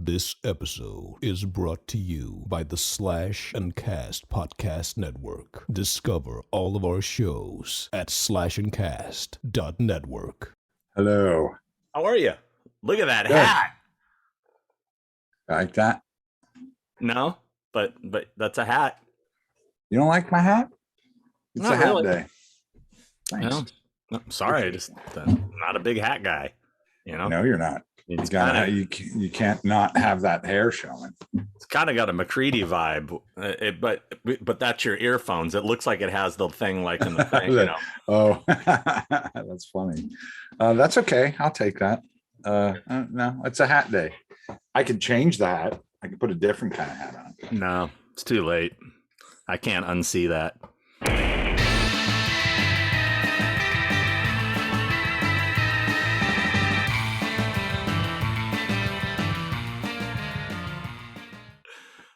This episode is brought to you by the Slash and Cast Podcast Network. Discover all of our shows at slashandcast.network. Hello. How are you? Look at that Good. hat. Like that? No, but that's a hat. You don't like my hat? It's Not a hat really. day. Thanks. No, sorry, I just not a big hat guy. You know, No, you're not. it's You can't not have that hair showing. kind of got a McCready vibe. But that's your earphones. It looks like it has the thing like in the thing. You know, Oh, that's funny. That's okay. I'll take that. No, it's a hat day. I could change the hat. I could put a different kind of hat on. no, it's too late. I can't unsee that.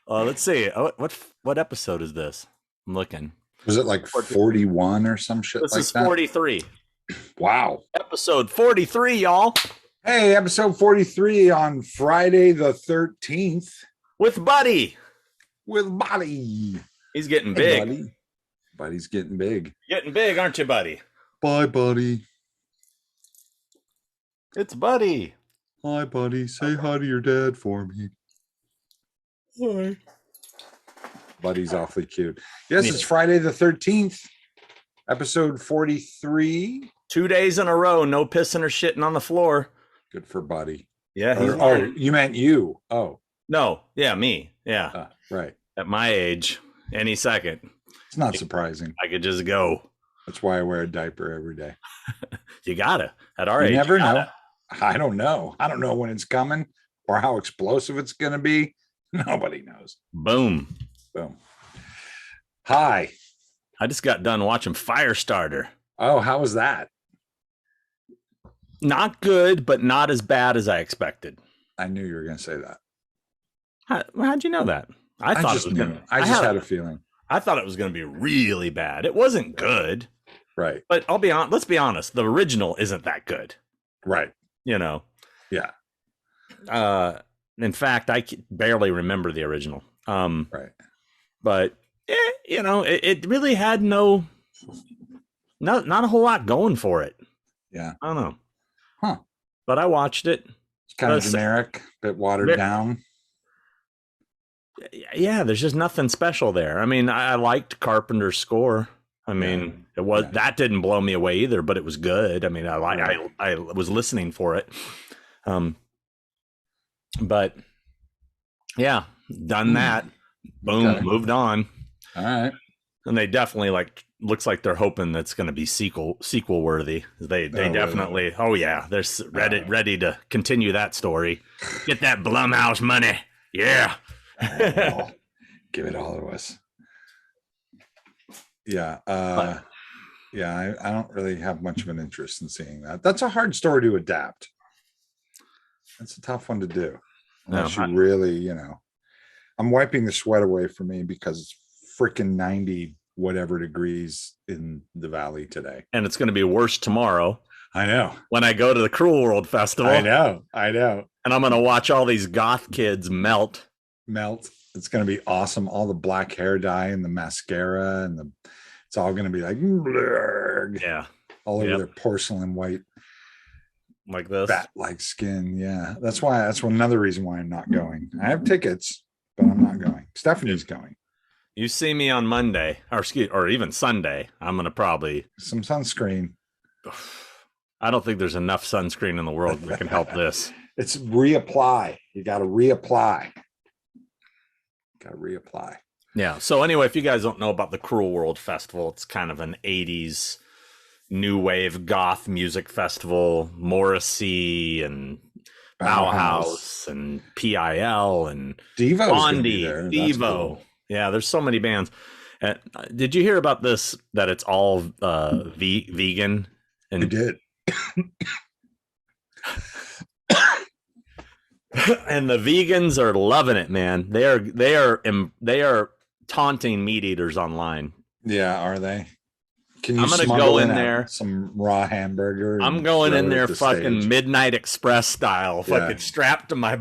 Let's see. What episode is this? I'm looking. Was it like 41 or some shit This like is that? 43. Wow. Episode 43, y'all. Hey, episode 43 on Friday the 13th With Buddy. with Buddy. He's getting Hey, big. Buddy. Buddy's getting big. Getting big, aren't you, Buddy? Bye, Buddy. It's Buddy. Hi, Buddy. Say hi to your dad for me. Hi. Buddy's awfully cute. Yes, Yeah. it's Friday the 13th, episode 43. 2 days in a row, no pissing or shitting on the floor. Good for Buddy. Yeah, he's Oh, you meant you. Oh, no, yeah, me. Yeah. right. At my age, any second, It's not surprising. I could just go. That's why I wear a diaper every day. You gotta. At our You age, never you know. gotta. I don't know. I don't know when it's coming or how explosive it's going to be. Nobody knows. Boom. Boom. Hi. I just got done watching Firestarter. Oh, how was that? Not good, but not as bad as I expected. I knew you were going to say that. How'd you know that? I thought just it was knew. gonna. I just had a feeling. I thought it was going to be really bad. It wasn't good, Right. but I'll be on. Let's be honest. The original isn't that good. Right. You know. Yeah. In fact, I barely remember the original. Right. But you know, it really had not a whole lot going for it. Yeah. I don't know. Huh. But I watched it. It's kind of Listen. generic, bit watered Ver- down. Yeah, there's just nothing special there. I mean, I liked Carpenter's score. I mean, it was that didn't blow me away either, but it was good. I mean, I was listening for it. But yeah, done that. Boom, Okay. moved on. All right. And they definitely looks like they're hoping that's going to be sequel worthy. They really? definitely. Oh yeah, they're ready to continue that story. Get that Blumhouse money. Yeah. Well, give it all to us. Yeah. Yeah. I don't really have much of an interest in seeing that. That's a hard story to adapt. That's a tough one to do. Unless you really, I'm wiping the sweat away from me because it's freaking 90 whatever degrees in the valley today. And it's going to be worse tomorrow I know. when I go to the Cruel World Festival. I know. And I'm going to watch all these goth kids melt. It's going to be awesome. All the black hair dye and the mascara and it's all going to be like blurg, Yeah. all over Yep. their porcelain white Like this. bat-like skin. Yeah, that's another reason why I'm not going. I have tickets, but I'm not going. Stephanie's going. You see me on Monday or even Sunday. I'm going to probably. Some sunscreen. I don't think there's enough sunscreen in the world that can help this. It's reapply. You got to reapply. Yeah. So anyway, if you guys don't know about the Cruel World Festival, it's kind of an 80s new wave goth music festival. Morrissey and Bauhaus and PIL and Devo's gonna be Blondie, there. That's Devo. cool. Yeah, there's so many bands. Did you hear about this? That it's all vegan? I And did. and the vegans are loving it, man. They are taunting meat eaters online. Yeah, are they? Can you I'm gonna smuggle go in a- there. some raw hamburger? I'm and going throw in it there at the fucking stage? Midnight Express style, fucking Yeah. strapped to my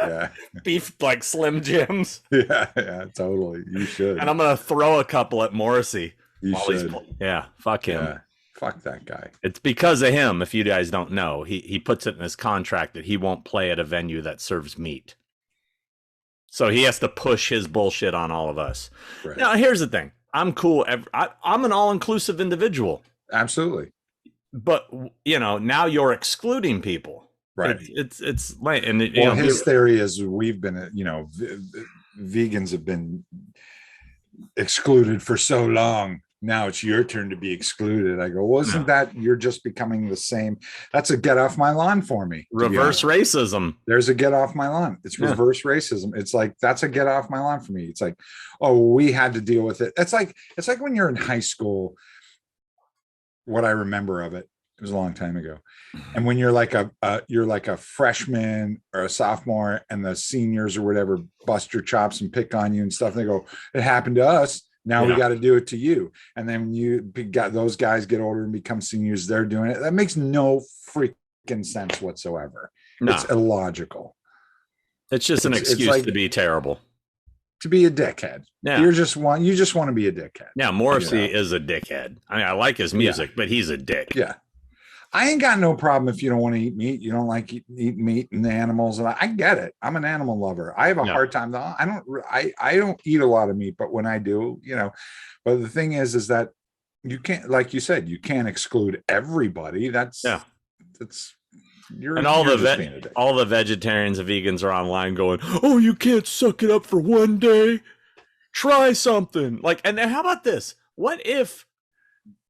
Yeah. Beef like Slim Jims. Yeah, totally. You should. And I'm gonna throw a couple at Morrissey. You should. Yeah, fuck him. Yeah, fuck that guy. It's because of him. If you guys don't know, he puts it in his contract that he won't play at a venue that serves meat. So he has to push his bullshit on all of us. Right. Now, here's the thing. I'm cool. I'm an all-inclusive individual. Absolutely. But, now you're excluding people. Right. It's late. And his theory is we've been, vegans have been excluded for so long. Now it's your turn to be excluded. I go, wasn't that you're just becoming the same? That's a get off my lawn for me. Reverse racism. There's a get off my lawn. It's reverse racism. It's like, that's a get off my lawn for me. It's like, oh, we had to deal with it. It's like when you're in high school, what I remember of it was a long time ago. And when you're like a freshman or a sophomore and the seniors or whatever bust your chops and pick on you and stuff, they go, it happened to us. Now we got to do it to you. And then when you got those guys get older and become seniors, they're doing it. That makes no freaking sense whatsoever. No. It's illogical. It's just an excuse to be terrible. To be a dickhead. Yeah. You just want to be a dickhead. Yeah, Morrissey is a dickhead. I mean, I like his music, but he's a dick. Yeah. I ain't got no problem if you don't want to eat meat. You don't like eat meat and the animals, and I get it. I'm an animal lover. I have a hard time though. I don't eat a lot of meat, but when I do, But the thing is that you can't, like you said, you can't exclude everybody. That's you're. And all the vegetarians and vegans are online going, "Oh, you can't suck it up for one day. Try something." And how about this? What if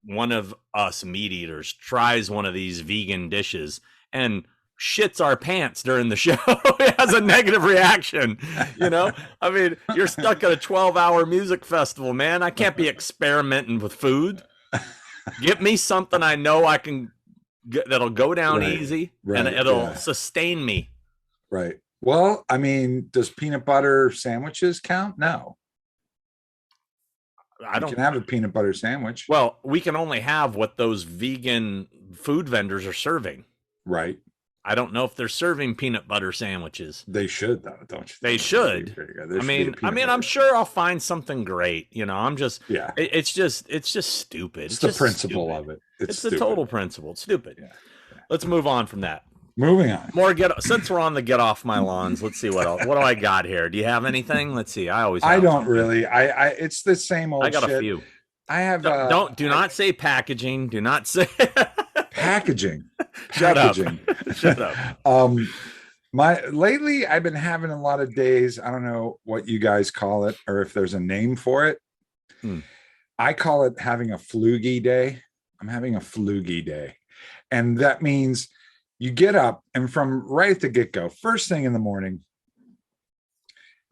one of us meat eaters tries one of these vegan dishes and shits our pants during the show? It has a negative reaction. I mean, you're stuck at a 12-hour music festival, man. I can't be experimenting with food. Get me something I know I can get that'll go down easy and it'll sustain me. Right. Well, I mean, does peanut butter sandwiches count? No. You can have a peanut butter sandwich. Well, we can only have what those vegan food vendors are serving. Right. I don't know if they're serving peanut butter sandwiches. They should, though, don't you? They should. I'm sure I'll find something great. I'm just, it's just stupid. It's the principle of it. It's the total principle. It's stupid. Yeah. Let's move on from that. Moving on. Since we're on the get off my lawns, let's see what else. What do I got here? Do you have anything? Let's see. I don't really. It's the same old. I got shit. A few. I have. Do not say packaging. Do not say packaging. Shut up. Shut up. Lately I've been having a lot of days. I don't know what you guys call it or if there's a name for it. I call it having a floogie day. I'm having a floogie day, and that means. You get up and from right at the get-go, first thing in the morning,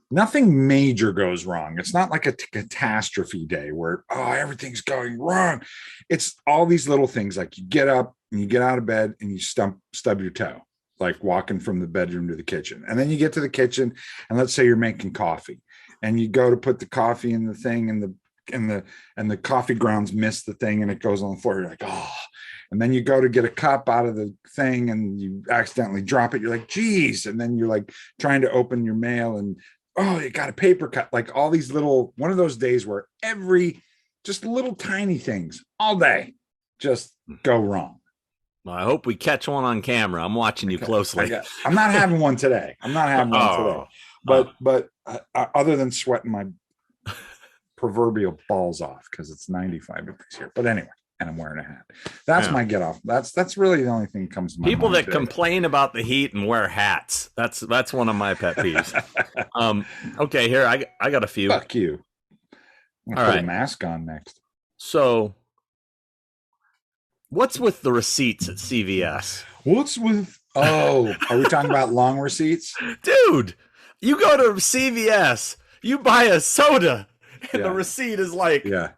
nothing major goes wrong. It's not like a catastrophe day where, everything's going wrong. It's all these little things like you get up and you get out of bed and you stub your toe, like walking from the bedroom to the kitchen. And then you get to the kitchen and let's say you're making coffee and you go to put the coffee in the thing and the coffee grounds miss the thing and it goes on the floor. You're like, oh. And then you go to get a cup out of the thing and you accidentally drop it. You're like, geez. And then you're like trying to open your mail and, you got a paper cut. Like all these one of those days where just little tiny things all day just go wrong. Well, I hope we catch one on camera. I'm watching you closely. I'm not having one today. But other than sweating my proverbial balls off because it's 95 degrees here. But anyway. And I'm wearing a hat. That's my get off. That's really the only thing that comes to my people mind that today. Complain about the heat and wear hats. That's one of my pet peeves. Okay, here I got a few. Fuck you. I'm gonna put a mask on next. So, what's with the receipts at CVS? Are we talking about long receipts? Dude, you go to CVS, you buy a soda, and the receipt is like yeah.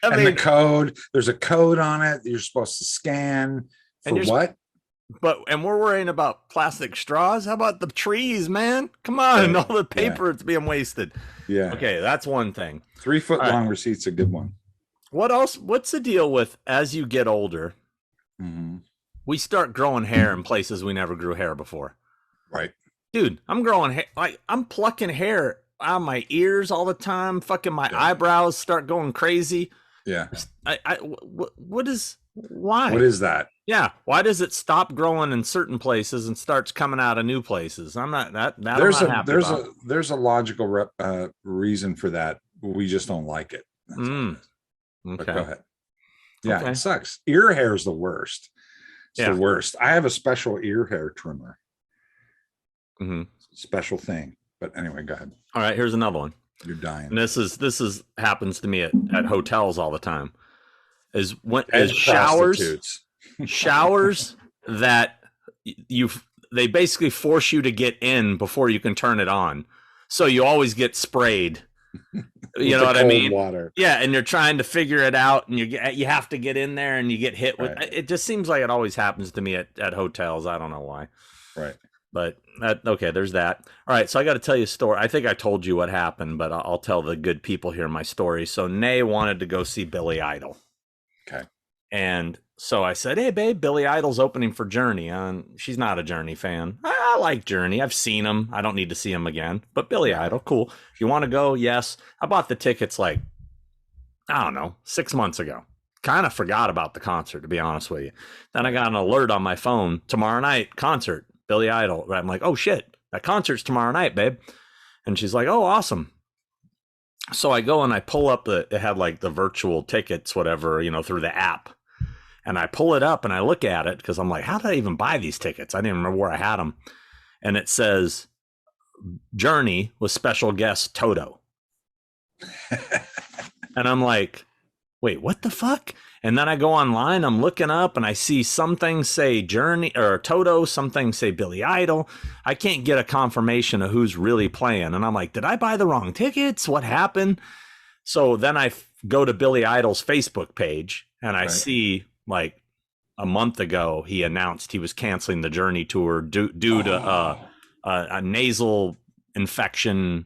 The code, there's a code on it that you're supposed to scan for what? And we're worrying about plastic straws. How about the trees, man? Come on, all the paper it's being wasted. Yeah. Okay, that's one thing. 3 foot long receipt's a good one. What else? What's the deal with as you get older? Mm-hmm. We start growing hair in places we never grew hair before. Right. dude, I'm growing hair. Like, I'm plucking hair out of my ears all the time. Fucking my eyebrows start going crazy. Yeah. What is, why? What is that? Yeah. Why does it stop growing in certain places and starts coming out of new places? I'm not that. There's a logical reason for that. We just don't like it. Okay. But go ahead. Yeah, okay. It sucks. Ear hair is the worst. It's the worst. I have a special ear hair trimmer. Special thing. But anyway, go ahead. All right, here's another one. You're dying. And this is happens to me at hotels all the time. Is showers that they basically force you to get in before you can turn it on. So you always get sprayed. You know what I mean? Water. Yeah, and you're trying to figure it out, and you have to get in there, and you get hit with. It just seems like it always happens to me at hotels. I don't know why. Right. But okay, there's that. All right, so I got to tell you a story. I think I told you what happened, but I'll tell the good people here my story. So Nay wanted to go see Billy Idol. Okay. And so I said, "Hey, babe, Billy Idol's opening for Journey." And she's not a Journey fan. I like Journey. I've seen him. I don't need to see him again. But Billy Idol, cool. If you want to go, yes. I bought the tickets like, I don't know, 6 months ago. Kind of forgot about the concert, to be honest with you. Then I got an alert on my phone. Tomorrow night, concert, Billy Idol. I'm like, oh, shit, that concert's tomorrow night, babe. And she's like, oh, awesome. So I go and I pull up it had like the virtual tickets, whatever, through the app. And I pull it up and I look at it because I'm like, how did I even buy these tickets? I didn't remember where I had them. And it says Journey with special guest Toto. And I'm like, wait, what the fuck? And then I go online, I'm looking up and I see some things say Journey or Toto, some things say Billy Idol. I can't get a confirmation of who's really playing. And I'm like, did I buy the wrong tickets? What happened? So then I go to Billy Idol's Facebook page and I see like a month ago, he announced he was canceling the Journey tour due to a nasal infection.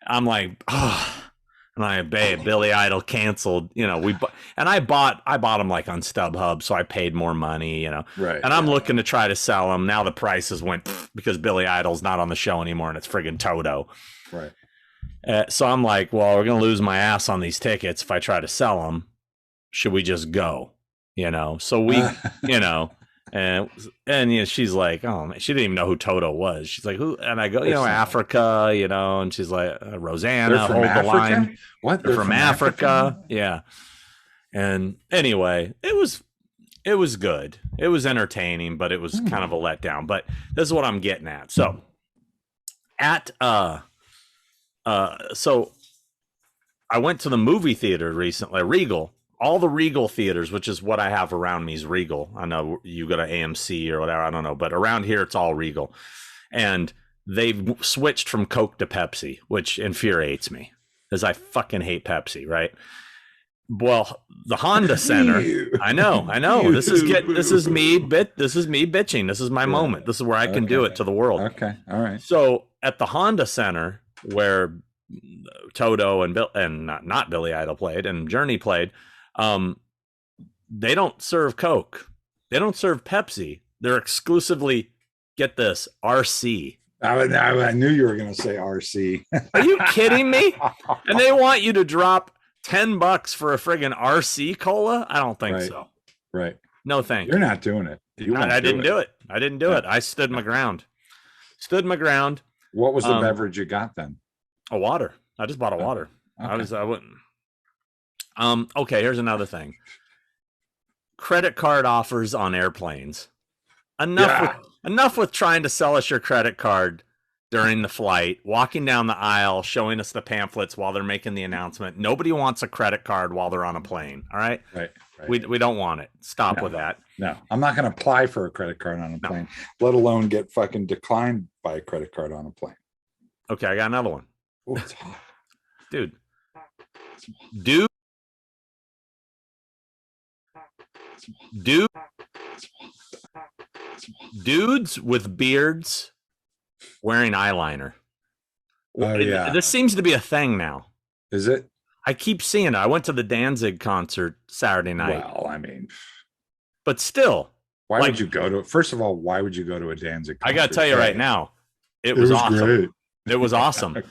I'm like, oh. And Billy Idol canceled, and I bought them like on StubHub, so I paid more money, Right. And I'm looking to try to sell them. Now the prices went because Billy Idol's not on the show anymore, and it's friggin' Toto. Right. So I'm like, well, we're gonna lose my ass on these tickets if I try to sell them. Should we just go? So we, and she's like, oh man, she didn't even know who Toto was. She's like, who? And I go, Africa, and she's like, Rosanna, hold the line. What? They're from Africa. Yeah. And anyway, it was good. It was entertaining, but it was kind of a letdown. But this is what I'm getting at. So so I went to the movie theater recently, Regal. All the Regal theaters, which is what I have around me, is Regal. I know you go to AMC or whatever, I don't know, but around here it's all Regal. And they've switched from Coke to Pepsi, which infuriates me because I fucking hate Pepsi, right? Well, the Honda Center, I know. This is me bitching. This is my moment. This is where I can do it to the world. Okay, all right. So at the Honda Center, where Toto and not Billy Idol played and Journey played, they don't serve Coke. They don't serve Pepsi. They're exclusively, get this, RC. I knew you were going to say RC. Are you kidding me? And they want you to drop $10 for a friggin' RC cola? I don't think so. Right. No thanks. You're not doing it. I didn't do it. I didn't do it. I stood my ground. What was the beverage you got then? A water. I just bought a water. Okay. I wouldn't. Okay, here's another thing. Credit card offers on airplanes. Enough with trying to sell us your credit card during the flight, walking down the aisle, showing us the pamphlets while they're making the announcement. Nobody wants a credit card while they're on a plane. All right. Right. We don't want it. Stop with that. No, I'm not going to apply for a credit card on a plane, let alone get fucking declined by a credit card on a plane. Okay, I got another one. Oh, it's hot. Dude. Dudes with beards wearing eyeliner. Oh, yeah. This seems to be a thing now. Is it? I keep seeing it. I went to the Danzig concert Saturday night. Well, I mean, but still, why would you go to? First of all, why would you go to a Danzig concert? I got to tell you right now, It was awesome. Great. It was awesome.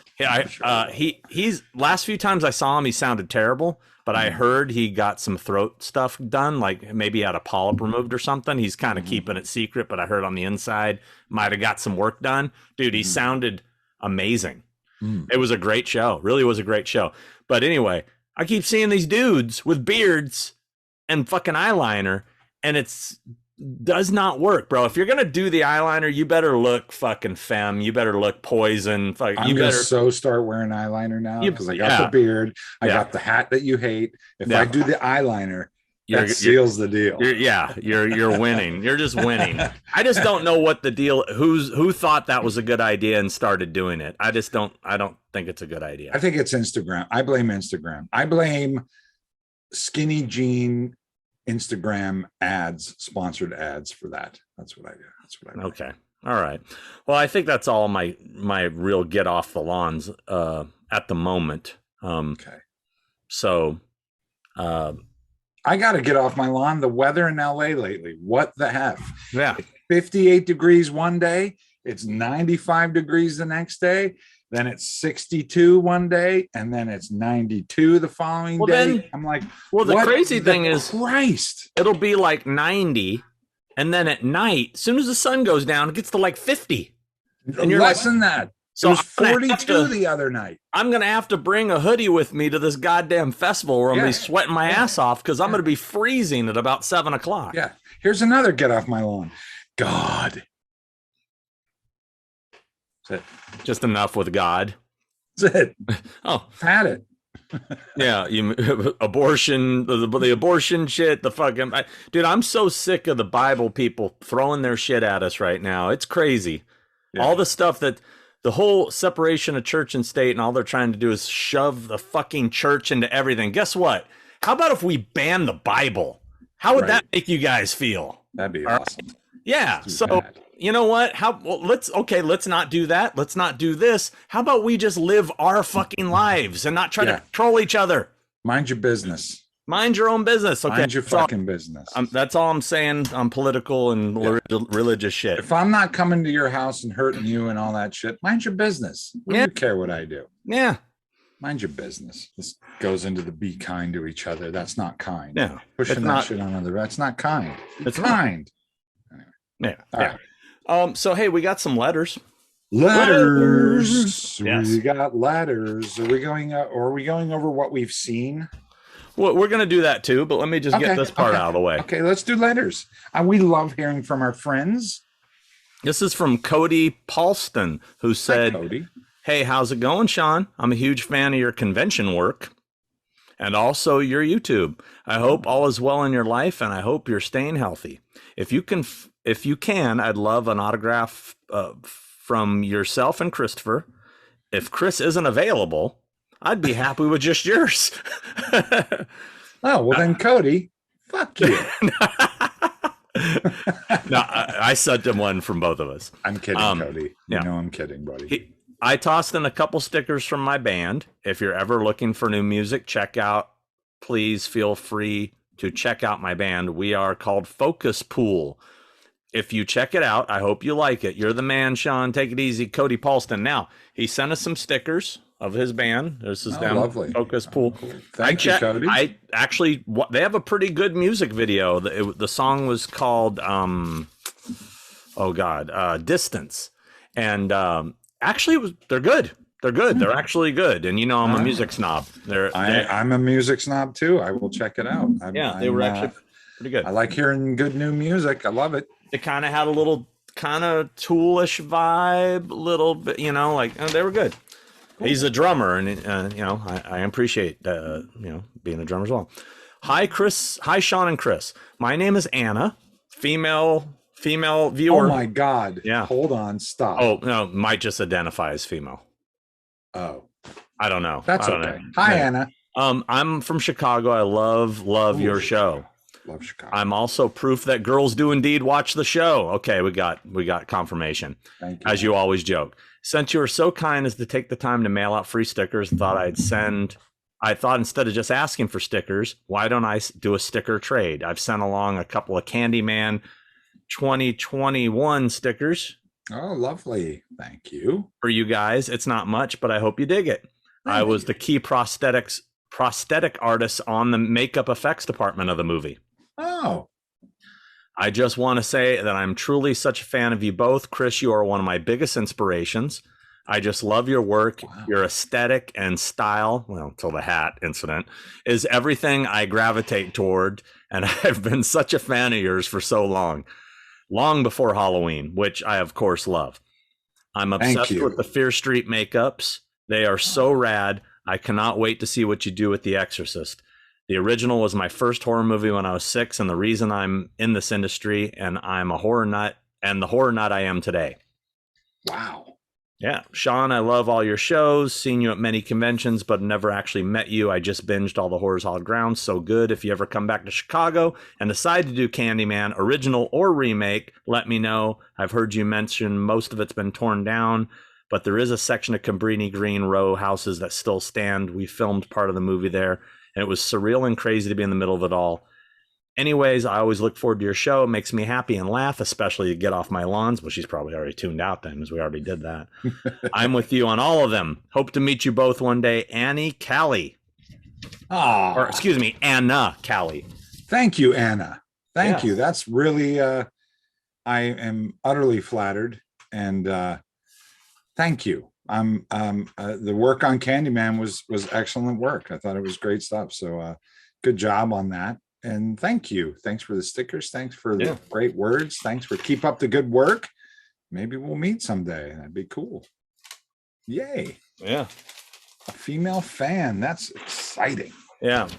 He's last few times I saw him, he sounded terrible, but I heard he got some throat stuff done, like maybe had a polyp removed or something. He's kind of keeping it secret, but I heard on the inside might have got some work done. Dude, he sounded amazing. It was a great show. Really was a great show. But anyway, I keep seeing these dudes with beards and fucking eyeliner, and does not work, bro. If you're gonna do the eyeliner, you better look fucking femme. You better look poison. I'm gonna start wearing eyeliner now because I got the beard. I got the hat that you hate. If I do the eyeliner, that seals the deal. You're winning. You're just winning. I just don't know what the deal. Who thought that was a good idea and started doing it? I don't think it's a good idea. I think it's Instagram. I blame Instagram. I blame skinny jean Instagram ads, sponsored ads for that. That's what I do. Okay. All right. Well, I think that's all my real get off the lawns at the moment. Okay. So I got to get off my lawn. The weather in LA lately, what the heck? Yeah. It's 58 degrees one day. It's 95 degrees the next day. Then it's 62 one day, and then it's 92 the following day. Then, I'm like, the crazy thing is, Christ, it'll be like 90, and then at night, as soon as the sun goes down, it gets to like 50. And you're less than that. So it was 42 the other night. I'm gonna have to bring a hoodie with me to this goddamn festival where I'm gonna be sweating my ass off because I'm gonna be freezing at about 7 o'clock. Yeah. Here's another get off my lawn. God. That's it. Just enough with God. That's it. Oh, had it. Yeah, abortion, the abortion shit, the fucking dude. I'm so sick of the Bible people throwing their shit at us right now. It's crazy. Yeah. All the stuff that the whole separation of church and state, and all they're trying to do is shove the fucking church into everything. Guess what? How about if we ban the Bible? How would that make you guys feel? That'd be awesome. Right? Yeah. So you know what? Let's not do that. Let's not do this. How about we just live our fucking lives and not try to control each other? Mind your business. Mind your own business. Okay. Mind your fucking business. That's all I'm saying on political and religious shit. If I'm not coming to your house and hurting you and all that shit, mind your business. What do you care what I do? Yeah. Mind your business. This goes into the be kind to each other. That's not kind. Yeah. Pushing that shit on other. That's not kind. It's kind. Anyway. Yeah. All right. So hey, we got some letters. Letters. Yes. We got letters. Are we going over what we've seen? Well, we're going to do that too, but let me just get this part out of the way. Okay, let's do letters. We love hearing from our friends. This is from Cody Paulston, who said, Hi, Cody. Hey, how's it going, Sean? I'm a huge fan of your convention work and also your YouTube. I hope all is well in your life, and I hope you're staying healthy. If you can, I'd love an autograph from yourself and Christopher. If Chris isn't available, I'd be happy with just yours. Oh, well then, Cody, fuck you. No, I sent him one from both of us. I'm kidding, Cody. You know I'm kidding, buddy. I tossed in a couple stickers from my band. If you're ever looking for new music, please feel free to check out my band. We are called Focus Pool. If you check it out, I hope you like it. You're the man, Sean. Take it easy, Cody Paulston. Now, he sent us some stickers of his band. This is them. Lovely. Focus Pool. Cool. Thank you, Cody. They have a pretty good music video. The song was called Distance. And actually they're good. They're good. They're actually good. And I'm a music snob. I'm a music snob too. I will check it out. They were actually pretty good. I like hearing good new music. I love it. It kind of had a little kind of Toolish vibe, a little bit, they were good. Cool. He's a drummer, and I appreciate being a drummer as well. Hi, Chris. Hi, Sean and Chris. My name is Anna, female viewer. Oh my God. Yeah. Hold on. Stop. Oh no, might just identify as female. Oh, I don't know. That's okay. Hi, Anna. I'm from Chicago. I love your show. Love Chicago. I'm also proof that girls do indeed watch the show. Okay, we got confirmation. Thank you. As you always joke. Since you were so kind as to take the time to mail out free stickers, I thought instead of just asking for stickers, why don't I do a sticker trade? I've sent along a couple of Candyman 2021 stickers. Oh, lovely. Thank you. For you guys, it's not much, but I hope you dig it. I was the key prosthetic artist on the makeup effects department of the movie. Oh. I just want to say that I'm truly such a fan of you both. Chris, you are one of my biggest inspirations. I just love your work. Wow. Your aesthetic and style, well, till the hat incident, is everything I gravitate toward. And I've been such a fan of yours for so long before Halloween, which I, of course, love. I'm obsessed with the Fear Street makeups. They are so rad. I cannot wait to see what you do with The Exorcist. The original was my first horror movie when I was 6, and the reason I'm in this industry, and I'm a horror nut, and the horror nut I am today. Wow. Yeah. Sean, I love all your shows, seen you at many conventions, but never actually met you. I just binged all the Horrors Hallowed Ground. So good. If you ever come back to Chicago and decide to do Candyman, original or remake, let me know. I've heard you mention most of it's been torn down, but there is a section of Cabrini Green row houses that still stand. We filmed part of the movie there, and it was surreal and crazy to be in the middle of it all. Anyways, I always look forward to your show. It makes me happy and laugh, especially to get off my lawns. Well, she's probably already tuned out then, as we already did that. I'm with you on all of them. Hope to meet you both one day. Annie Callie. Oh. Or, excuse me, Anna Callie. Thank you, Anna. Thank you. That's really, I am utterly flattered. And thank you. The work on Candyman was excellent work. I thought it was great stuff. So good job on that. And thank you. Thanks for the stickers. Thanks for the great words. Thanks for keep up the good work. Maybe we'll meet someday. That'd be cool. Yay. Yeah. A female fan. That's exciting. Yeah.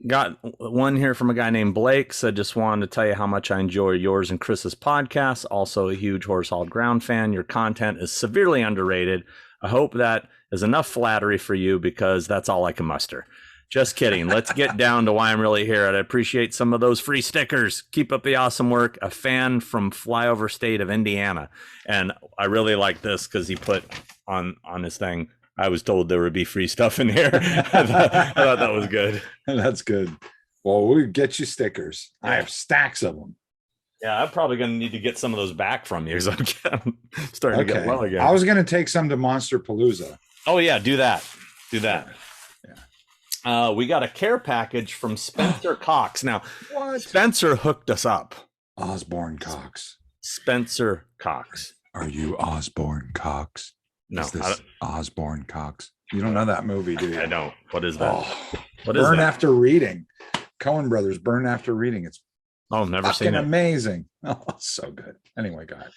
Got one here from a guy named Blake. Said, just wanted to tell you how much I enjoy yours and Chris's podcast. Also a huge Horrors Hallowed Ground fan. Your content is severely underrated. I hope that is enough flattery for you, because that's all I can muster. Just kidding. Let's get down to why I'm really here. I'd appreciate some of those free stickers. Keep up the awesome work. A fan from flyover state of Indiana. And I really like this because he put on his thing, I was told there would be free stuff in here. I thought that was good. That's good. Well, we'll get you stickers. I have stacks of them. Yeah, I'm probably going to need to get some of those back from you, because I'm starting to get well again. I was going to take some to Monster Palooza. Oh, yeah. Do that. We got a care package from Spencer Cox. Now, what? Spencer hooked us up. Osborne Cox. Spencer Cox. Are you Osborne Cox? No. Is this Osborne Cox? You don't know that movie, do you? I don't. What is that? What is Burn that? After Reading. Coen Brothers, Burn After Reading. It's never seen it. Amazing. Oh, so good. Anyway, go ahead.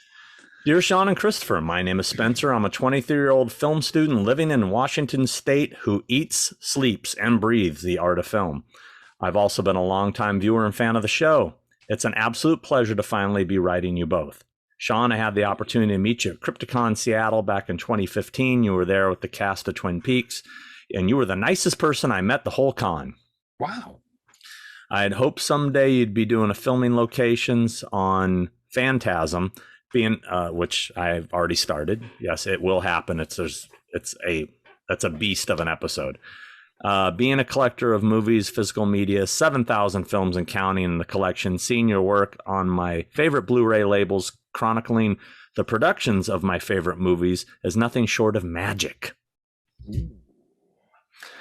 Dear Sean and Christopher, my name is Spencer. I'm a 23-year-old film student living in Washington State who eats, sleeps, and breathes the art of film. I've also been a longtime viewer and fan of the show. It's an absolute pleasure to finally be writing you both. Sean, I had the opportunity to meet you at Crypticon Seattle back in 2015. You were there with the cast of Twin Peaks, and you were the nicest person I met the whole con. Wow. I had hoped someday you'd be doing a filming locations on Phantasm, which I've already started. Yes, it will happen. That's a beast of an episode. Being a collector of movies, physical media, 7,000 films and counting in the collection, seeing your work on my favorite Blu-ray labels, chronicling the productions of my favorite movies is nothing short of magic. Ooh,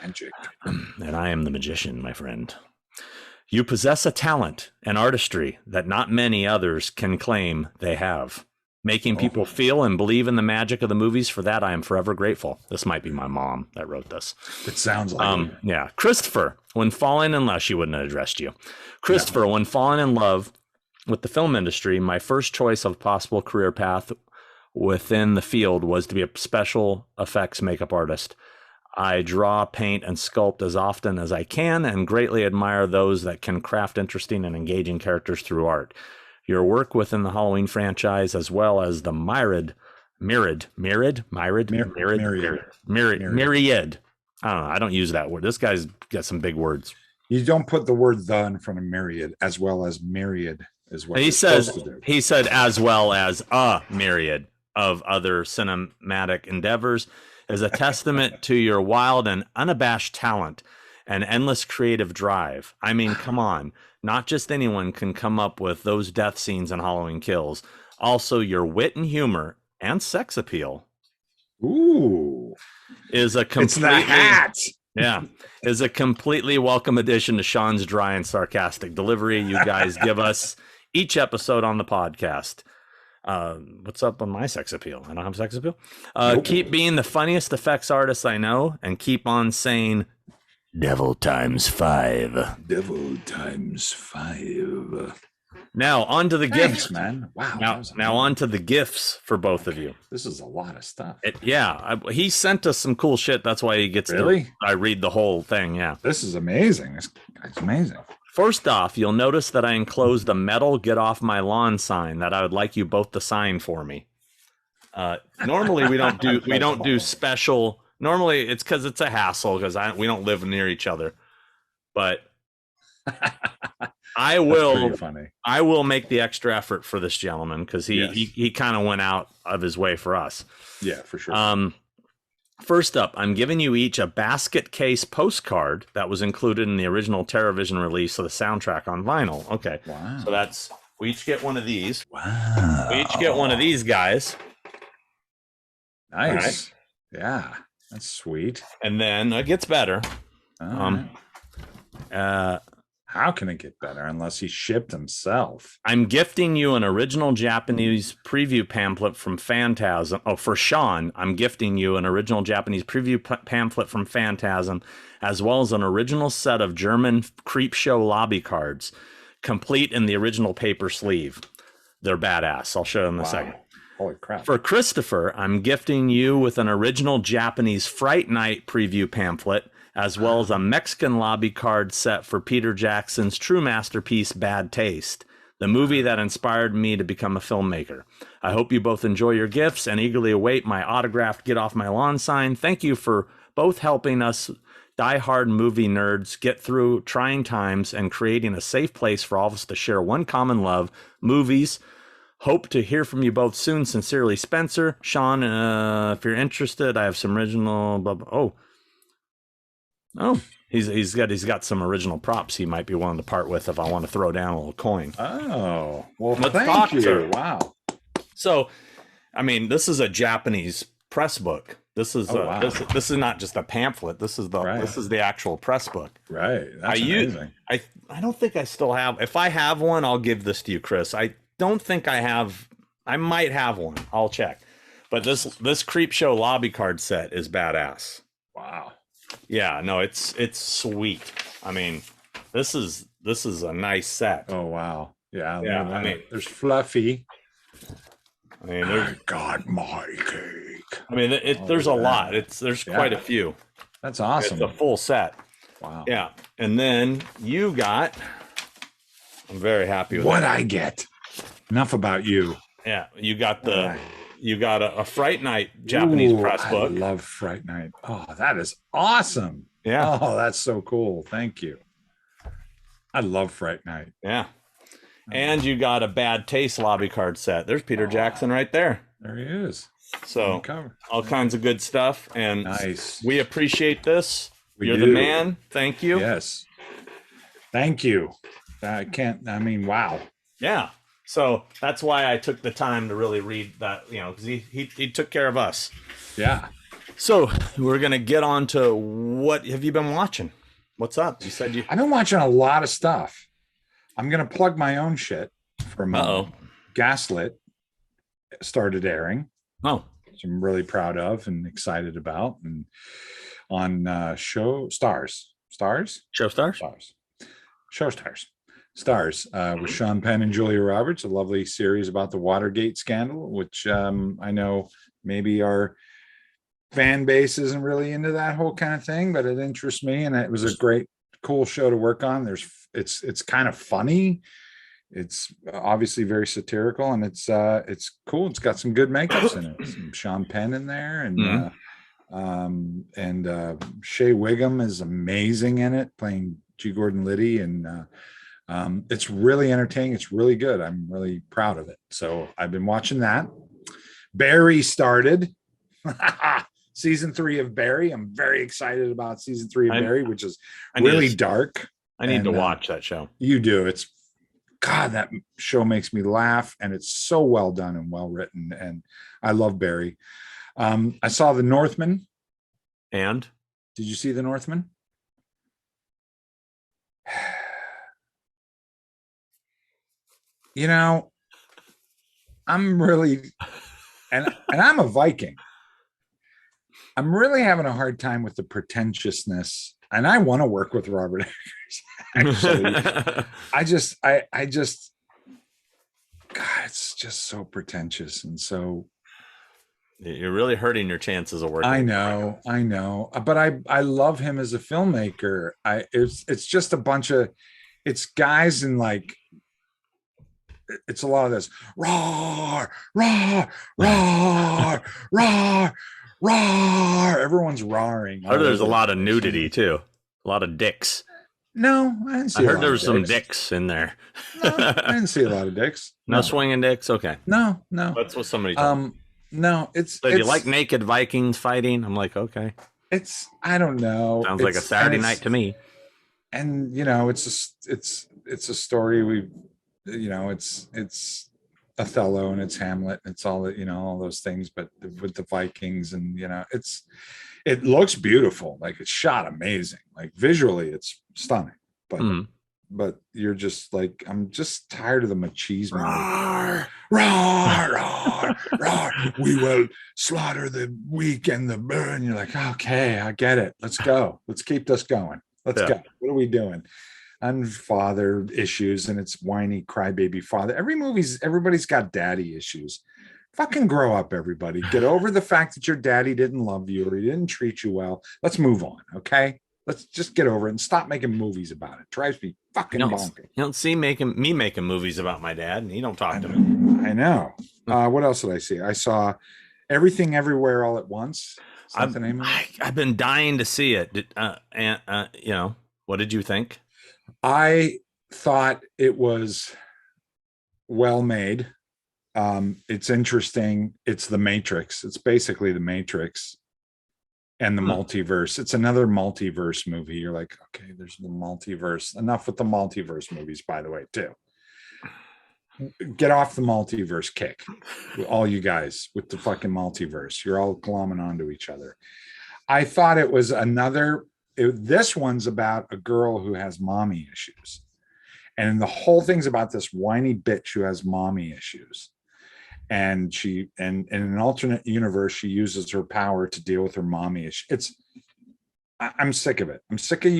magic. And I am the magician, my friend. You possess a talent and artistry that not many others can claim they have. Making people feel and believe in the magic of the movies. For that, I am forever grateful. This might be my mom that wrote this. It sounds like it. Yeah. Christopher, when falling in love, she wouldn't have addressed you. Christopher, when falling in love with the film industry, my first choice of possible career path within the field was to be a special effects makeup artist. I draw, paint, and sculpt as often as I can and greatly admire those that can craft interesting and engaging characters through art. Your work within the Halloween franchise, as well as the myriad. I don't know. I don't use that word. This guy's got some big words. You don't put the word "the" in front of myriad, as well as myriad is what he says. He said, as well as a myriad of other cinematic endeavors, is a testament to your wild and unabashed talent and endless creative drive. I mean, come on. Not just anyone can come up with those death scenes in Halloween Kills. Also, your wit and humor and sex appeal Ooh. is a It's completely the hat. is a completely welcome addition to Sean's dry and sarcastic delivery you guys give us each episode on the podcast. What's up on my sex appeal? I don't have sex appeal. Nope. Keep being the funniest effects artist I know, and keep on saying devil times 5. Devil times 5. Now on to the Thanks, gifts, man. Wow. Now on to the gifts for both of you. This is a lot of stuff. He sent us some cool shit. That's why he gets I read the whole thing. Yeah. This is amazing. This guy's amazing. First off, you'll notice that I enclosed a metal "Get Off My Lawn" sign that I would like you both to sign for me. Normally we don't do special. Normally it's because it's a hassle because we don't live near each other. But I will make the extra effort for this gentleman because he kind of went out of his way for us. Yeah, for sure. First up, I'm giving you each a basket case postcard that was included in the original TerraVision release of the soundtrack on vinyl. Okay. Wow. So we each get one of these. Wow. We each get one of these guys. Nice. Right. Yeah. That's sweet. And then it gets better. How can it get better unless he shipped himself? I'm gifting you an original Japanese preview pamphlet from Phantasm. Oh, for Sean, I'm gifting you an original Japanese preview pamphlet from Phantasm, as well as an original set of German Creepshow lobby cards, complete in the original paper sleeve. They're badass. I'll show them in a second. Holy crap. For Christopher, I'm gifting you with an original Japanese Fright Night preview pamphlet, as well as a Mexican lobby card set for Peter Jackson's true masterpiece, Bad Taste, the movie that inspired me to become a filmmaker. I hope you both enjoy your gifts and eagerly await my autographed Get Off My Lawn sign. Thank you for both helping us die-hard movie nerds get through trying times and creating a safe place for all of us to share one common love, movies. Hope to hear from you both soon. Sincerely, Spencer. Sean, if you're interested, I have some original... Blah, blah. Oh, he's got some original props he might be willing to part with if I want to throw down a little coin. Oh, well, thank you. Sir. Wow. So, I mean, this is a Japanese press book. This is this is not just a pamphlet. This is the actual press book. Right. That's amazing. I don't think I still have. If I have one, I'll give this to you, Chris. I don't think I have. I might have one. I'll check. But this Creepshow lobby card set is badass. Wow. Yeah, no, it's sweet. I mean, this is a nice set. Oh wow, yeah. I mean, there's Fluffy. I mean, I got my cake. I mean, there's a lot. There's quite a few. That's awesome. It's a full set. Wow. Yeah, and then you got. I'm very happy with what I get. Enough about you. Yeah, you got a Fright Night Japanese press book. I love Fright Night. Oh, that is awesome. Yeah. Oh, that's so cool. Thank you. I love Fright Night. Yeah. And you got a Bad Taste lobby card set. There's Peter Jackson right there. There he is. So all kinds of good stuff. And nice. We appreciate this. You're the man. Thank you. Yes. Thank you. Wow. Yeah. So that's why I took the time to really read that, because he took care of us. Yeah. So we're going to get on to what have you been watching? What's up? You said I've been watching a lot of stuff. I'm going to plug my own shit for a moment. Gaslit started airing. Oh. Which I'm really proud of and excited about. And on Show Stars. With Sean Penn and Julia Roberts, a lovely series about the Watergate scandal, which I know maybe our fan base isn't really into that whole kind of thing, but it interests me, and it was a great, cool show to work on. It's kind of funny. It's obviously very satirical, and it's cool. It's got some good makeups in it. Some Sean Penn in there, and Shea Wiggum is amazing in it, playing G. Gordon Liddy, and it's really entertaining. It's really good. I'm really proud of it. So I've been watching that. Barry started season 3 of Barry. I'm very excited about season 3 of Barry, which is really dark. I need to watch that show. You do. It's God, that show makes me laugh, and it's so well done and well written. And I love Barry. I saw The Northman. And did you see The Northman? You know, I'm really, and I'm a Viking. I'm really having a hard time with the pretentiousness, and I want to work with Robert Eggers. Actually, I just, God, it's just so pretentious and so. You're really hurting your chances of working. I know, but I love him as a filmmaker. It's just a bunch of, it's guys in like. It's a lot of this roar, roar, roar, roar, roar. Everyone's roaring. I heard there's a lot of nudity too. A lot of dicks. No, I didn't see. I heard there was some dicks in there. No, I didn't see a lot of dicks. No swinging dicks. Okay. No. That's what somebody told me. No, it's. So you like naked Vikings fighting? I'm like, okay. It's. I don't know. Sounds like a Saturday night to me. And it's a story we. It's Othello and it's Hamlet. It's all that, all those things, but with the Vikings and, it looks beautiful. Like it's shot amazing. Like visually it's stunning, but you're just like, I'm just tired of the machismo. Roar, roar, roar, roar. We will slaughter the weak and the burn. You're like, okay, I get it. Let's go. Let's keep this going. Let's go. What are we doing? And father issues, and it's whiny crybaby father. Everybody's got daddy issues. Fucking grow up, everybody. Get over the fact that your daddy didn't love you or he didn't treat you well. Let's move on, okay? Let's just get over it and stop making movies about it. Drives me fucking bonkers. You don't see me making movies about my dad, and he don't talk to me. I know. What else did I see? I saw Everything Everywhere All at Once. Is that the name of it? I've been dying to see it. What did you think? I thought it was well made. It's interesting. It's the Matrix. It's basically the Matrix and the multiverse. It's another multiverse movie. You're like, okay, there's the multiverse. Enough with the multiverse movies, by the way, too. Get off the multiverse kick. All you guys with the fucking multiverse. You're all glomming onto each other. I thought it was this one's about a girl who has mommy issues. And the whole thing's about this whiny bitch who has mommy issues. And in an alternate universe, she uses her power to deal with her mommy issues. I'm sick of it. I'm sick of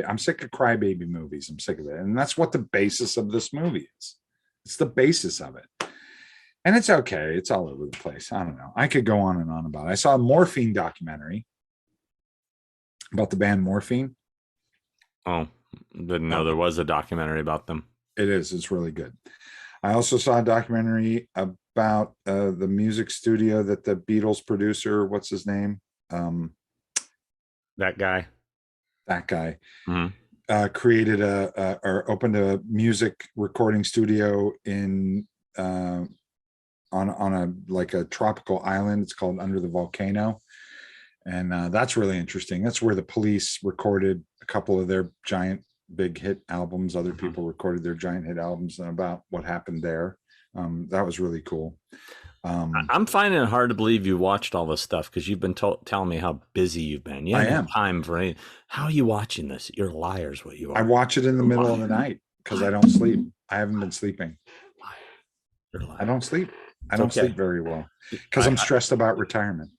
I'm sick of crybaby movies. I'm sick of it. And that's what the basis of this movie is. It's the basis of it. And it's okay. It's all over the place. I don't know. I could go on and on about it. I saw a Morphine documentary about the band Morphine. Oh, didn't know there was a documentary about them. It is. It's really good. I also saw a documentary about the music studio that the Beatles producer, what's his name? That guy. Mm-hmm. Created or opened a music recording studio in on a tropical island. It's called Under the Volcano. And that's really interesting. That's where the Police recorded a couple of their giant big hit albums. Other people recorded their giant hit albums and about what happened there. That was really cool. I'm finding it hard to believe you watched all this stuff because you've been telling me how busy you've been. You haven't had time for any. How are you watching this? You're liars, what you are. I watch it in the middle of the night because I don't sleep. I haven't been sleeping. I don't sleep. I don't sleep very well because I'm stressed about retirement.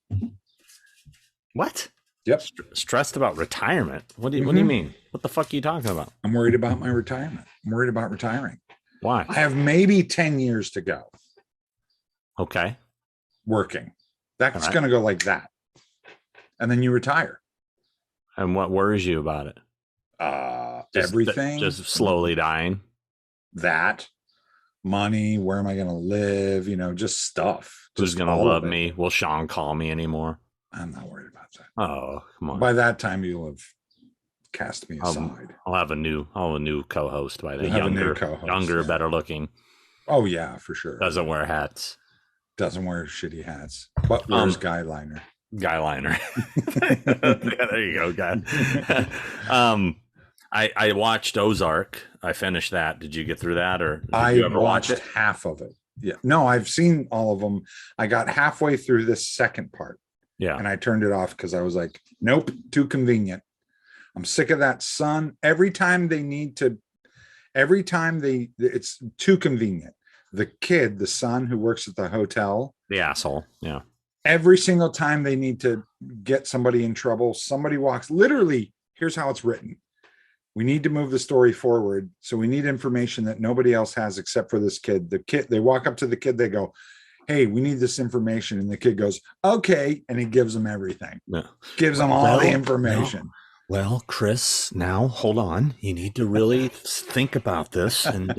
What? Yep. Stressed about retirement? What do you mean? What the fuck are you talking about? I'm worried about my retirement. I'm worried about retiring. Why? I have maybe 10 years to go. Okay. Working. That's going to go like that. And then you retire. And what worries you about it? Everything. Just slowly dying. That. Money. Where am I going to live? Just stuff. Who's going to love me? Will Sean call me anymore? I'm not worried about that. Oh, come on. By that time, you'll have cast me aside. I'll have a new co-host by then. Younger, better looking. Oh, yeah, for sure. Doesn't wear hats. Doesn't wear shitty hats. But wears guy liner. Guy liner. There you go, guy. I watched Ozark. I finished that. Did you get through that, or did I you ever watch watched it? half of it. Yeah. No, I've seen all of them. I got halfway through this second part Yeah. and I turned it off because I was like, nope, too convenient. I'm sick of that son. Every time it's too convenient. The kid, the son who works at the hotel, The asshole. Yeah. every single time they need to get somebody in trouble, somebody walks. Literally, here's how it's written. We need to move the story forward. So we need information that nobody else has except for this kid. The kid, they walk up to the kid, they go, hey, we need this information. And the kid goes, okay. And he gives them everything. Yeah. Gives them all the information. Well, Chris, now hold on. You need to really think about this. And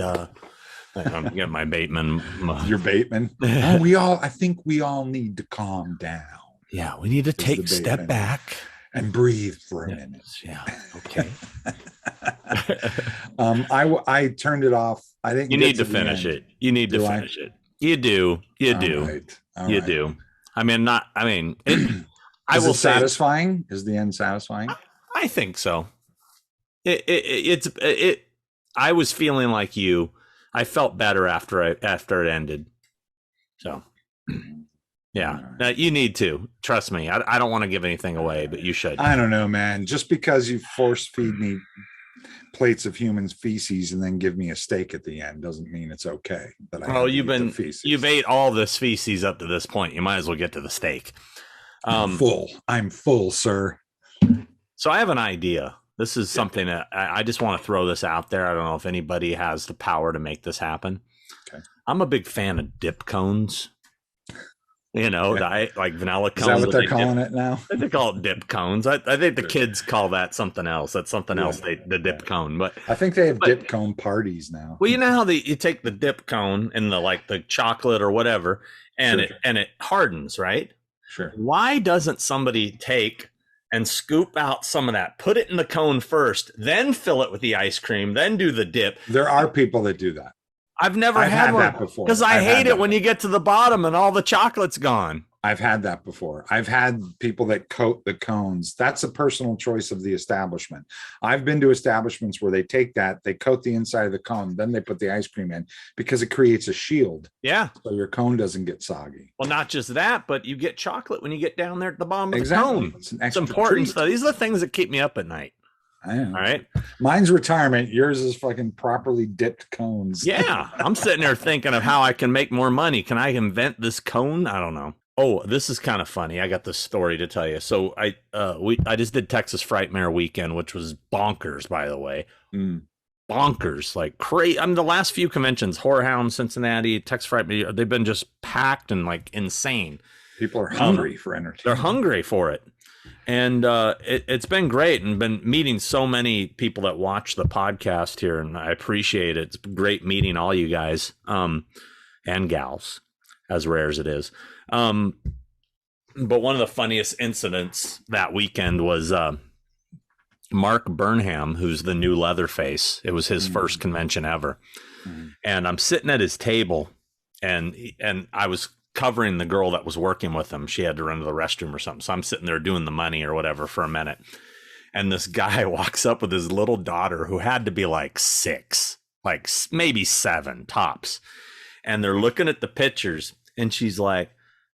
I'm getting my Bateman. Your Bateman. I think we all need to calm down. Yeah, we need to take a step back and breathe for a minute. Yeah. Okay. I turned it off. I didn't. You need to finish it. You need to finish it. You do. You do. You do. I mean, not. I mean, I will say, satisfying. Is the end satisfying? I think so. It's. I was feeling like you. I felt better after it ended. So. Yeah, you need to trust me. I don't want to give anything away, but you should. I don't know, man. Just because you force feed me plates of human feces and then give me a steak at the end doesn't mean it's okay. You've ate all this feces up to this point. You might as well get to the steak. I'm full, sir. So I have an idea. This is something that I just want to throw this out there. I don't know if anybody has the power to make this happen. Okay. I'm a big fan of dip cones. You know, like vanilla cones. Is that what they're calling it now? They call it dip cones. I think the kids call that something else. That's something else. The dip cone. But I think they have dip cone parties now. Well, you know how you take the dip cone and the chocolate or whatever, and it hardens, right? Sure. Why doesn't somebody take and scoop out some of that, put it in the cone first, then fill it with the ice cream, then do the dip? There are people that do that. I've never had one that before because I hate it when you get to the bottom and all the chocolate's gone. I've had that before. I've had people that coat the cones. That's a personal choice of the establishment. I've been to establishments where they take that, they coat the inside of the cone, then they put the ice cream in because it creates a shield. Yeah. So your cone doesn't get soggy. Well, not just that, but you get chocolate when you get down there at the bottom of the cone. It's important stuff. These are the things that keep me up at night. I know. All right. Mine's retirement. Yours is fucking properly dipped cones. Yeah. I'm sitting there thinking of how I can make more money. Can I invent this cone? I don't know. Oh, this is kind of funny. I got this story to tell you. So I just did Texas Frightmare weekend, which was bonkers, by the way. Bonkers, like crazy. I mean, the last few conventions, Horror Hound, Cincinnati, Texas Frightmare, they've been just packed and like insane. People are hungry for entertainment. They're hungry for it. And it's been great, and been meeting so many people that watch the podcast here, and I appreciate it. It's great meeting all you guys and gals, as rare as it is. But one of the funniest incidents that weekend was Mark Burnham, who's the new Leatherface. It was his first convention ever. And I'm sitting at his table, and I was covering the girl that was working with him. She had to run to the restroom or something. So I'm sitting there doing the money or whatever for a minute. And this guy walks up with his little daughter who had to be like 6, like maybe 7 tops. And they're looking at the pictures, and she's like,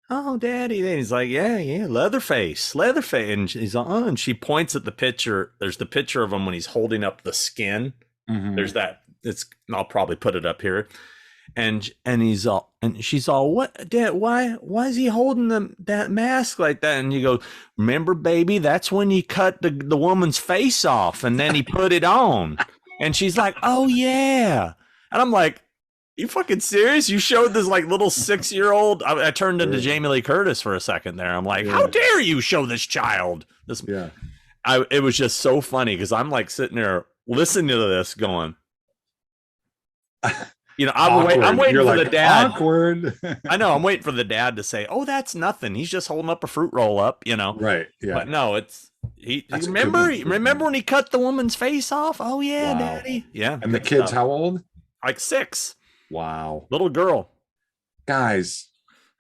"Oh, Daddy." And he's like, yeah, Leatherface. And she's like, oh, and she points at the picture. There's the picture of him when he's holding up the skin. There's that. I'll probably put it up here. And she's all, "What, Dad? Why is he holding that mask like that?" And you go, "Remember, baby, that's when he cut the woman's face off, and then he put it on." And she's like, "Oh yeah." And I'm like, "You fucking serious? You showed this like little 6-year-old?" I turned into Jamie Lee Curtis for a second there. I'm like, "How dare you show this child this?" Yeah. It was just so funny because I'm like sitting there listening to this, going, you know, I'm waiting for the dad. Awkward. I know. I'm waiting for the dad to say, "Oh, that's nothing. He's just holding up a fruit roll up," you know. Right. Yeah. But no, it's remember when he cut the woman's face off? Oh yeah, wow. Daddy. Yeah. And the kid's how old? Like 6. Wow. Little girl. Guys,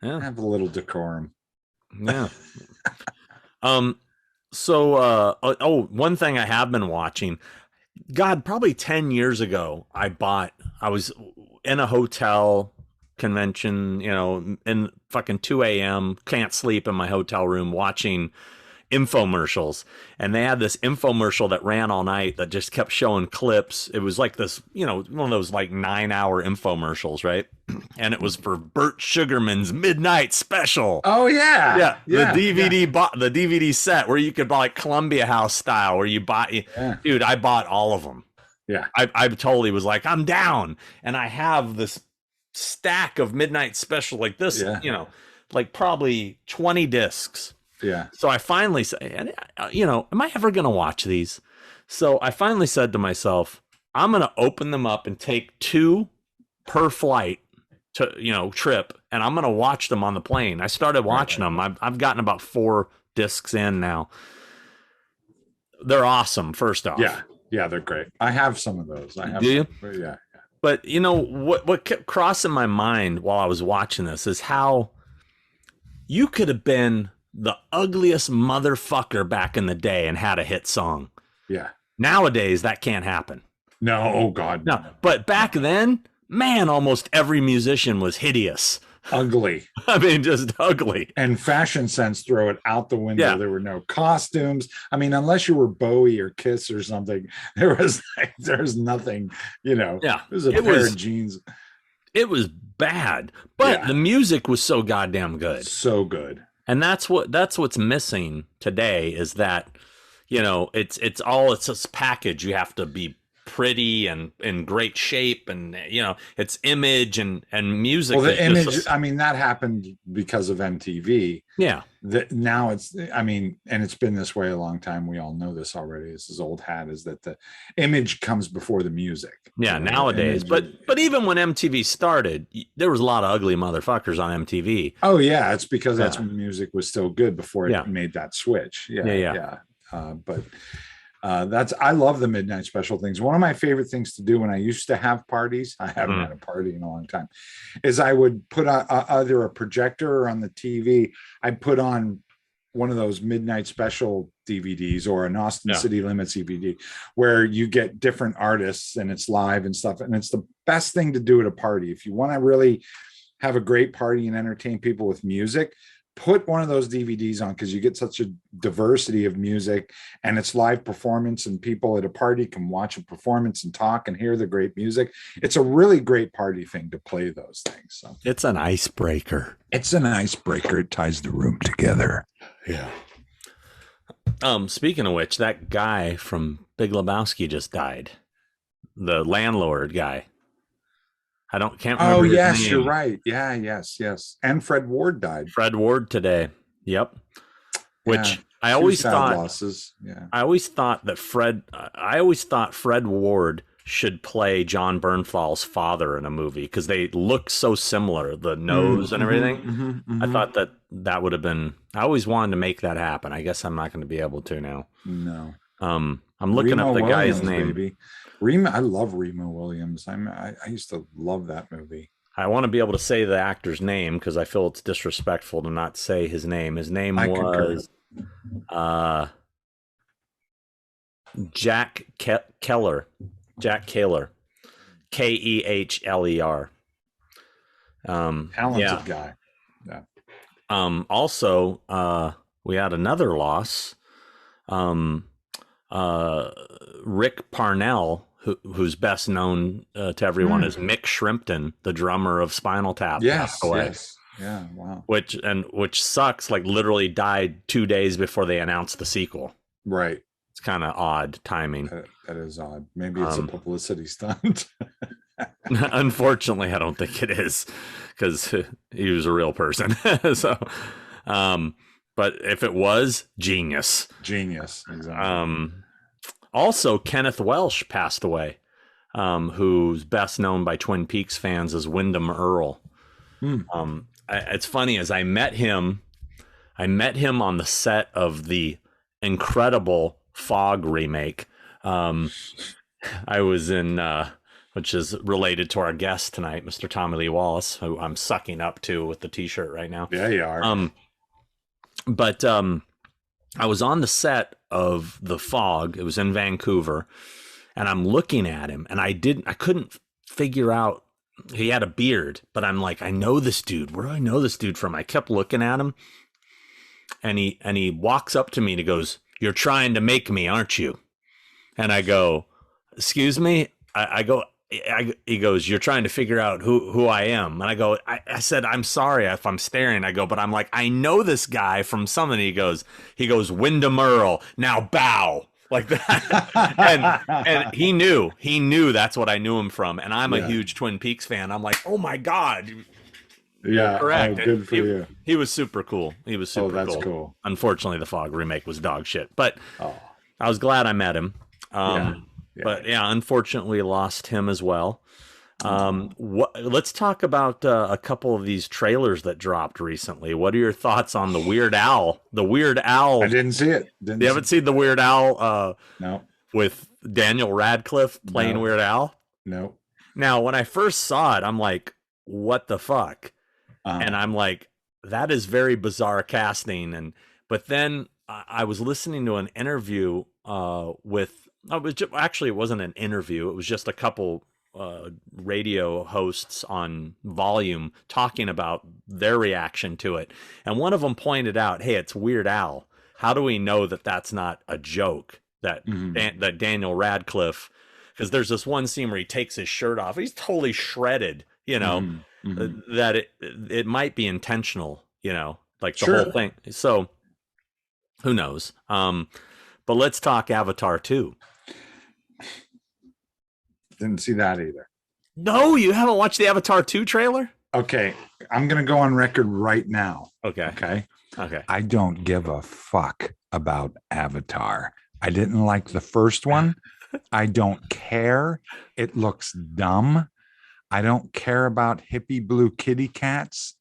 have a little decorum. Yeah. So one thing I have been watching. God, probably 10 years ago, I was in a hotel convention, in fucking 2 a.m., can't sleep in my hotel room watching infomercials, and they had this infomercial that ran all night that just kept showing clips. It was like this, one of those like 9-hour infomercials, right? And it was for Burt Sugarman's Midnight Special. Oh yeah, the DVD set where you could buy like Columbia House style, where you buy. Dude, I bought all of them. Yeah, I totally was like, I'm down, and I have this stack of Midnight Special like this, like probably 20 discs. Yeah. So I finally said, am I ever going to watch these? So I finally said to myself, I'm going to open them up and take 2 per flight trip, and I'm going to watch them on the plane. I started watching them. I've gotten about 4 discs in now. They're awesome. First off. Yeah, they're great. I have some of those. I have. Do you? Some, yeah. But what kept crossing my mind while I was watching this is how you could have been the ugliest motherfucker back in the day and had a hit song. Yeah. Nowadays, that can't happen. No, oh God. No. But back then, man, almost every musician was hideous. Ugly. I mean, just ugly. And fashion sense, throw it out the window. Yeah. There were no costumes. I mean, unless you were Bowie or Kiss or something, there's nothing, Yeah. It was a pair of jeans. It was bad, but the music was so goddamn good. So good. And that's what's missing today is that, it's this package. You have to be pretty and in great shape, and it's image and music. Well, the image, that happened because of MTV. Yeah. Now it's been this way a long time. We all know this already. This is old hat, is that the image comes before the music. Yeah, nowadays. But even when MTV started, there was a lot of ugly motherfuckers on MTV. Oh yeah, it's because that's when music was still good before it made that switch. Yeah. I love the Midnight Special things. One of my favorite things to do when I used to have parties, I haven't had a party in a long time, is I would put either a projector or on the TV, I'd put on one of those Midnight Special DVDs or an Austin City Limits DVD where you get different artists and it's live and stuff. And it's the best thing to do at a party. If you want to really have a great party and entertain people with music, put one of those DVDs on, because you get such a diversity of music and it's live performance, and people at a party can watch a performance and talk and hear the great music. It's a really great party thing to play those things. So it's an icebreaker. It ties the room together. Yeah. Speaking of which, that guy from Big Lebowski just died. The landlord guy. Can't remember. Oh, his yes, name. You're right. Yeah, yes. And Fred Ward died. Fred Ward today. Yep. Which I always thought. Losses. Yeah. I always thought Fred Ward should play John Bernthal's father in a movie, because they look so similar, the nose and everything. I thought that would have been. I always wanted to make that happen. I guess I'm not going to be able to now. No. I'm looking Remo up the Williams, guy's name. Baby. I love Remo Williams. I used to love that movie. I want to be able to say the actor's name because I feel it's disrespectful to not say his name. His name was Jack Keller. Jack Kaler. Kehler. Talented guy. Yeah. Also, we had another loss. Rick Parnell, who's best known to everyone as Mick Shrimpton, the drummer of Spinal Tap. Yes. Yeah, wow. Which sucks, like literally died 2 days before they announced the sequel. Right. It's kind of odd timing. That is odd. Maybe it's a publicity stunt. Unfortunately, I don't think it is, because he was a real person. So, but if it was, genius. Exactly. Also, Kenneth Welsh passed away, who's best known by Twin Peaks fans as Wyndham Earle. It's funny, as I met him on the set of the incredible Fog remake. I was in, which is related to our guest tonight, Mr. Tommy Lee Wallace, who I'm sucking up to with the t-shirt right now. Yeah, you are. But I was on the set of The Fog. It was in Vancouver. and I'm looking at him, and I couldn't figure out. He had a beard, but I'm like, I know this dude. Where do I know this dude from? I kept looking at him, and he walks up to me and he goes, "You're trying to make me, aren't you?" And I go, "Excuse me." He goes, "You're trying to figure out who I am." And I go, I said, "I'm sorry if I'm staring." I go, "But I'm like, I know this guy from something." He goes, "Wyndham Earl, now bow." Like that. and he knew that's what I knew him from. And I'm a huge Twin Peaks fan. I'm like, "Oh my God." Yeah. Correct. Oh, good for you. He was super cool. That's cool. Unfortunately, the Fog remake was dog shit, but I was glad I met him. But unfortunately lost him as well. Let's talk about a couple of these trailers that dropped recently. What are your thoughts on the Weird Al? I didn't see it. You haven't seen the Weird Al? No. With Daniel Radcliffe playing Weird Al? No. Now, when I first saw it, I'm like, what the fuck? And I'm like, that is very bizarre casting. But then I was listening to an interview it wasn't an interview. It was just a couple radio hosts on Volume talking about their reaction to it. And one of them pointed out, "Hey, it's Weird Al. How do we know that that's not a joke? That that Daniel Radcliffe," because there's this one scene where he takes his shirt off. He's totally shredded, that it might be intentional, like the whole thing. So who knows? But let's talk Avatar 2. Didn't see that either. No, you haven't watched the Avatar 2 trailer? Okay. I'm going to go on record right now. Okay. I don't give a fuck about Avatar. I didn't like the first one. I don't care. It looks dumb. I don't care about hippie blue kitty cats.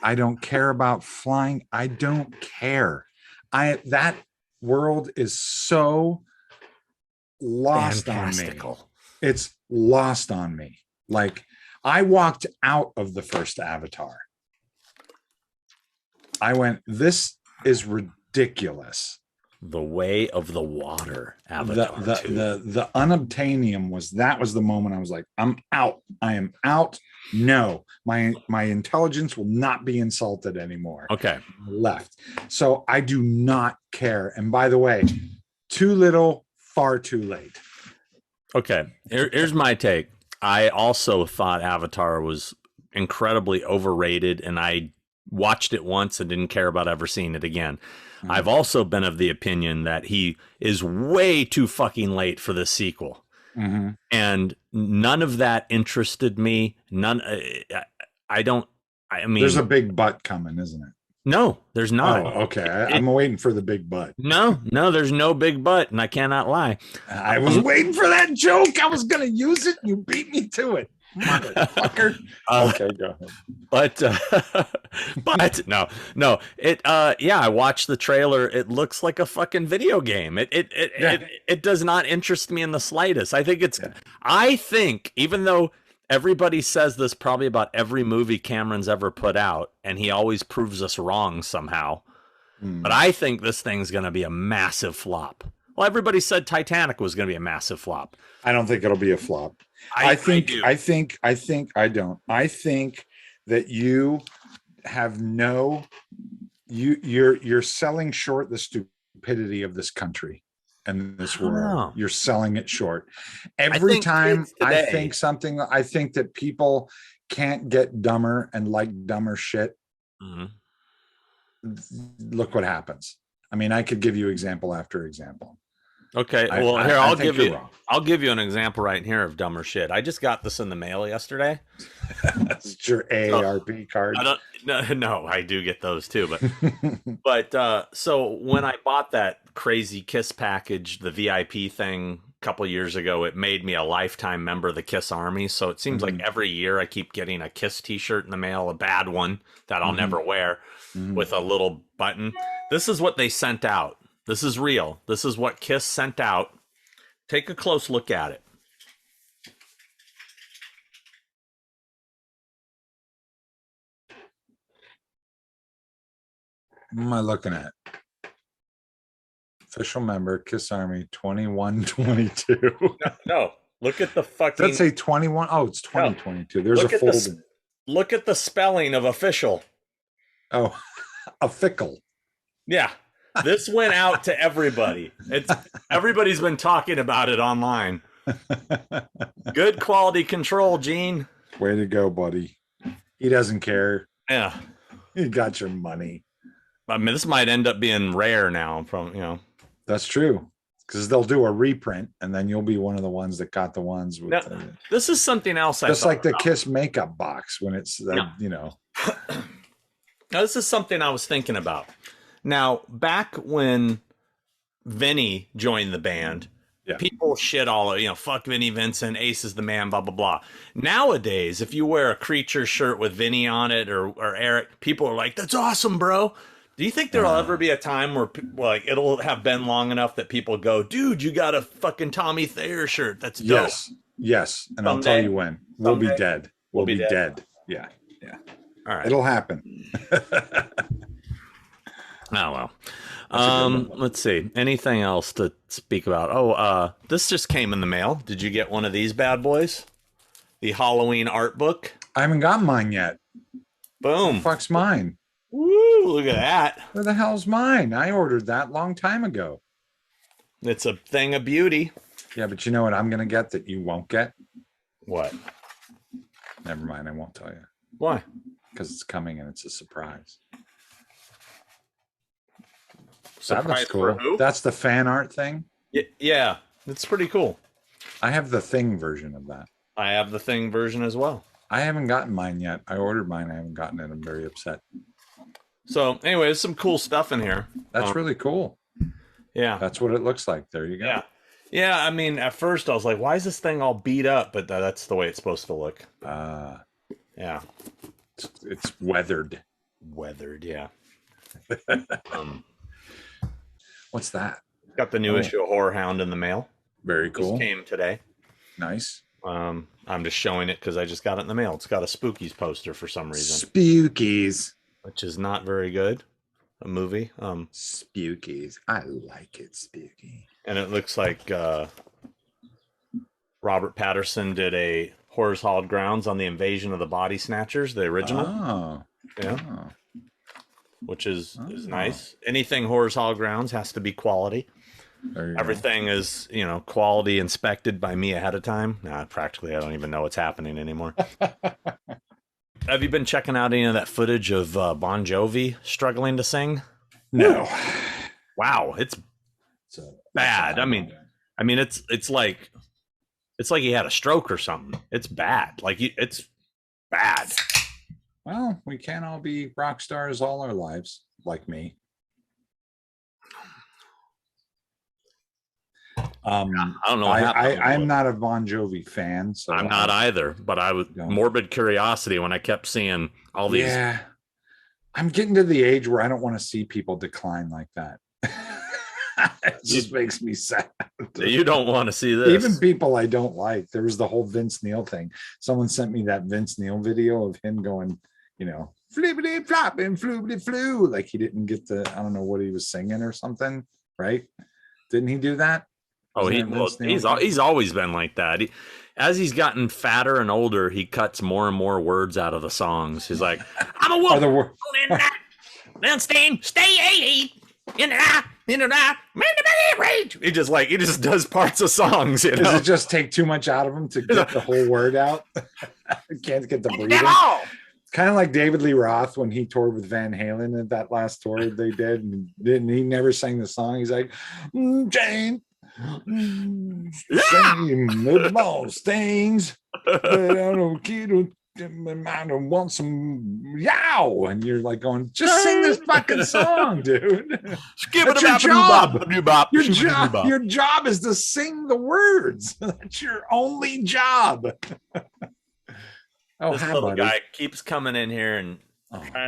I don't care about flying. I don't care. That world is so lost on me. It's lost on me. Like, I walked out of the first Avatar. I went, this is ridiculous. The Way of the Water, Avatar. The unobtainium was the moment I was like, I'm out. I am out. No, my intelligence will not be insulted anymore. Okay. Left. So I do not care. And by the way, too little, far too late. Okay. Here's my take. I also thought Avatar was incredibly overrated, and I watched it once and didn't care about ever seeing it again. Mm-hmm. I've also been of the opinion that he is way too fucking late for the sequel. Mm-hmm. And none of that interested me. I mean, there's a big butt coming, isn't it? No, there's not. Oh, okay. I'm waiting for the big butt. No, there's no big butt, and I cannot lie. I was waiting for that joke. I was going to use it. You beat me to it. Motherfucker. Okay, go ahead. But no. I watched the trailer. It looks like a fucking video game. It does not interest me in the slightest. I think even though everybody says this probably about every movie Cameron's ever put out, and he always proves us wrong somehow. But I think this thing's going to be a massive flop. Well, everybody said Titanic was going to be a massive flop. I don't think it'll be a flop. I think that you have you're selling short the stupidity of this country and this world. You're selling it short. Every time I think that people can't get dumber and like dumber shit. Mm-hmm. Look what happens. I mean, I could give you example after example. Okay, well, here I'll give you an example right here of dumber shit. I just got this in the mail yesterday. That's your AARP card. No, I do get those too, but so when I bought that crazy Kiss package, the VIP thing a couple years ago, it made me a lifetime member of the Kiss Army. So it seems like every year I keep getting a Kiss t-shirt in the mail, a bad one that I'll never wear, with a little button. This is what they sent out. This is real. This is what Kiss sent out. Take a close look at it. What am I looking at? Official member, Kiss Army 2122. No. Look at the fucking. Does that say 21? Oh, it's 2022. There's a fold. Look at the spelling of official. Oh, a fickle. Yeah. This went out to everybody. Everybody's been talking about it online. Good quality control, Gene. Way to go, buddy. He doesn't care. Yeah. You got your money. I mean, this might end up being rare now That's true. Because they'll do a reprint and then you'll be one of the ones that got the ones with this is something else. Just like the Kiss makeup box when it's Now, this is something I was thinking about. Now, back when Vinny joined the band, people shit all over, fuck Vinny Vincent, Ace is the man, blah, blah, blah. Nowadays, if you wear a Creature shirt with Vinny on it or Eric, people are like, that's awesome, bro. Do you think there'll ever be a time where it'll have been long enough that people go, dude, you got a fucking Tommy Thayer shirt? That's dope. Yes. And I'll tell you when. We'll be dead. We'll be dead. Yeah. All right. It'll happen. Oh, well. Let's see. Anything else to speak about? This just came in the mail. Did you get one of these bad boys? The Halloween art book? I haven't got mine yet. Boom. What the fuck's mine? Woo, look at that. Where the hell's mine? I ordered that long time ago. It's a thing of beauty. Yeah, but you know what I'm going to get that you won't get? What? Never mind. I won't tell you. Why? Because it's coming and it's a surprise. Surprise that looks cool. For who? That's the fan art thing? Yeah, it's pretty cool. I have the Thing version of that. I have the Thing version as well. I haven't gotten mine yet. I ordered mine. I haven't gotten it. I'm very upset. So anyway, there's some cool stuff in here. That's really cool. Yeah. That's what it looks like. There you go. Yeah. Yeah, I mean, at first I was like, why is this thing all beat up? But that's the way it's supposed to look. Yeah. It's weathered. Weathered, yeah. What's that? Got the new issue of Horror Hound in the mail. Very cool. Just came today. Nice. I'm just showing it because I just got it in the mail. It's got a Spookies poster for some reason. Spookies. Which is not very good. A movie. Spookies. I like it, spooky. And it looks like Robert Patterson did a Horrors Hallowed Grounds on the Invasion of the Body Snatchers, the original. Oh. Yeah. Oh. Which is nice. Anything Horrors Hallowed Grounds has to be quality. Everything is, quality inspected by me ahead of time. Nah, practically, I don't even know what's happening anymore. Have you been checking out any of that footage of Bon Jovi struggling to sing? No. Wow, it's bad. I mean, it's like he had a stroke or something. It's bad. It's bad. Well, we can't all be rock stars all our lives, like me. I don't know. I'm not a Bon Jovi fan, so I'm not either. But I was morbid curiosity when I kept seeing all these. Yeah, I'm getting to the age where I don't want to see people decline like that. It just makes me sad. You don't want to see this. Even people I don't like. There was the whole Vince Neil thing. Someone sent me that Vince Neil video of him going, flippity flop and floobity flu. Like he didn't get I don't know what he was singing or something, right? Didn't he do that? Oh, he's always been like that. As he's gotten fatter and older, he cuts more and more words out of the songs. He's like, I'm a woman. Then stay in the he just does parts of songs. Does it just take too much out of him to get the whole word out? Can't get the breathing. Kind of like David Lee Roth when he toured with Van Halen at that last tour they did, and he never sang the song. He's like, Jane. Same the most things, but I don't want some yow, and you're like going, just sing this fucking song, dude. That's your job. Your job is to sing the words. That's your only job. This little guy keeps coming in here and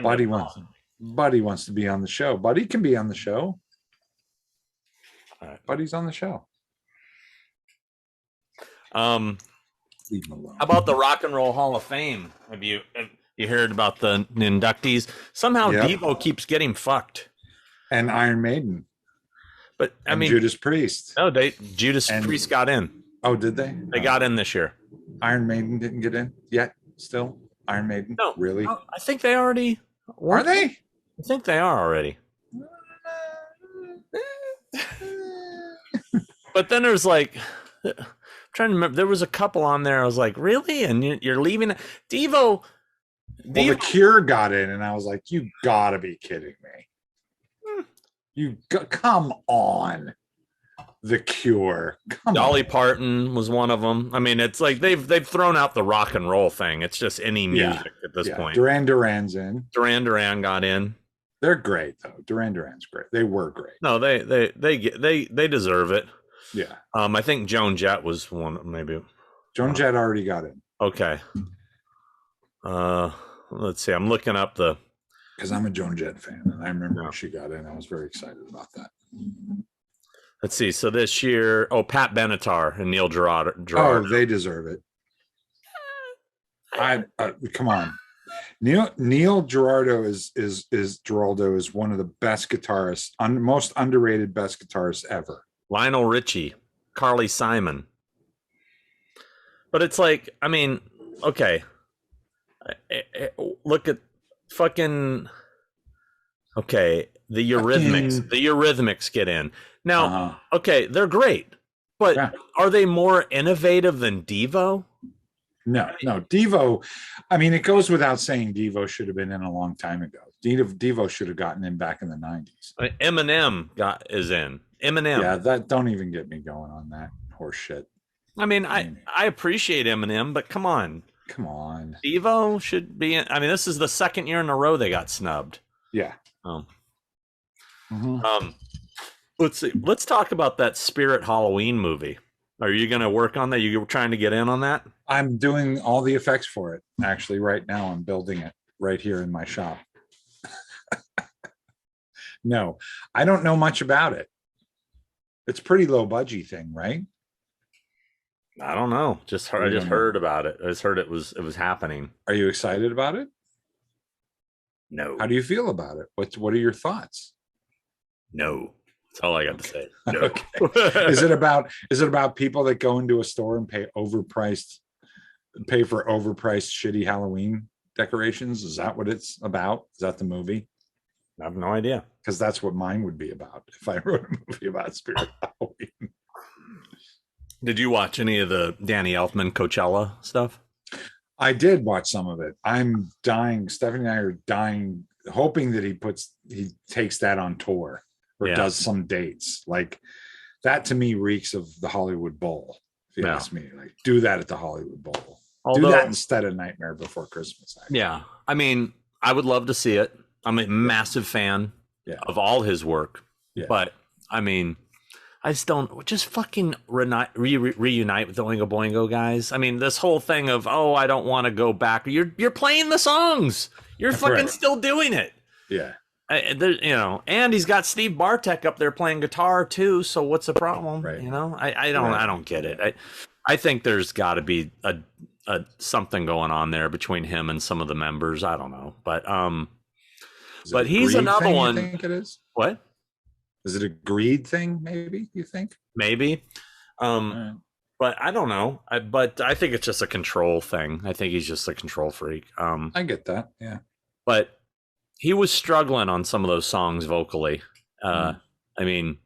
Buddy wants to be on the show. Buddy can be on the show. Buddy's on the show. Leave him alone. How about the Rock and Roll Hall of Fame? Have you heard about the inductees? Somehow Devo keeps getting fucked. And Iron Maiden. But I mean, Judas Priest. No, Judas Priest got in. Oh, did they? They got in this year. Iron Maiden didn't get in yet. Still, Iron Maiden. No, really? I think they already are. They? I think they are already. But then there's like, I'm trying to remember. There was a couple on there. I was like, really? And you're leaving Devo. Well, The Cure got in, and I was like, you gotta be kidding me. Come on. The Cure. Dolly Parton was one of them. I mean, it's like they've thrown out the rock and roll thing. It's just any music at this point. Duran's in. Duran got in. They're great though. Duran's great. They were great. No, they deserve it. Yeah. I think Joan Jett was one, maybe. Joan Jett already got in. Okay. Let's see. I'm looking up because I'm a Joan Jett fan, and I remember when she got in. I was very excited about that. Let's see. So this year, Pat Benatar and Neil Girardo. Oh, they deserve it. Come on. Neil Girardo is one of the best guitarists, most underrated best guitarists ever. Lionel Richie, Carly Simon. But it's like, I mean, okay. Look at fucking. Okay, the Eurythmics. The Eurythmics get in now. Okay, they're great, but are they more innovative than Devo? No, Devo. I mean, it goes without saying, Devo should have been in a long time ago. Devo should have gotten in back in the 90s. Eminem is in. Eminem. Yeah, that don't even get me going on that horse shit. I mean, I appreciate Eminem, but come on. Devo should be in. I mean, this is the second year in a row they got snubbed. Yeah. Let's see. Let's talk about that Spirit Halloween movie. Are you going to work on that? You were trying to get in on that? I'm doing all the effects for it. Actually, right now, I'm building it right here in my shop. No, I don't know much about it. It's pretty low budget thing, right? I don't know. I just heard about it. I just heard it was happening. Are you excited about it? No. How do you feel about it? What are your thoughts? No. That's all I got to say. No. Okay. Is it about people that go into a store and pay for overpriced shitty Halloween decorations? Is that what it's about? Is that the movie? I have no idea. Because that's what mine would be about if I wrote a movie about Spirit Halloween. Did you watch any of the Danny Elfman Coachella stuff? I did watch some of it. I'm dying. Stephanie and I are dying, hoping that he takes that on tour or does some dates. Like that to me reeks of the Hollywood Bowl. If you ask me, like do that at the Hollywood Bowl. Do that instead of Nightmare Before Christmas. Actually. Yeah. I mean, I would love to see it. I'm a massive fan of all his work, but I mean, I just fucking reunite with the Oingo Boingo guys. I mean, this whole thing of, I don't want to go back. You're playing the songs. You're fucking still doing it. Yeah. And he's got Steve Bartek up there playing guitar too. So what's the problem? Right. I don't get it. I think there's got to be a something going on there between him and some of the members. I don't know, but he's another one. You think it is? What? Is it a greed thing? Maybe you think? Maybe. Right. But I don't know. But I think it's just a control thing. I think he's just a control freak. I get that. Yeah. But he was struggling on some of those songs vocally. I mean,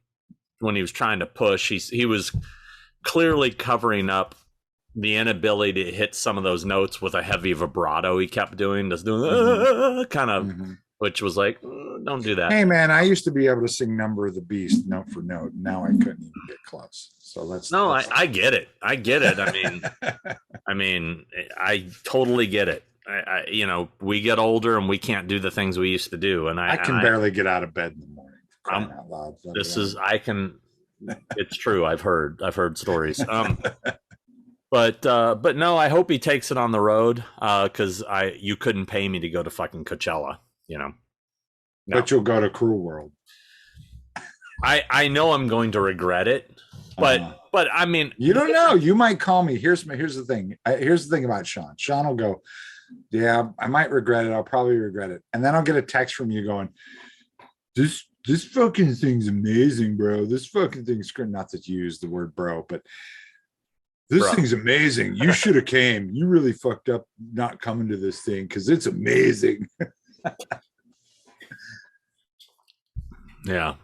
when he was trying to push, he was clearly covering up the inability to hit some of those notes with a heavy vibrato he kept doing, just doing kind of. Mm-hmm. Which was like, don't do that. Hey man, I used to be able to sing Number of the Beast note for note. Now I couldn't even get close. So I get it. I get it. I mean, I totally get it. We get older and we can't do the things we used to do. And I can barely get out of bed in the morning. Crying out loud. It's true. I've heard stories. But no, I hope he takes it on the road. Cause you couldn't pay me to go to fucking Coachella. No. But you'll go to Cruel World. I know I'm going to regret it, but I mean, you don't know. You might call me. Here's the thing. Here's the thing about Sean. Sean will go, yeah, I might regret it. I'll probably regret it, and then I'll get a text from you going, this this fucking thing's amazing, bro. This fucking thing's great. Not that you use the word bro, but this thing's amazing. You should have came. You really fucked up not coming to this thing because it's amazing. Yeah.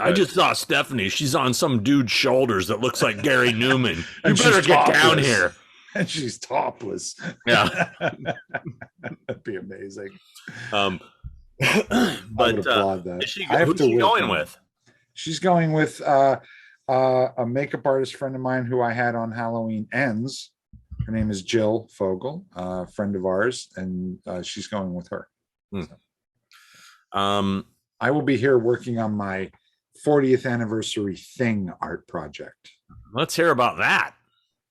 I just saw Stephanie. She's on some dude's shoulders that looks like Gary Newman. You And better she's get down topless. here. And she's topless. Yeah. That'd be amazing. But I would applaud that. who's she going with? She's going with a makeup artist friend of mine who I had on Halloween Ends. Her name is Jill Fogel, a friend of ours, and she's going with her. So. I will be here working on my 40th anniversary Thing art project. Let's hear about that.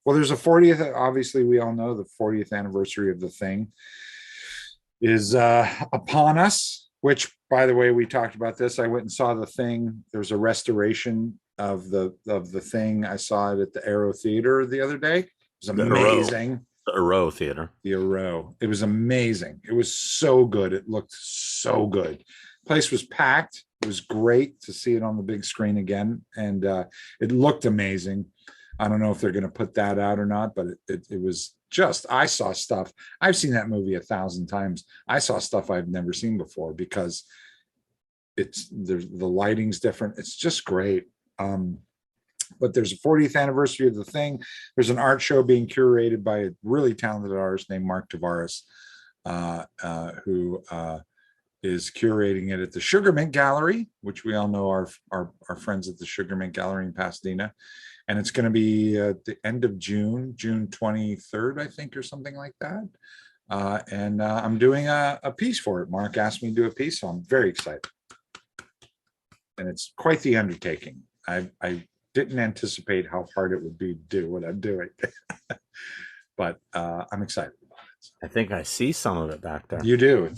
Well, there's a 40th. Obviously, we all know the 40th anniversary of the Thing is upon us, which, by the way, we talked about this. I went and saw the Thing. There's a restoration of the Thing. I saw it at the Arrow Theater the other day. It was amazing. The Arrow Theater. The Arrow. It was amazing. It was so good. It looked so good. Place was packed. It was great to see it on the big screen again, and it looked amazing. I don't know if they're going to put that out or not, but it was just, I saw stuff. I've seen that movie 1,000 times. I saw stuff I've never seen before because the lighting's different. It's just great. But there's a 40th anniversary of the Thing. There's an art show being curated by a really talented artist named Mark Tavares, who is curating it at the Sugarmint Gallery, which we all know our friends at the Sugarmint Gallery in Pasadena. And it's going to be at the end of June 23rd, I think, or something like that. And I'm doing a piece for it. Mark asked me to do a piece, so I'm very excited. And it's quite the undertaking. I didn't anticipate how hard it would be to do what I'm doing. But I'm excited about it. I think I see some of it back there. You do.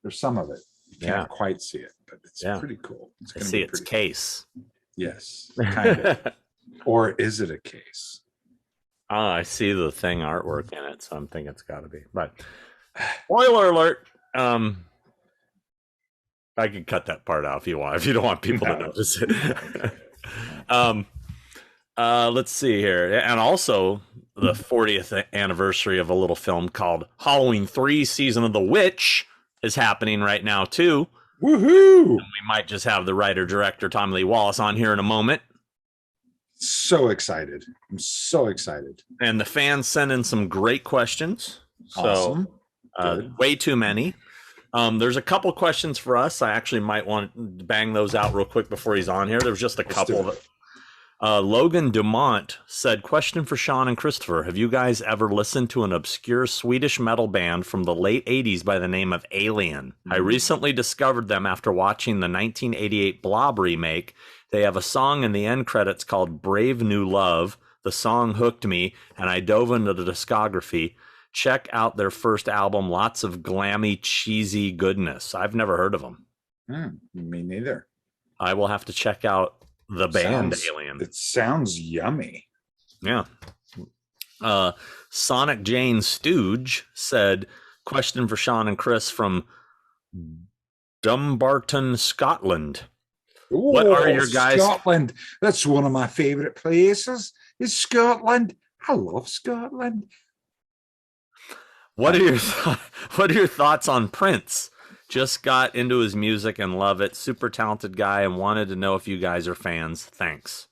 There's some of it. You can't quite see it, but it's pretty cool. It's I see its case. Cool. Yes, kind of. Or is it a case? Oh, I see the Thing artwork in it, so I'm thinking it's got to be. But spoiler alert. I can cut that part out if you want. If you don't want people to notice it. Let's see here, and also the 40th anniversary of a little film called Halloween 3: Season of the Witch is happening right now too. Woohoo! And we might just have the writer-director Tom Lee Wallace on here in a moment. So excited. I'm so excited. And the fans sent in some great questions. Awesome. So way too many. There's a couple questions for us. I actually might want to bang those out real quick before he's on here. There's just a couple. Logan Dumont said, question for Sean and Christopher. Have you guys ever listened to an obscure Swedish metal band from the late 80s by the name of Alien? I recently discovered them after watching the 1988 Blob remake. They have a song in the end credits called Brave New Love. The song hooked me, and I dove into the discography. Check out their first album, lots of glammy, cheesy goodness. I've never heard of them. Me neither. I will have to check out the band Alien. It sounds yummy. Yeah. Sonic Jane Stooge said, question for Sean and Chris from Dumbarton, Scotland. Ooh, what are your guys? Scotland. That's one of my favorite places. Is Scotland. I love Scotland. What are your thoughts on Prince? Just got into his music and love it. Super talented guy, and wanted to know if you guys are fans. Thanks.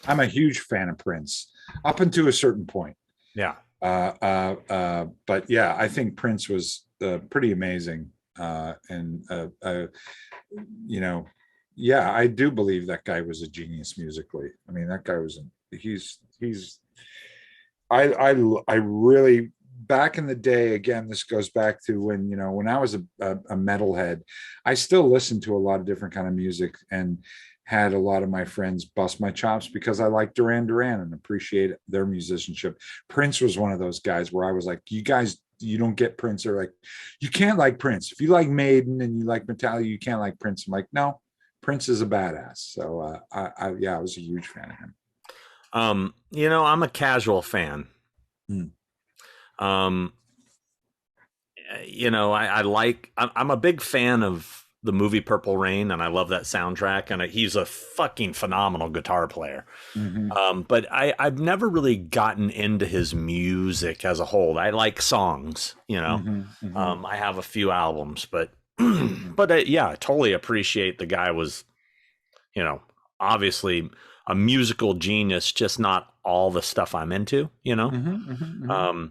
I'm a huge fan of Prince up until a certain point. Yeah. But yeah, I think Prince was pretty amazing. Yeah, I do believe that guy was a genius musically. I mean, that guy was, I really, back in the day, again, this goes back to when I was a metalhead, I still listened to a lot of different kind of music and had a lot of my friends bust my chops because I like Duran Duran and appreciate their musicianship. Prince was one of those guys where I was like, you guys, you don't get Prince. Or like, you can't like Prince. If you like Maiden and you like Metallica, you can't like Prince. I'm like, no, Prince is a badass. So I was a huge fan of him. I'm a casual fan. I'm a big fan of the movie Purple Rain, and I love that soundtrack, and he's a fucking phenomenal guitar player. But I've never really gotten into his music as a whole. I like songs, you know. I have a few albums, but yeah, I totally appreciate the guy was, you know, obviously a musical genius, just not all the stuff I'm into, you know.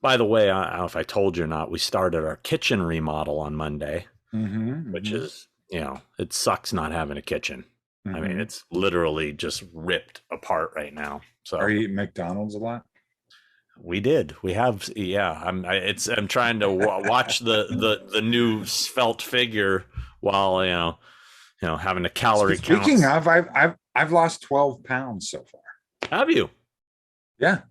By the way, I don't know if I told you or not, we started our kitchen remodel on Monday, which is, you know, it sucks not having a kitchen. I mean, it's literally just ripped apart right now. So, are you eating McDonald's a lot? We did. We have. Yeah. I'm trying to watch the new svelte figure while you know having a calorie count. Speaking of, I've lost 12 pounds so far. Have you? Yeah.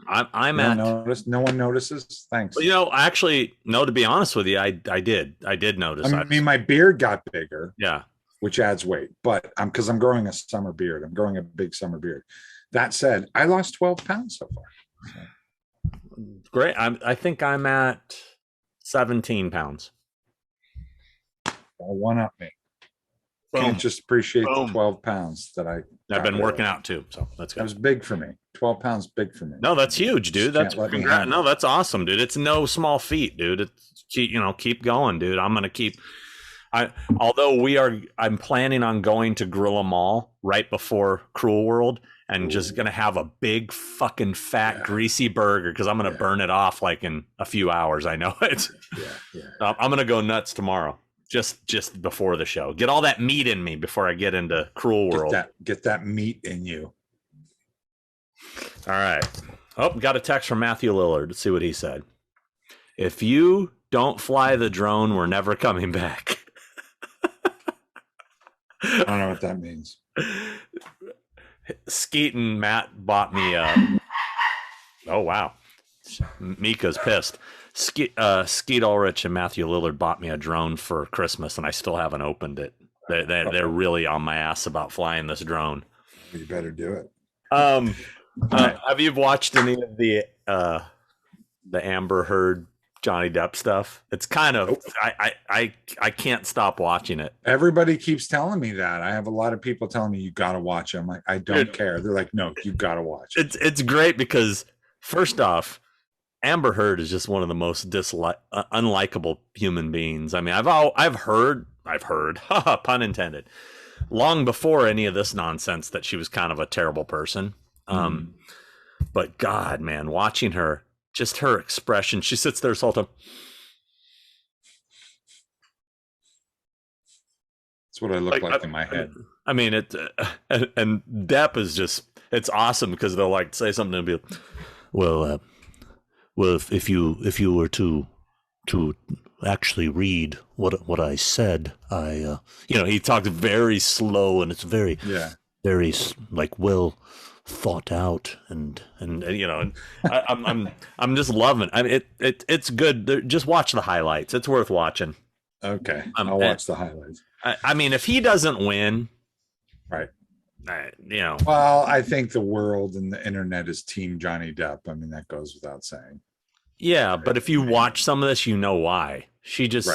I'm no one notices. Thanks. You know, actually, no. To be honest with you, I did notice. I mean, my beard got bigger. Yeah. Which adds weight, but because I'm growing a summer beard. I'm growing a big summer beard. That said, I lost 12 pounds so far. So. Great. I think I'm at 17 pounds. One up me. Boom. Can't just appreciate the 12 pounds that I've been working out too, so that's good. That was big for me. 12 pounds big for me. No, that's huge, dude. That's awesome, dude. It's no small feat, dude. It's keep going, dude. I'm gonna keep. I'm planning on going to Gorilla Mall right before Cruel World and just gonna have a big fucking fat greasy burger because I'm gonna burn it off like in a few hours. I know it. I'm gonna go nuts tomorrow. Just before the show, get all that meat in me before I get into Cruel World. Get that meat in you. All right. Oh, got a text from Matthew Lillard. Let's see what he said. If you don't fly the drone, we're never coming back. I don't know what that means. Skeet and Matt bought me oh wow. Mika's pissed. Skeet Ulrich and Matthew Lillard bought me a drone for Christmas, and I still haven't opened it. They're really on my ass about flying this drone. You better do it. Have you watched any of the Amber Heard Johnny Depp stuff? It's kind of I can't stop watching it. Everybody keeps telling me that. I have a lot of people telling me you got to watch it. I'm like, I don't care. They're like, no, you got to watch it. It's great because first off, Amber Heard is just one of the most unlikable human beings. I mean, I've heard, pun intended, long before any of this nonsense that she was kind of a terrible person. But God, man, watching her, just her expression, she sits there all the time. That's what I look like in my head. I mean, and Depp is just, it's awesome because they'll like say something and be like, well, if you were to actually read what I said, he talks very slow and it's very like well thought out and I'm just loving it. I mean, it's good. Just watch the highlights. It's worth watching. Okay, I'll watch the highlights. I mean, if he doesn't win, right. Well, I think the world and the internet is team Johnny Depp. I mean, that goes without saying. Yeah, right. But if you watch some of this, you know why. She just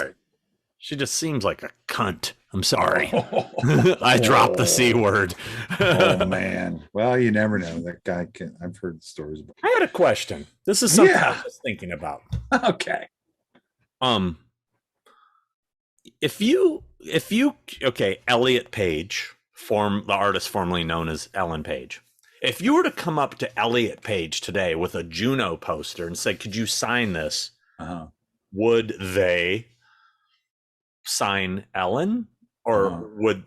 seems like a cunt. I'm sorry. I dropped the C word. Oh man. Well, you never know. That guy I've heard stories about. I had a question. This is something I was thinking about. Okay. Elliot Page, the artist formerly known as Ellen Page. If you were to come up to Elliot Page today with a Juno poster and say, "Could you sign this?" Would they sign Ellen, or would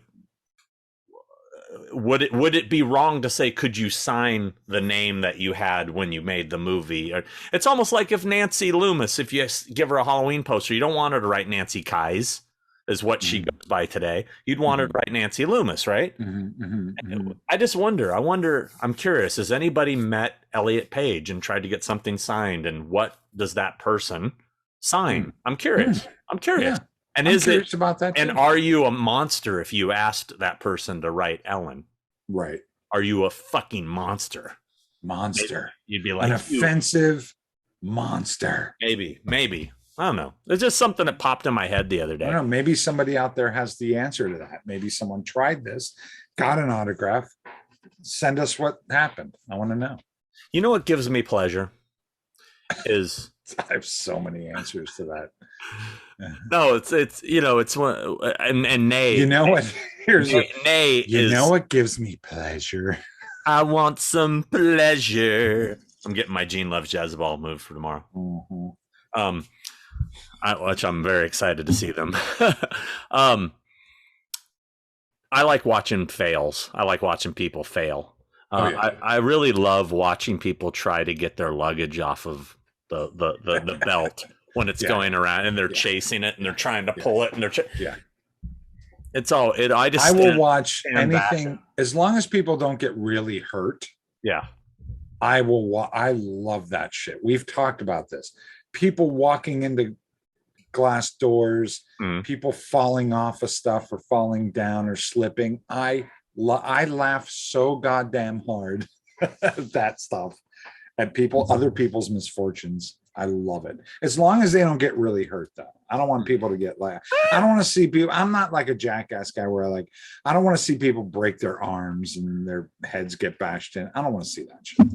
it be wrong to say, "Could you sign the name that you had when you made the movie?" It's almost like if Nancy Loomis, if you give her a Halloween poster, you don't want her to write Nancy Kies, is what she goes by today. You'd want her to write Nancy Loomis, right? I just wonder. I'm curious. Has anybody met Elliot Page and tried to get something signed? And what does that person sign? I'm curious. Yeah. And I'm curious about that too. And are you a monster if you asked that person to write Ellen? Right. Are you a fucking monster? Monster. You'd be like an offensive monster. Maybe. I don't know. It's just something that popped in my head the other I day. don't know. Maybe somebody out there has the answer to that. Maybe someone tried this, got an autograph. Send us what happened. I want to know. You know what gives me pleasure is I have so many answers to that. no, it's one and nay. You know what? Nay you know what gives me pleasure? I want some pleasure. I'm getting my Gene Loves Jezebel move for tomorrow. Mm-hmm. Which I'm very excited to see them. I like watching fails. I like watching people fail. I really love watching people try to get their luggage off of the belt when it's going around and they're chasing it and they're trying to pull it and they're it's all it. I will watch anything as long as people don't get really hurt. Yeah, I will. I love that shit. We've talked about this. People walking into glass doors, people falling off of stuff or falling down or slipping. I laugh so goddamn hard at that stuff, at other people's misfortunes. I love it. As long as they don't get really hurt, though. I don't want people to get I don't want to see people. I'm not like a jackass guy where I don't want to see people break their arms and their heads get bashed in. I don't want to see that shit.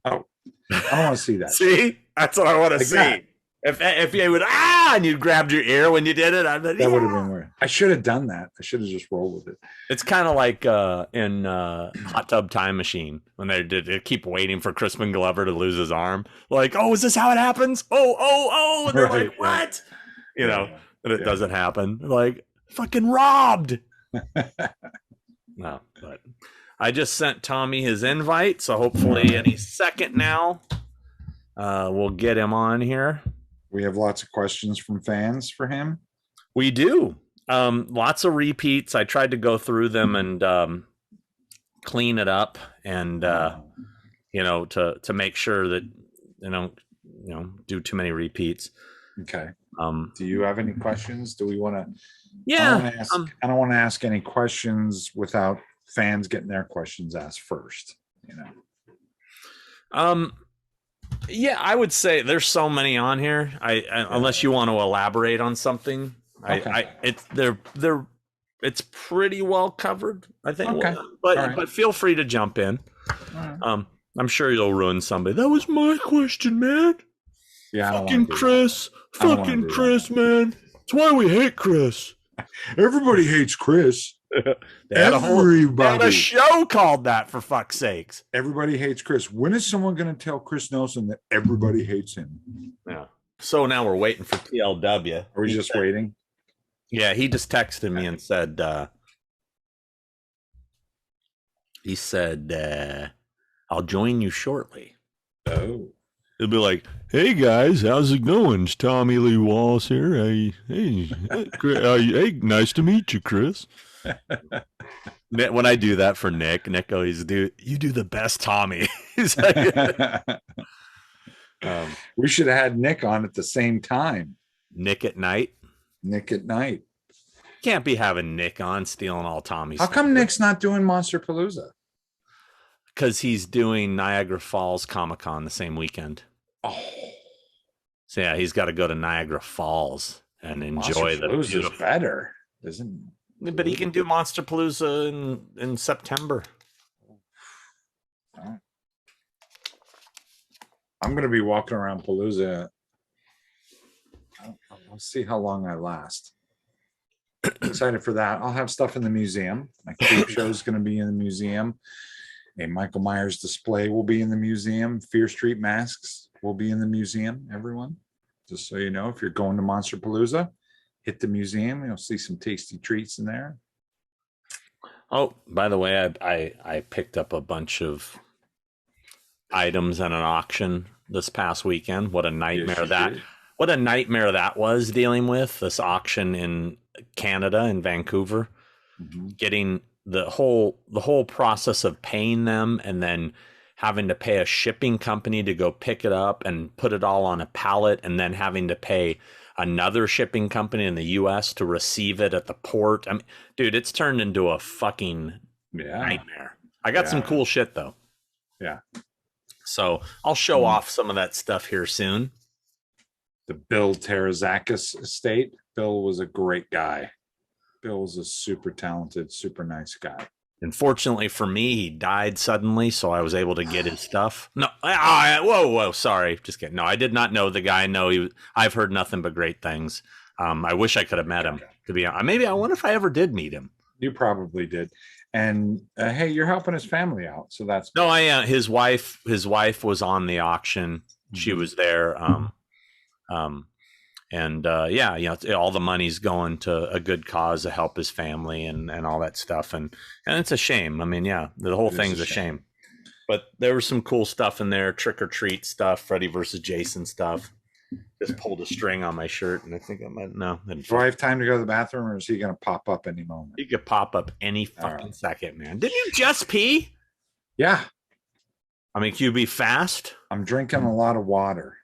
Oh, I don't want to see that. See, that's what I want to see. That. If you would and you grabbed your ear when you did it, that would have been weird. I should have done that. I should have just rolled with it. It's kind of like in Hot Tub Time Machine when they keep waiting for Crispin Glover to lose his arm. Like, oh, is this how it happens? Oh, and they're like, what? You know, and it doesn't happen. They're like, fucking robbed. No, but I just sent Tommy his invite, so hopefully any second now we'll get him on here. We have lots of questions from fans for him. We do. Lots of repeats. I tried to go through them and clean it up and, to make sure that they don't, do too many repeats. Okay. Do you have any questions? Do we want to? Yeah. I don't want to ask any questions without fans getting their questions asked first, Yeah, I would say there's so many on here. Unless you want to elaborate on something, okay. It's pretty well covered, I think. Okay. But feel free to jump in. Right. I'm sure you'll ruin somebody. That was my question, man. Yeah, fucking Chris, man. That's why we hate Chris. Everybody hates Chris. They had a show called that, for fuck's sakes. Everybody hates Chris. When is someone going to tell Chris Nelson that everybody hates him? Yeah. So now we're waiting for TLW. Are we just waiting? Yeah, he just texted me and said, I'll join you shortly. Oh. He'll be like, hey guys, how's it going? It's Tommy Lee Wallace here. Hey, nice to meet you, Chris. When I do that for Nick always you do the best Tommy. He's like, we should have had Nick on at the same time. Nick at night. Can't be having Nick on stealing all Tommy's. How come Nick's not doing Monster Palooza? Because he's doing Niagara Falls Comic-Con the same weekend. Oh. So yeah, he's got to go to Niagara Falls and enjoy the beautiful. Better, isn't it? But he can do Monster Palooza in September. I'm going to be walking around Palooza. I'll see how long I last. Excited for that. I'll have stuff in the museum. My creep show is going to be in the museum. A Michael Myers display will be in the museum. Fear Street masks will be in the museum, everyone. Just so you know, if you're going to Monster Palooza, hit the museum. You'll see some tasty treats in there. Oh, by the way, I picked up a bunch of items at an auction this past weekend. What a nightmare What a nightmare that was, dealing with this auction in Canada, in Vancouver. Mm-hmm. Getting the whole process of paying them and then having to pay a shipping company to go pick it up and put it all on a pallet, and then having to pay another shipping company in the US to receive it at the port. I mean, dude, it's turned into a fucking nightmare. I got some cool shit though. Yeah. So I'll show off some of that stuff here soon. the Bill Terazakis estate. Bill was a great guy. Bill was a super talented, super nice guy. Unfortunately for me, he died suddenly, so I was able to get his stuff. No, whoa, sorry, just kidding. No, I did not know the guy. No, I've heard nothing but great things. I wish I could have met him. To be honest, maybe I wonder if I ever did meet him. You probably did. And hey, you're helping his family out, so that's no. His wife was on the auction. Mm-hmm. She was there. All the money's going to a good cause to help his family and all that stuff. And it's a shame. I mean, yeah, the whole thing's a shame. But there was some cool stuff in there, trick or treat stuff, Freddy versus Jason stuff. Just pulled a string on my shirt, and I think I might Do I have time to go to the bathroom, or is he going to pop up any moment? He could pop up any fucking second, man. Didn't you just pee? Yeah. I mean, can you be fast? I'm drinking a lot of water.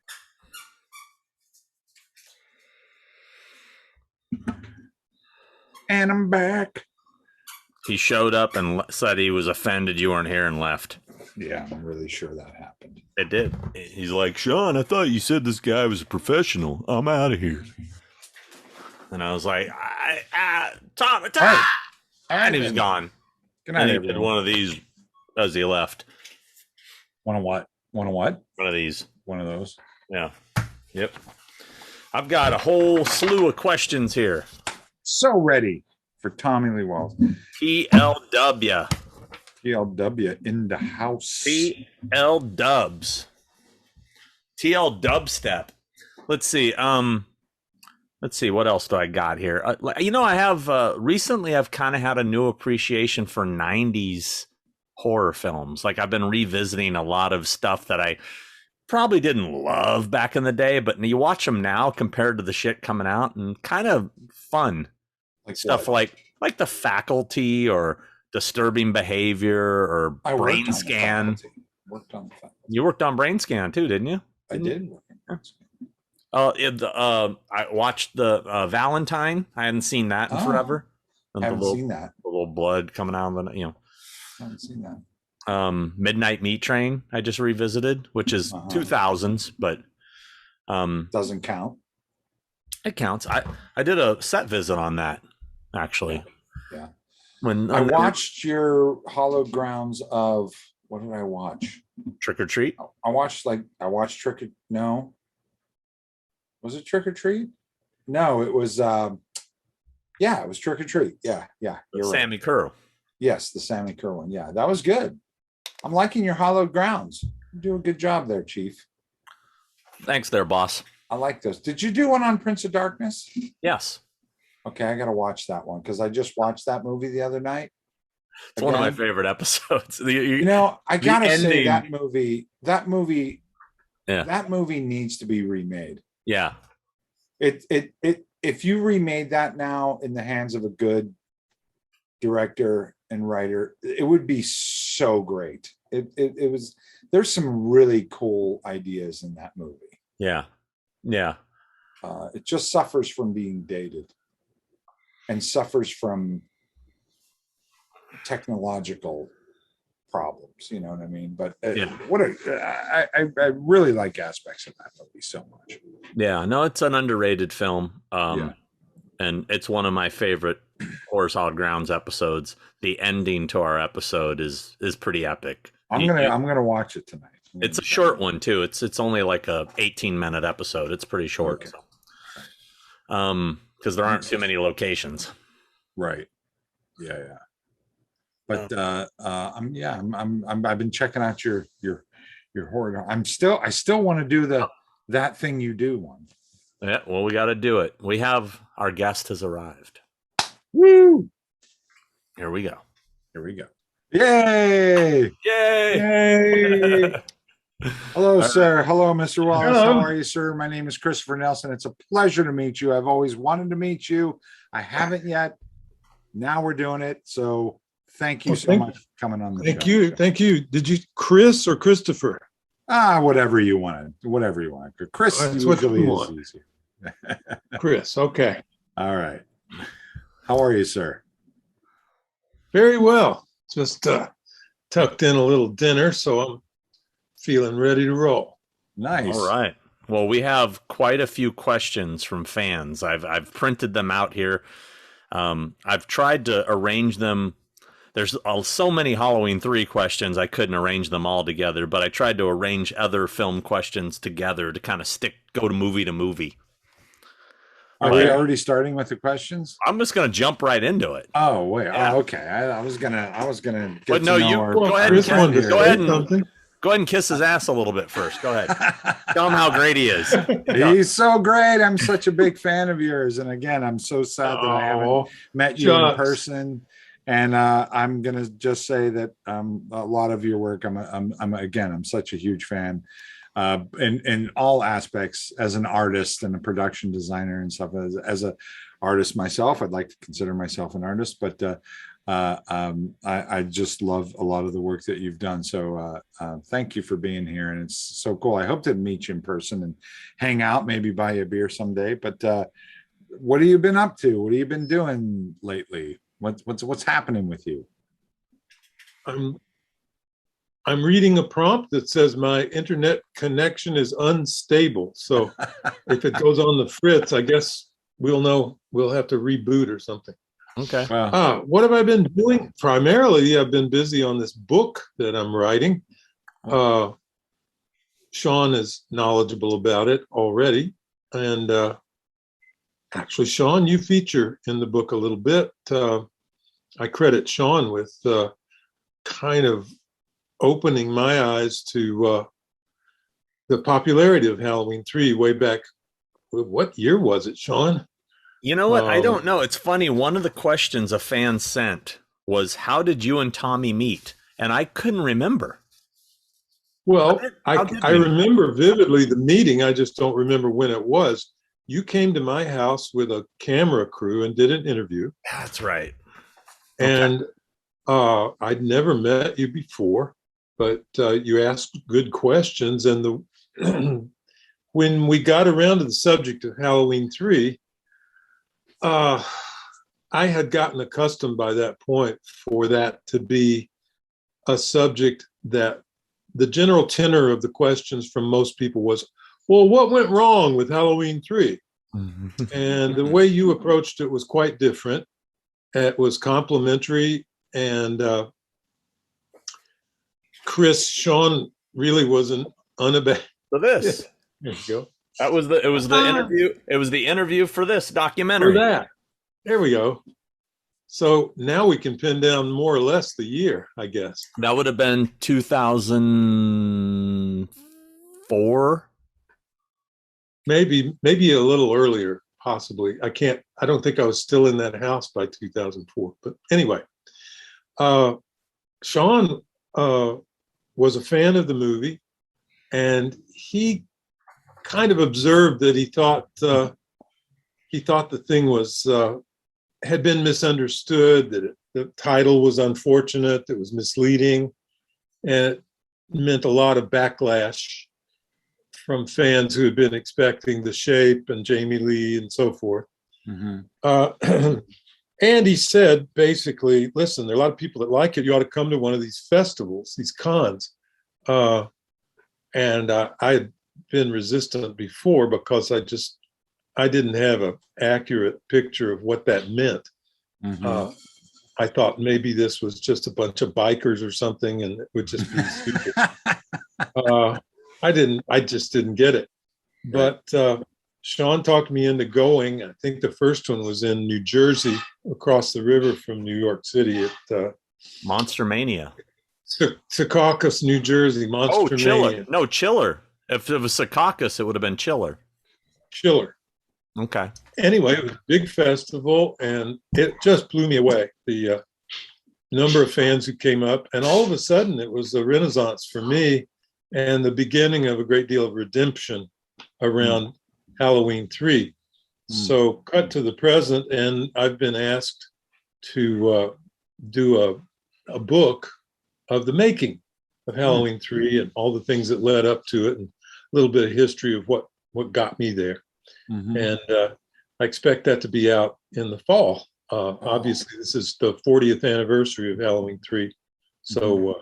And I'm back. He showed up and said he was offended you weren't here and left. Yeah, I'm really sure that happened. It did. He's like, Sean, I thought you said this guy was a professional. I'm out of here. And I was like, Tom. Right. And he was gone. Good night, and he everyone. did one of these as he left. One of what? One of what? One of these. One of those. Yeah. Yep. I've got a whole slew of questions here. So ready for Tommy Lee Wallace. TLW. TLW in the house. TL Dubs. TL Dubstep. Let's see. What else do I got here? I have recently I've kind of had a new appreciation for 90s horror films. Like I've been revisiting a lot of stuff that I probably didn't love back in the day, but you watch them now compared to the shit coming out, and kind of fun. Like stuff what? like The Faculty or Disturbing Behavior or Brain Scan. You worked on Brain Scan too, didn't you? I did work on Brain Scan. I watched the Valentine. I hadn't seen that in forever. I haven't seen that. The little blood coming out of it, I haven't seen that. Midnight Meat Train I just revisited, which is 2000s, but doesn't count. It counts. I did a set visit on that, actually. Yeah. When I watched your Hallowed Grounds of, what did I watch? Trick or Treat. I watched Trick or no. Was it Trick or Treat? No, it was it was Trick or Treat. Yeah. Sammy Curl. Yes, the Sammy Curl one. Yeah, that was good. I'm liking your Hallowed Grounds. You do a good job there, Chief. Thanks there, boss. I like those. Did you do one on Prince of Darkness? Yes. Okay, I got to watch that one because I just watched that movie the other night. It's one of my favorite episodes. I got to say that movie needs to be remade. Yeah. If you remade that now in the hands of a good director and writer, it would be so great. It was. There's some really cool ideas in that movie. Yeah. It just suffers from being dated and suffers from technological problems. You know what I mean? But I really like aspects of that movie so much. Yeah, no, it's an underrated film. And it's one of my favorite Horror's Hallowed Grounds episodes. The ending to our episode is pretty epic. I'm gonna watch it tonight. It's a short one too. It's only like a 18-minute episode. It's pretty short. Okay. Because there aren't too many locations. Right. Yeah. But I've been checking out your horror. I still want to do that thing you do one. Yeah, well, we got to do it. Our guest has arrived. Woo! Here we go. Yay! Yay! Hello, sir. Hello, Mr. Wallace. Hello. How are you, sir? My name is Christopher Nelson. It's a pleasure to meet you. I've always wanted to meet you. I haven't yet. Now we're doing it. So thank you so much for coming on the show. Thank you. Did you Chris or Christopher? Whatever you want. Chris That's what usually you is want. easy. Chris. Okay. All right. How are you, sir? Very well. Just tucked in a little dinner, so I'm feeling ready to roll. Nice. All right. Well, we have quite a few questions from fans. I've printed them out here. I've tried to arrange them. There's so many Halloween 3 questions, I couldn't arrange them all together, but I tried to arrange other film questions together to kind of go to movie. Are we already starting with the questions? I'm just going to jump right into it. Oh, wait. Yeah. Oh, okay. I was gonna get But no, to know you our go ahead. Chris wanted to Go say ahead and something. go ahead and kiss his ass a little bit first. Go ahead. Tell him how great he is. He's so great. I'm such a big fan of yours. And again, I'm so sad that I haven't met you in person. And I'm gonna just say that a lot of your work, I'm such a huge fan in all aspects as an artist and a production designer and stuff. As a artist myself, I'd like to consider myself an artist, but I just love a lot of the work that you've done. So thank you for being here, and it's so cool. I hope to meet you in person and hang out, maybe buy you a beer someday. But what have you been up to? What have you been doing lately? What's happening with you? I'm reading a prompt that says my internet connection is unstable. So if it goes on the fritz, I guess we'll know we'll have to reboot or something. Okay. Wow. What have I been doing? Primarily, I've been busy on this book that I'm writing. Sean is knowledgeable about it already. And actually, Sean, you feature in the book a little bit. I credit Sean with kind of opening my eyes to the popularity of Halloween 3 way back. What year was it, Sean? You know what? I don't know. It's funny. One of the questions a fan sent was, how did you and Tommy meet? And I couldn't remember. Well, I remember vividly the meeting. I just don't remember when it was. You came to my house with a camera crew and did an interview. That's right. And I'd never met you before, but you asked good questions. And when we got around to the subject of Halloween 3, I had gotten accustomed by that point for that to be a subject that the general tenor of the questions from most people was, well, what went wrong with Halloween 3? And the way you approached it was quite different. It was complimentary, and Sean really wasn't unabashed. For this. There you go. It was the interview. It was the interview for this documentary. For that. There we go. So now we can pin down more or less the year, I guess. That would have been 2004. Maybe a little earlier, possibly. I don't think I was still in that house by 2004. But anyway, Sean was a fan of the movie, and he kind of observed that he thought the thing was had been misunderstood, that the title was unfortunate, it was misleading, and it meant a lot of backlash from fans who had been expecting The Shape and Jamie Lee and so forth. Mm-hmm. And he said, basically, listen, there are a lot of people that like it. You ought to come to one of these festivals, these cons. And I had been resistant before because I didn't have an accurate picture of what that meant. Mm-hmm. I thought maybe this was just a bunch of bikers or something, and it would just be stupid. I just didn't get it. But Sean talked me into going. I think the first one was in New Jersey, across the river from New York City at Monster Mania. Secaucus, New Jersey. Monster Mania. No, Chiller. If it was Secaucus, it would have been Chiller. Okay. Anyway, it was a big festival, and it just blew me away. The number of fans who came up, and all of a sudden, it was a renaissance for me, and the beginning of a great deal of redemption around Halloween 3. So cut to the present, and I've been asked to do a book of the making of Halloween 3 and all the things that led up to it, and a little bit of history of what got me there. Mm-hmm. And I expect that to be out in the fall. Obviously, this is the 40th anniversary of Halloween 3. So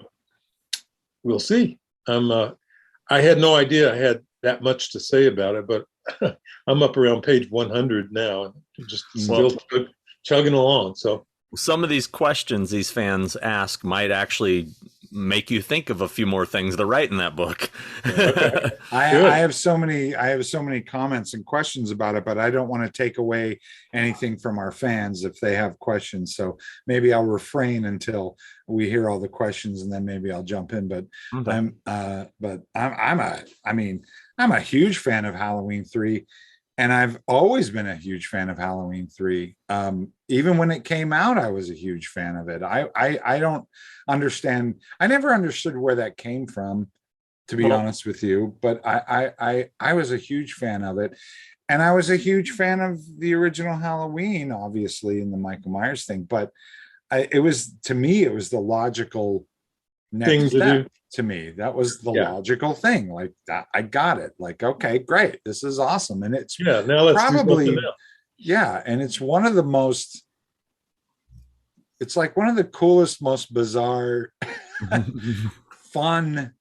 we'll see. I had no idea I had that much to say about it, but I'm up around page 100 now, and just still chugging along. So some of these questions these fans ask might actually make you think of a few more things to write in that book. Okay. I have so many comments and questions about it, but I don't want to take away anything from our fans if they have questions. So maybe I'll refrain until we hear all the questions, and then maybe I'll jump in. But okay. I'm a huge fan of Halloween 3. And I've always been a huge fan of Halloween 3. Even when it came out, I was a huge fan of it. I don't understand. I never understood where that came from, to be honest with you. But I was a huge fan of it. And I was a huge fan of the original Halloween, obviously, in the Michael Myers thing. But it was the logical next step. To me, that was the logical thing. Like that, I got it. Like, okay, great, this is awesome, and it's now let's probably and it's one of the most. It's like one of the coolest, most bizarre, fun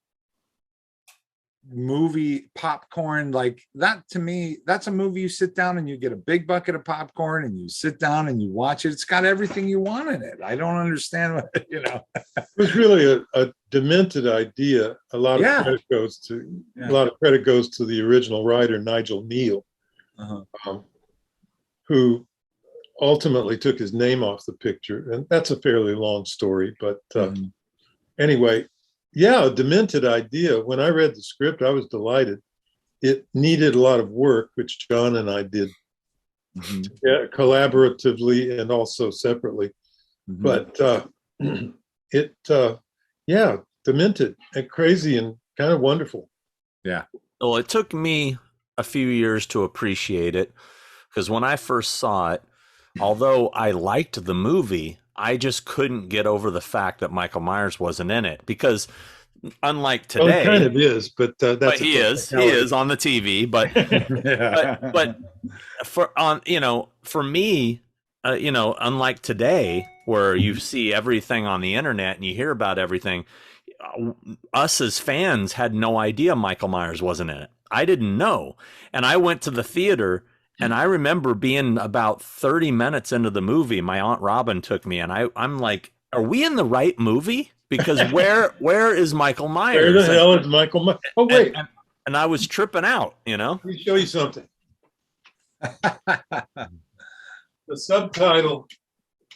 movie popcorn. Like that to me, that's a movie you sit down and you get a big bucket of popcorn and you sit down and you watch it. It's got everything you want in it. I don't understand what It was really a demented idea. A lot of credit goes to the original writer Nigel Neal, who ultimately took his name off the picture, and that's a fairly long story. But anyway. Yeah, a demented idea. When I read the script, I was delighted. It needed a lot of work, which John and I did collaboratively and also separately. But demented and crazy and kind of wonderful. Yeah. Well, it took me a few years to appreciate it, because when I first saw it, although I liked the movie, I just couldn't get over the fact that Michael Myers wasn't in it, because unlike today, he kind of is, but he is on the TV. But for me, unlike today, where you see everything on the internet and you hear about everything, us as fans had no idea Michael Myers wasn't in it. I didn't know, and I went to the theater. And I remember being about 30 minutes into the movie, my Aunt Robin took me, and I'm like, are we in the right movie? Because where is Michael Myers? Where the hell is Michael Myers? Oh, wait. And I was tripping out, Let me show you something. The subtitle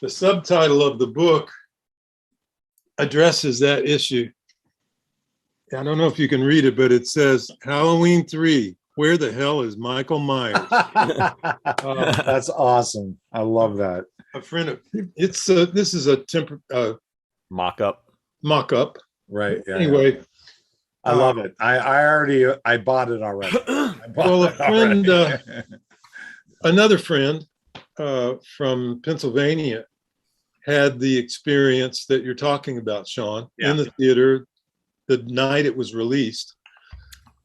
of the book addresses that issue. I don't know if you can read it, but it says Halloween 3. Where the hell is Michael Myers? That's awesome. I love that. A friend of this is a mock-up. Right. Yeah, anyway, I love it. I bought it already. Another friend from Pennsylvania had the experience that you're talking about, Sean, in the theater the night it was released.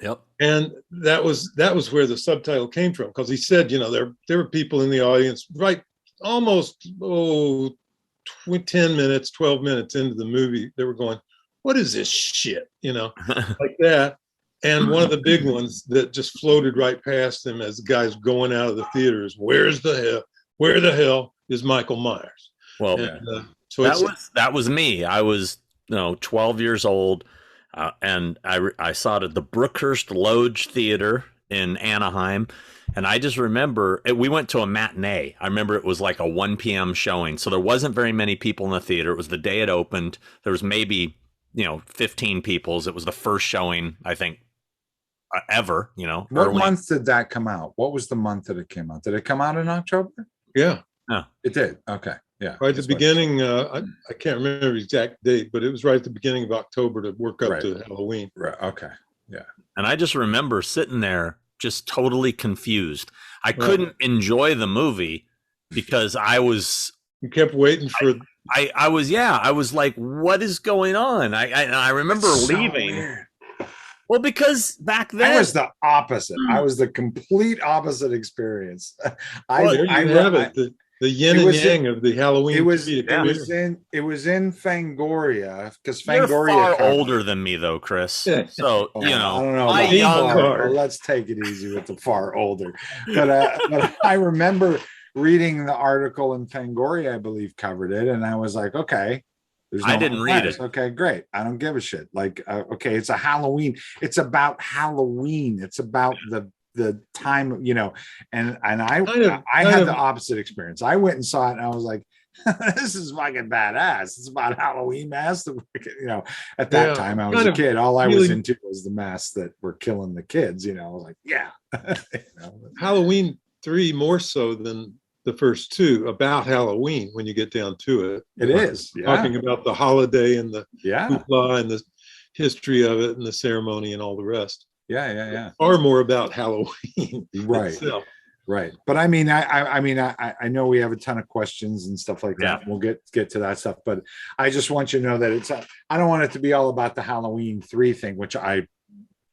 Yep. And that was where the subtitle came from, because he said, there were people in the audience right almost 10 minutes, 12 minutes into the movie, they were going, what is this shit? Like that. And one of the big ones that just floated right past him as the guy's going out of the theater is, where the hell is Michael Myers? Well, so that was me. I was 12 years old. And I saw it at the Brookhurst Loge Theater in Anaheim. And I just remember we went to a matinee. I remember it was like a 1 p.m. showing. So there wasn't very many people in the theater. It was the day it opened. There was maybe, 15 people. It was the first showing, I think, ever, What early. month did that come out? What was the month that it came out? Did it come out in October? Yeah. Oh. It did. Okay. Yeah. Right at the beginning, I can't remember the exact date, but it was right at the beginning of October to work up to Halloween. Right. Okay. Yeah. And I just remember sitting there just totally confused. I couldn't enjoy the movie because You kept waiting for... I was like, what is going on? I remember leaving. Weird. Well, because back then I was the opposite. I was the complete opposite experience. I have it. the yin and yang of the Halloween. It was tree in Fangoria, because You're Fangoria far older than me, though, Chris. So I you know, don't know. my About young. far, well, let's take it easy with the far older. But I remember reading the article in Fangoria, I believe, covered it, and I was like, okay. I didn't read it. Okay, great. I don't give a shit. Like, okay, it's a Halloween. It's about Halloween. It's about the time, you know. And I had the opposite experience. I went and saw it, and I was like, this is fucking badass. It's about Halloween masks. You know, at that time I was a kid. All I was into was the masks that were killing the kids. You know, I was like, yeah. You know? Halloween 3 more so than the first 2 about Halloween when you get down to it. It is talking about the holiday and the yeah hoopla and the history of it and the ceremony and all the rest. Yeah. Far more about Halloween, right? itself. Right. But I mean, I know we have a ton of questions and stuff like that. We'll get to that stuff, but I just want you to know that it's. I don't want it to be all about the Halloween 3 thing, which I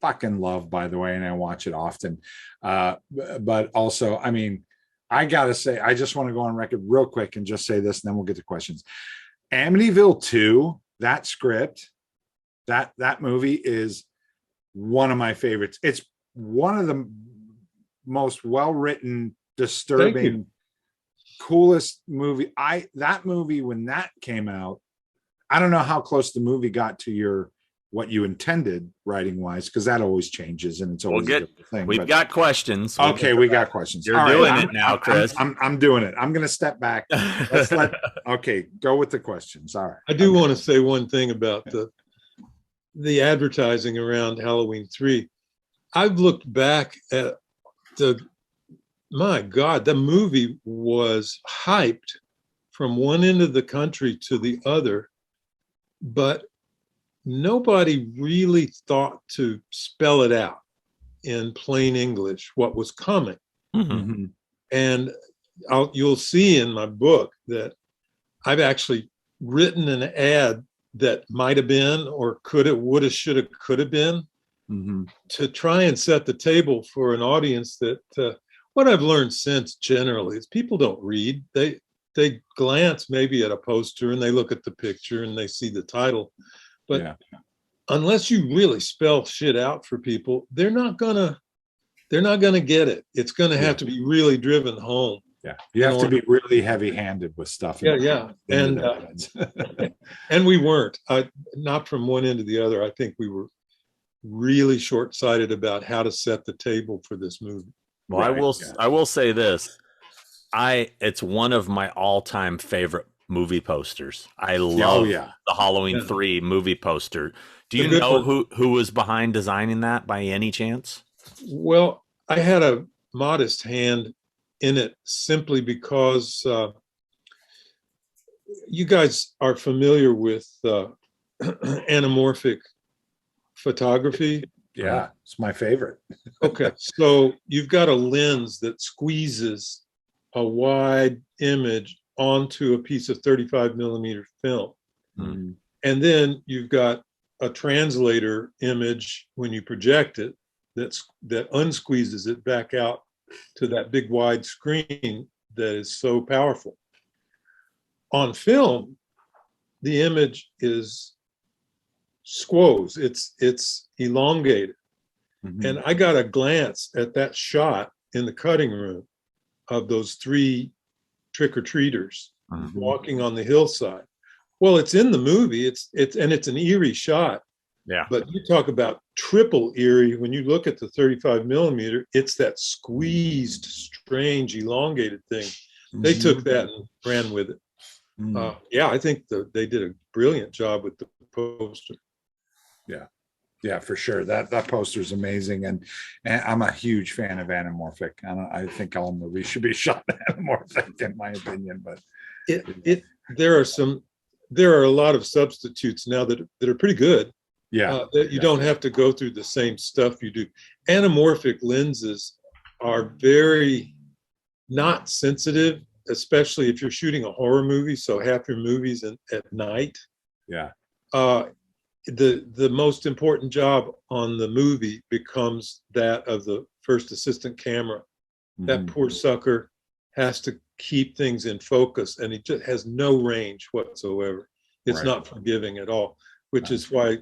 fucking love, by the way, and I watch it often. But also, I mean, I gotta say, I just want to go on record real quick and just say this, and then we'll get to questions. Amityville 2, that script, that movie is one of my favorites. It's one of the most well-written, disturbing, coolest movie. That movie, when that came out, I don't know how close the movie got to what you intended writing wise, because that always changes and it's always a different thing. We've got questions. Okay, we got questions. You're doing it now, Chris. I'm doing it. I'm gonna step back. Okay, go with the questions. All right. I do want to say one thing about the advertising around Halloween 3. I've looked back at my God, the movie was hyped from one end of the country to the other, but nobody really thought to spell it out in plain English what was coming. Mm-hmm. And you'll see in my book that I've actually written an ad that might have been, or could have, would have, should have, could have been, to try and set the table for an audience that what I've learned since generally is people don't read. They glance maybe at a poster and they look at the picture and they see the title, but unless you really spell shit out for people, they're not gonna get it. It's gonna have to be really driven home. Yeah, you have to be really heavy-handed with stuff. And and we weren't. Not from one end to the other. I think we were really short-sighted about how to set the table for this movie. Well, I will say this. It's one of my all-time favorite movie posters. I love the Halloween 3 movie poster. Do you know who was behind designing that by any chance? Well, I had a modest hand in it simply because you guys are familiar with anamorphic photography. Yeah, it's my favorite. Okay, so you've got a lens that squeezes a wide image onto a piece of 35 millimeter film. Mm-hmm. And then you've got a translator image when you project it that unsqueezes it back out to that big wide screen that is so powerful. On film, the image is squoze, it's elongated. Mm-hmm. And I got a glance at that shot in the cutting room of those 3 trick-or-treaters walking on the hillside. Well, it's in the movie, it's an eerie shot. Yeah. But you talk about triple eerie. When you look at the 35 millimeter, it's that squeezed, strange, elongated thing. They took that and ran with it. I think they did a brilliant job with the poster. Yeah, for sure. That poster is amazing, and I'm a huge fan of anamorphic. I think all movies should be shot anamorphic, in my opinion. But there are a lot of substitutes now that are pretty good. That you don't have to go through the same stuff you do. Anamorphic lenses are very not sensitive, especially if you're shooting a horror movie. So half your movie's at night. Yeah. The most important job on the movie becomes that of the first assistant camera. That poor sucker has to keep things in focus, and it just has no range whatsoever. It's Right. not forgiving at all, which Right. is why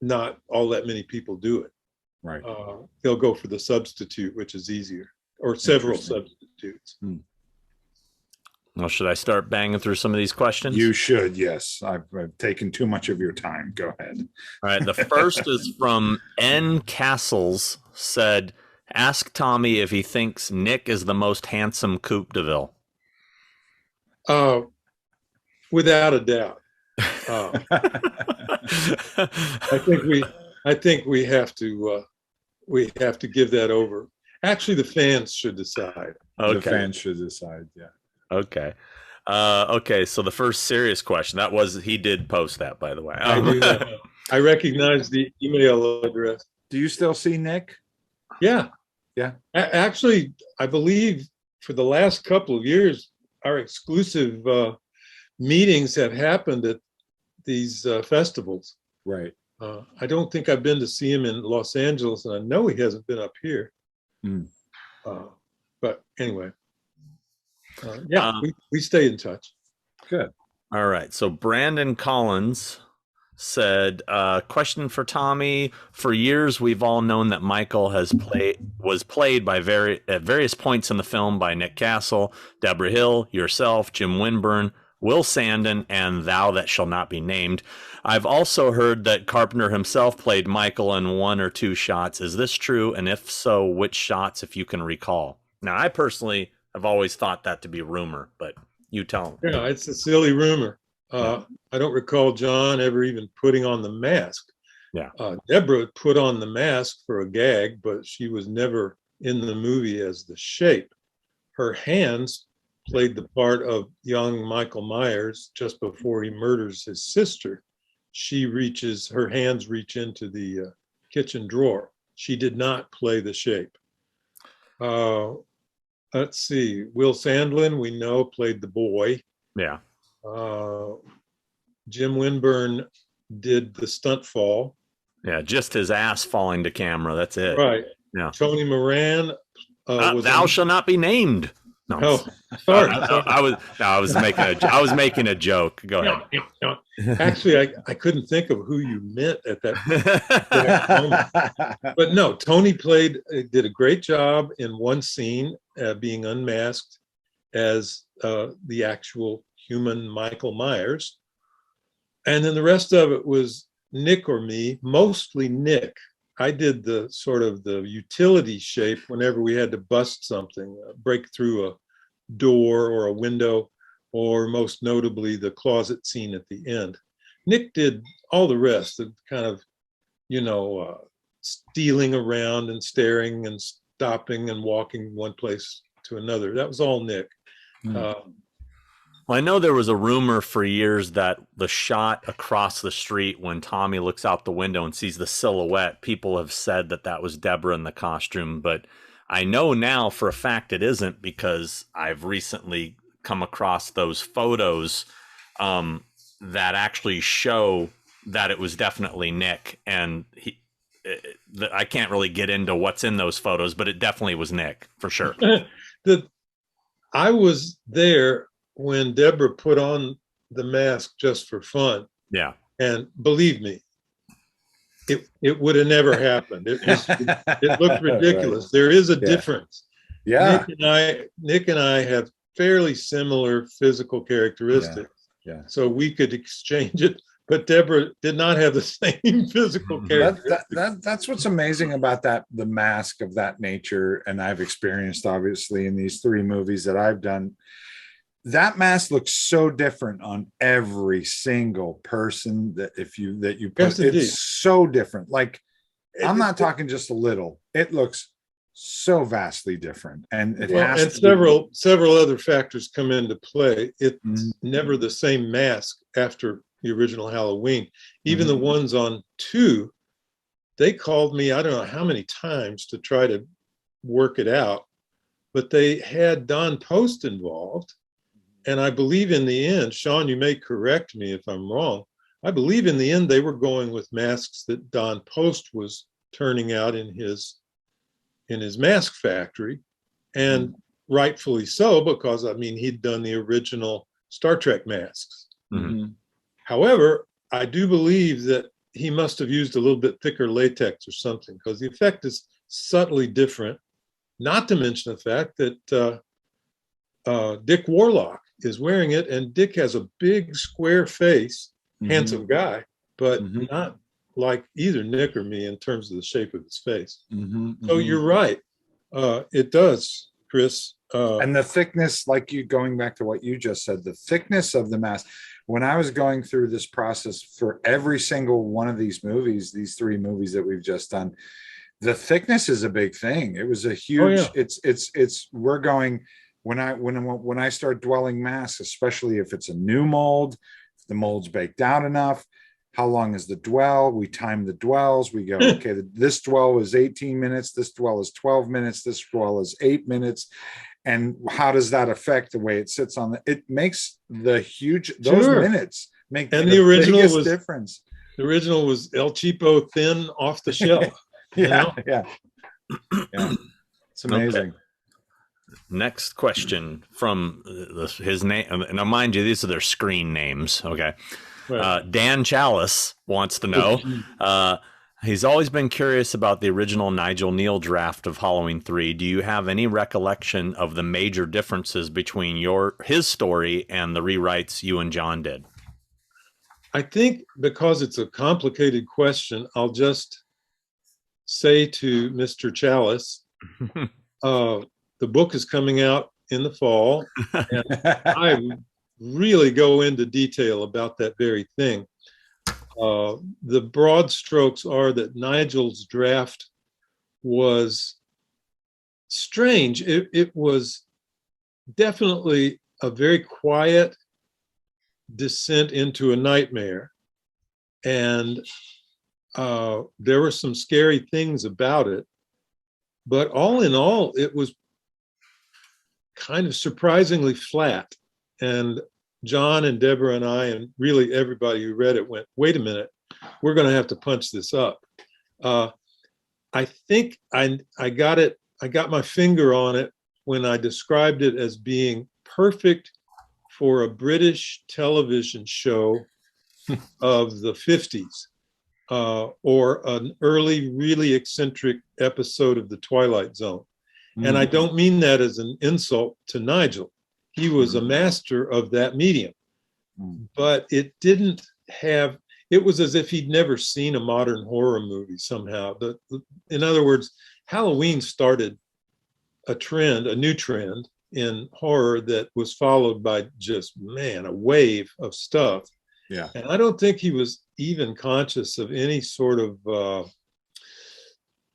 not all that many people do it. Right. They'll go for the substitute, which is easier, or several Interesting. substitutes. Well, should I start banging through some of these questions? You should, yes. I've taken too much of your time. Go ahead. All right. The first is from N. Castles, said, ask Tommy if he thinks Nick is the most handsome Coupe de Ville. Without a doubt. I think we have to give that over. Actually, the fans should decide. Okay. The fans should decide. Yeah. Okay. Okay. So the first serious question, he did post that, by the way. I do know. I recognize the email address. Do you still see Nick? Yeah. Yeah. Actually, I believe for the last couple of years, our exclusive meetings have happened at these festivals. Right. I don't think I've been to see him in Los Angeles, and I know he hasn't been up here. But anyway, we stay in touch. Good. All right. So Brandon Collins said, question for Tommy. For years, we've all known that Michael was played by at various points in the film by Nick Castle, Deborah Hill, yourself, Jim Winburn, Will Sandon, and Thou That Shall Not Be Named. I've also heard that Carpenter himself played Michael in one or two shots. Is this true? And if so, which shots, if you can recall? Now, I personally have always thought that to be rumor, but you tell me. Yeah, it's a silly rumor. I don't recall John ever even putting on the mask. Yeah. Deborah put on the mask for a gag, but she was never in the movie as the Shape. Her hands played the part of young Michael Myers just before he murders his sister. Her hands reach into the kitchen drawer. She did not play the Shape. Let's see. Will Sandlin, we know, played the boy. Yeah. Jim Winburn did the stunt fall. Yeah, just his ass falling to camera. That's it. Right. Yeah. Tony Moran. Thou shall not be named. No. Oh, sorry. I was making a joke. Go ahead. No. Actually, I couldn't think of who you meant at that moment. But no, Tony did a great job in one scene, being unmasked as the actual human Michael Myers. And then the rest of it was Nick or me, mostly Nick. I did the sort of the utility Shape whenever we had to bust something, break through a door or a window, or most notably the closet scene at the end. Nick did all the rest, of kind of, stealing around and staring and stopping and walking one place to another. That was all Nick. Well, I know there was a rumor for years that the shot across the street when Tommy looks out the window and sees the silhouette, people have said that was Deborah in the costume, but I know now for a fact it isn't, because I've recently come across those photos that actually show that it was definitely Nick, and I can't really get into what's in those photos, but it definitely was Nick for sure. I was there when Deborah put on the mask just for fun. Yeah. And believe me, it would have never happened. It looked ridiculous. Right. There is a difference. Yeah. Nick and I have fairly similar physical characteristics. Yeah. So we could exchange it, but Deborah did not have the same physical characteristics. That's what's amazing about the mask of that nature, and I've experienced obviously in these 3 movies that I've done. That mask looks so different on every single person that you put. Yes, it's so different. Like, I'm not talking just a little. It looks so vastly different, and several other factors come into play. It's never the same mask after the original Halloween. Even the ones on 2, they called me, I don't know how many times, to try to work it out, but they had Don Post involved. And I believe in the end, Sean, you may correct me if I'm wrong, I believe in the end they were going with masks that Don Post was turning out in his mask factory. And rightfully so, because I mean, he'd done the original Star Trek masks. Mm-hmm. However, I do believe that he must have used a little bit thicker latex or something, because the effect is subtly different. Not to mention the fact that Dick Warlock is wearing it, and Dick has a big square face, handsome guy, but not like either Nick or me in terms of the shape of his face. So you're right. It does, Chris. And the thickness, like you going back to what you just said, the thickness of the mask. When I was going through this process for every single one of these movies, these 3 movies that we've just done, the thickness is a big thing. It was a huge, we're going, when I start dwelling masks, especially if it's a new mold, if the mold's baked out enough, how long is the dwell? We time the dwells. We go, okay, this dwell is 18 minutes. This dwell is 12 minutes. This dwell is 8 minutes. And how does that affect the way it sits on it makes the huge, those minutes make and the original biggest difference. The original was El Cheapo thin off the shelf. Yeah. It's amazing. Okay. Next question from his name. Now, mind you, these are their screen names. Okay. Right. Dan Chalice wants to know, he's always been curious about the original Nigel Neal draft of Halloween 3. Do you have any recollection of the major differences between his story and the rewrites you and John did? I think because it's a complicated question, I'll just say to Mr. Chalice, the book is coming out in the fall, and I really go into detail about that very thing. The broad strokes are that Nigel's draft was strange. It was definitely a very quiet descent into a nightmare. And there were some scary things about it. But all in all, it was kind of surprisingly flat. And John and Deborah and I, and really everybody who read it, went, wait a minute, we're going to have to punch this up. I think I got my finger on it when I described it as being perfect for a British television show of the 50s, or an early, really eccentric episode of The Twilight Zone. And I don't mean that as an insult to Nigel. He was a master of that medium, but it was as if he'd never seen a modern horror movie somehow. In other words, Halloween started a new trend in horror that was followed by just, a wave of stuff. Yeah. And I don't think he was even conscious of any sort of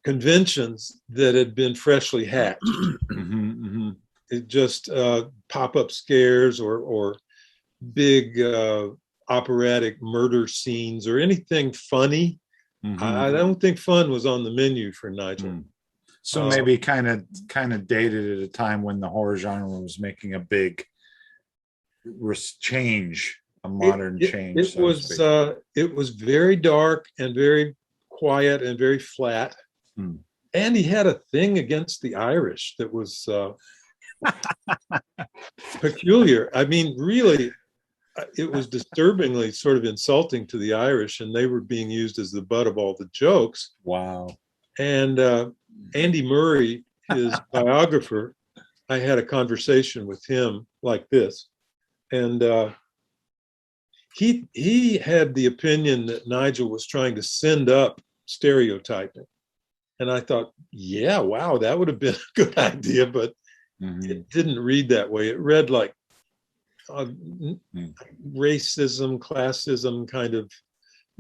conventions that had been freshly hatched. It just pop-up scares or big operatic murder scenes or anything funny. I don't think fun was on the menu for Nigel. So maybe kind of dated at a time when the horror genre was making a big change, a modern change. It was very dark and very quiet and very flat. And he had a thing against the Irish that was peculiar. I mean, really, it was disturbingly sort of insulting to the Irish, and they were being used as the butt of all the jokes. Wow. And Andy Murray, his biographer, I had a conversation with him like this, and he had the opinion that Nigel was trying to send up stereotyping. And I thought, yeah, wow, that would have been a good idea, but it didn't read that way. It read like racism, classism kind of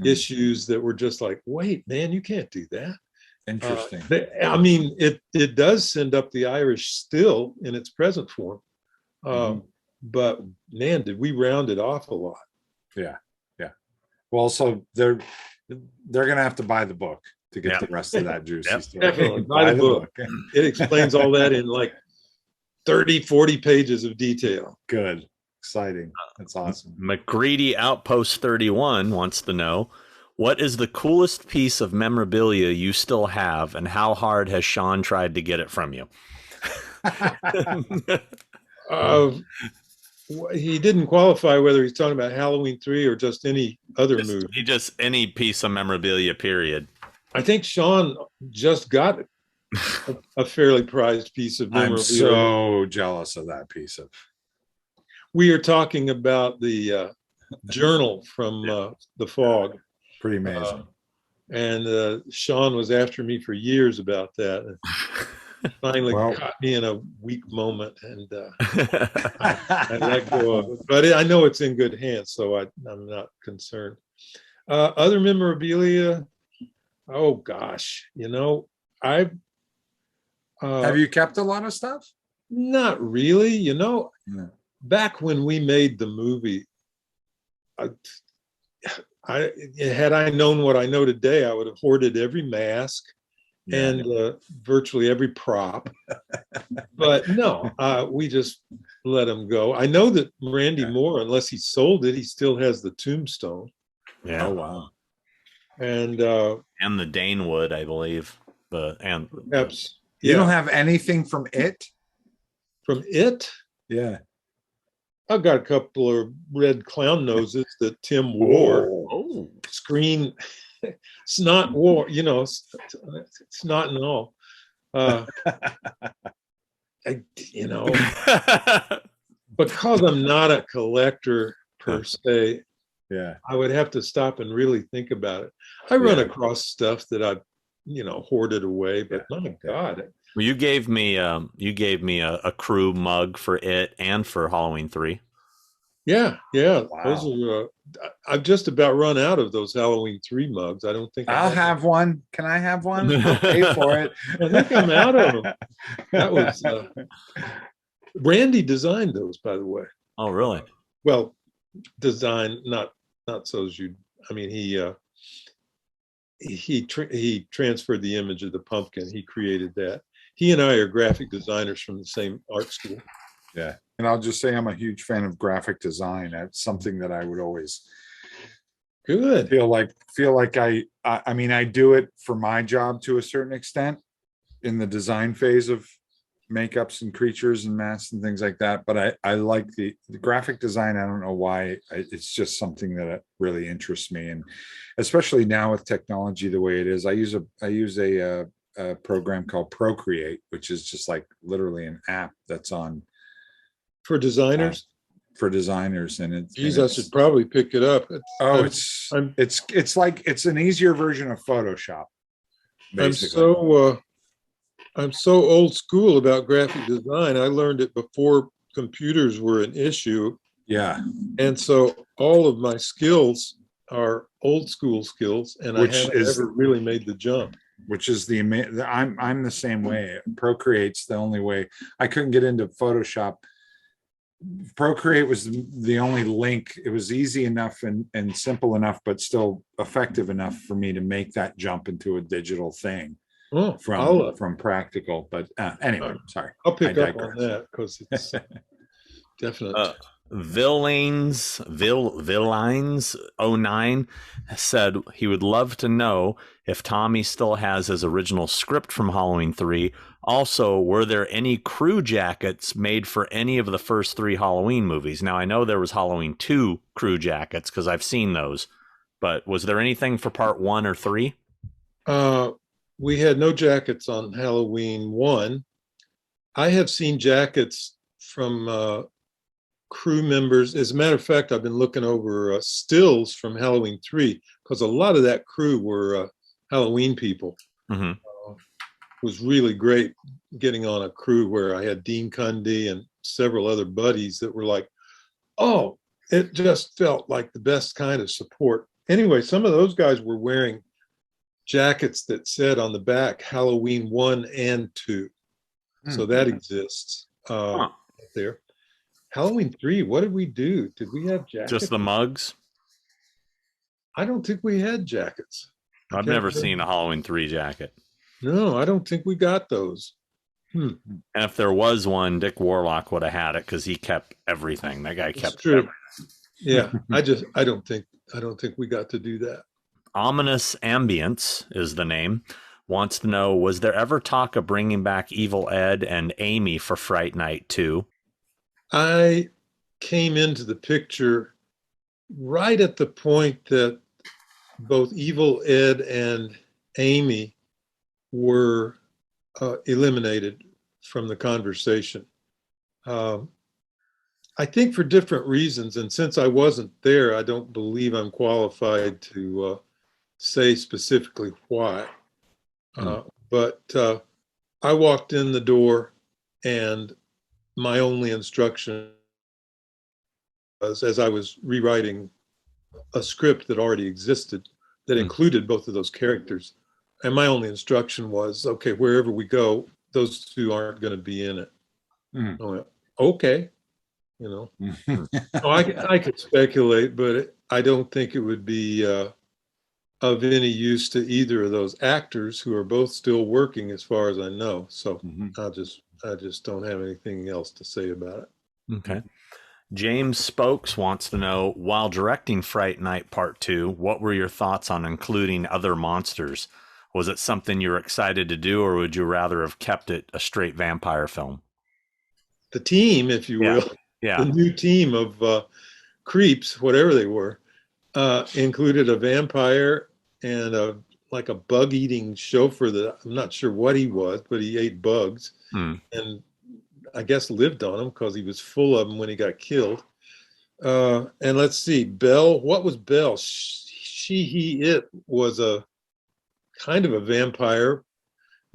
issues that were just like, wait, man, you can't do that. Interesting. I mean, it does send up the Irish still in its present form. But man, did we round it off a lot. Yeah. Well, so they're gonna have to buy the book to get the rest of that juicy stuff. Definitely buy the book. It explains all that in like 30, 40 pages of detail. Good. Exciting. That's awesome. McGreedy Outpost 31 wants to know, what is the coolest piece of memorabilia you still have, and how hard has Sean tried to get it from you? He didn't qualify whether he's talking about Halloween 3 or just any other movie. Just any piece of memorabilia, period. I think Sean just got a fairly prized piece of memorabilia. I'm so jealous of that piece of. We are talking about the journal from the Fog. Pretty amazing. And Sean was after me for years about that. Finally caught me in a weak moment, and I let go of it. But I know it's in good hands, so I'm not concerned. Other memorabilia, oh gosh, I've have you kept a lot of stuff? Not really, Back when we made the movie, had I known what I know today, I would have hoarded every mask and virtually every prop. But no, we just let them go. I know that Randy Moore, unless he sold it, he still has the tombstone. Yeah. Oh wow. And the Danewood, I believe. You don't have anything from it? From it? Yeah. I've got a couple of red clown noses that Tim wore. Oh. Screen snot wore, snot and all. Because I'm not a collector per se, I would have to stop and really think about it. I run across stuff that I've, hoarded away, but my God. Well, you gave me a crew mug for it and for Halloween 3. Yeah. Wow. Those are. I've just about run out of those Halloween 3 mugs. I don't think I'll have one. Can I have one? I'll pay for it. I think I'm out of them. That was Randy designed those, by the way. Oh, really? Well, design not so as you. I mean, he transferred the image of the pumpkin. He created that. He and I are graphic designers from the same art school. Yeah. And I'll just say I'm a huge fan of graphic design. That's something that I would always feel like I mean, I do it for my job to a certain extent in the design phase of makeups and creatures and masks and things like that. But I like the graphic design. I don't know why. It's just something that really interests me. And especially now with technology the way it is, I use a program called Procreate, which is just like literally an app that's on for designers. And I should probably pick it up. It's like it's an easier version of Photoshop. Basically. I'm so old school about graphic design. I learned it before computers were an issue. Yeah. And so all of my skills are old school skills, and I haven't ever really made the jump. Which is I'm the same way. Procreate's the only way. I couldn't get into Photoshop. Procreate was the only link. It was easy enough and simple enough, but still effective enough for me to make that jump into a digital thing from practical. But anyway, sorry. I'll pick up on that because it's definitely. Villains 09 said he would love to know if Tommy still has his original script from Halloween 3. Also, were there any crew jackets made for any of the first 3 Halloween movies? Now, I know there was Halloween 2 crew jackets because I've seen those, but was there anything for part 1 or 3? We had no jackets on Halloween 1. I have seen jackets from crew members. As a matter of fact, I've been looking over stills from Halloween 3 because a lot of that crew were Halloween people. Mm-hmm. It was really great getting on a crew where I had Dean Cundy and several other buddies that were like, oh, it just felt like the best kind of support. Anyway, some of those guys were wearing jackets that said on the back Halloween 1 and 2. So that exists there. Halloween 3, what did we do? Did we have jackets? Just the mugs? I don't think we had jackets. I've never seen a Halloween 3 jacket. No, I don't think we got those. And if there was one, Dick Warlock would have had it because he kept everything. That guy kept everything. Yeah, I don't think we got to do that. Ominous Ambience is the name. wants to know, was there ever talk of bringing back Evil Ed and Amy for Fright Night 2? I came into the picture right at the point that both Evil Ed and Amy were eliminated from the conversation. I think for different reasons, and since I wasn't there, I don't believe I'm qualified to say specifically why. But I walked in the door, and my only instruction was, as I was rewriting a script that already existed that included both of those characters, and my only instruction was, okay, wherever we go, those two aren't going to be in it. I went, okay, so I could speculate, but I don't think it would be of any use to either of those actors, who are both still working as far as I know. So I just don't have anything else to say about it. Okay. James Spokes wants to know, while directing Fright Night Part 2, what were your thoughts on including other monsters? Was it something you were excited to do, or would you rather have kept it a straight vampire film? The team, if you will, the new team of creeps, whatever they were, included a vampire and like a bug-eating chauffeur that I'm not sure what he was, but he ate bugs. And I guess lived on them because he was full of them when he got killed. And let's see, Belle, what was Belle? It was a kind of a vampire.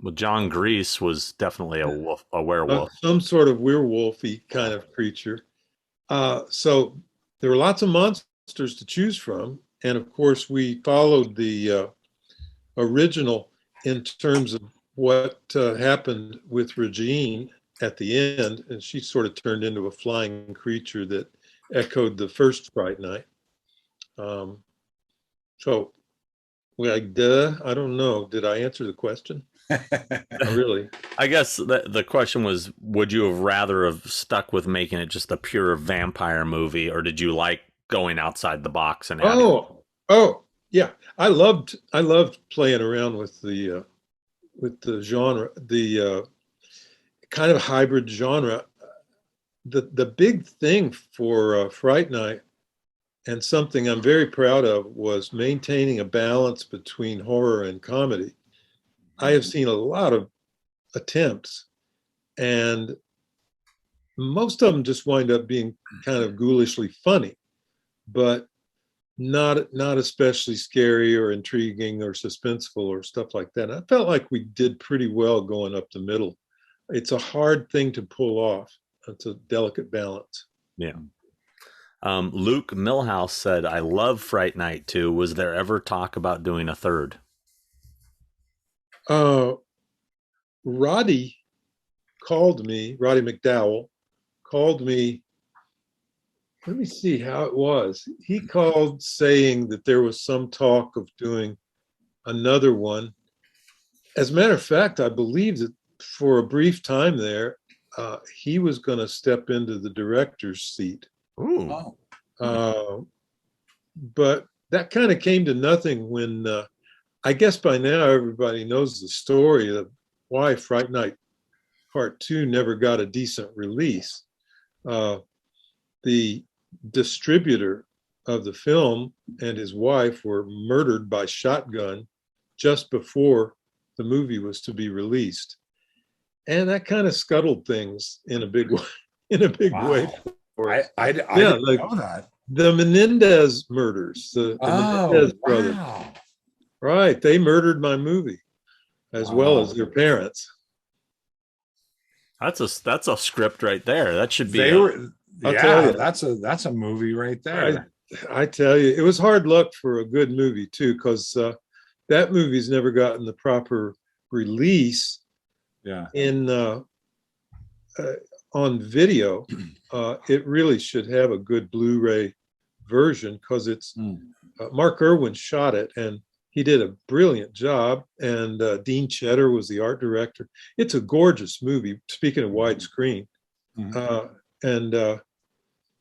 Well, John Grease was definitely a werewolf. Some sort of werewolfy kind of creature. So there were lots of monsters to choose from. And of course, we followed the original in terms of what happened with Regine at the end, and she sort of turned into a flying creature that echoed the first Fright Night. So, I don't know. Did I answer the question? Really? I guess the question was, would you have rather have stuck with making it just a pure vampire movie, or did you like going outside the box and adding? Oh, yeah. I loved playing around with the genre, the kind of hybrid genre. The big thing for Fright Night, and something I'm very proud of, was maintaining a balance between horror and comedy. I have seen a lot of attempts, and most of them just wind up being kind of ghoulishly funny, but not especially scary or intriguing or suspenseful or stuff like that. And I felt like we did pretty well going up the middle. It's a hard thing to pull off. It's a delicate balance. Yeah. Luke Millhouse said, I love Fright Night 2. Was there ever talk about doing a third? Roddy McDowell called me. Let me see how it was. He called saying that there was some talk of doing another one. As a matter of fact, I believe that for a brief time there, he was going to step into the director's seat. Ooh. But that kind of came to nothing when, I guess by now everybody knows the story of why Fright Night Part 2 never got a decent release. The distributor of the film and his wife were murdered by shotgun just before the movie was to be released, and that kind of scuttled things in a big way. Way. I didn't know that. The Menendez murders, the Menendez brothers, right? They murdered my movie as well as their parents. That's a script right there. That should be. That's a movie right there. I tell you, it was hard luck for a good movie too, because that movie's never gotten the proper release. In on video. It really should have a good Blu-ray version, because it's Mark Irwin shot it, and he did a brilliant job. And Dean Cheddar was the art director. It's a gorgeous movie. Speaking of widescreen. And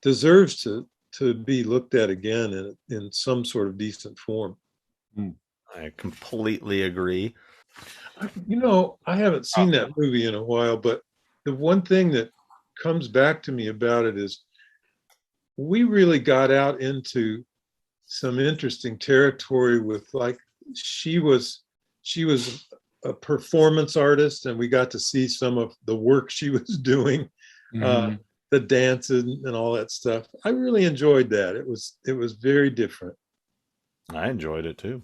deserves to be looked at again in some sort of decent form. I completely agree. I haven't seen that movie in a while, but the one thing that comes back to me about it is we really got out into some interesting territory with, like, she was a performance artist, and we got to see some of the work she was doing, the dances and all that stuff. I really enjoyed that. It was very different. I enjoyed it too.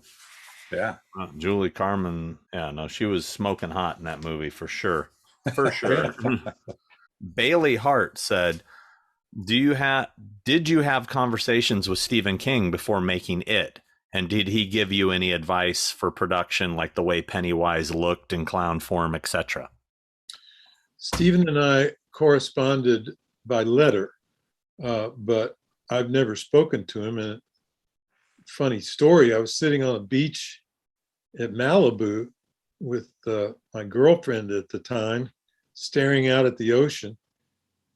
Yeah. Julie Carmen. Yeah, no, she was smoking hot in that movie for sure. For sure. Bailey Hart said, did you have conversations with Stephen King before making it? And did he give you any advice for production, like the way Pennywise looked in clown form, etc.? Stephen and I corresponded by letter, but I've never spoken to him. And funny story, I was sitting on a beach at Malibu with my girlfriend at the time, staring out at the ocean,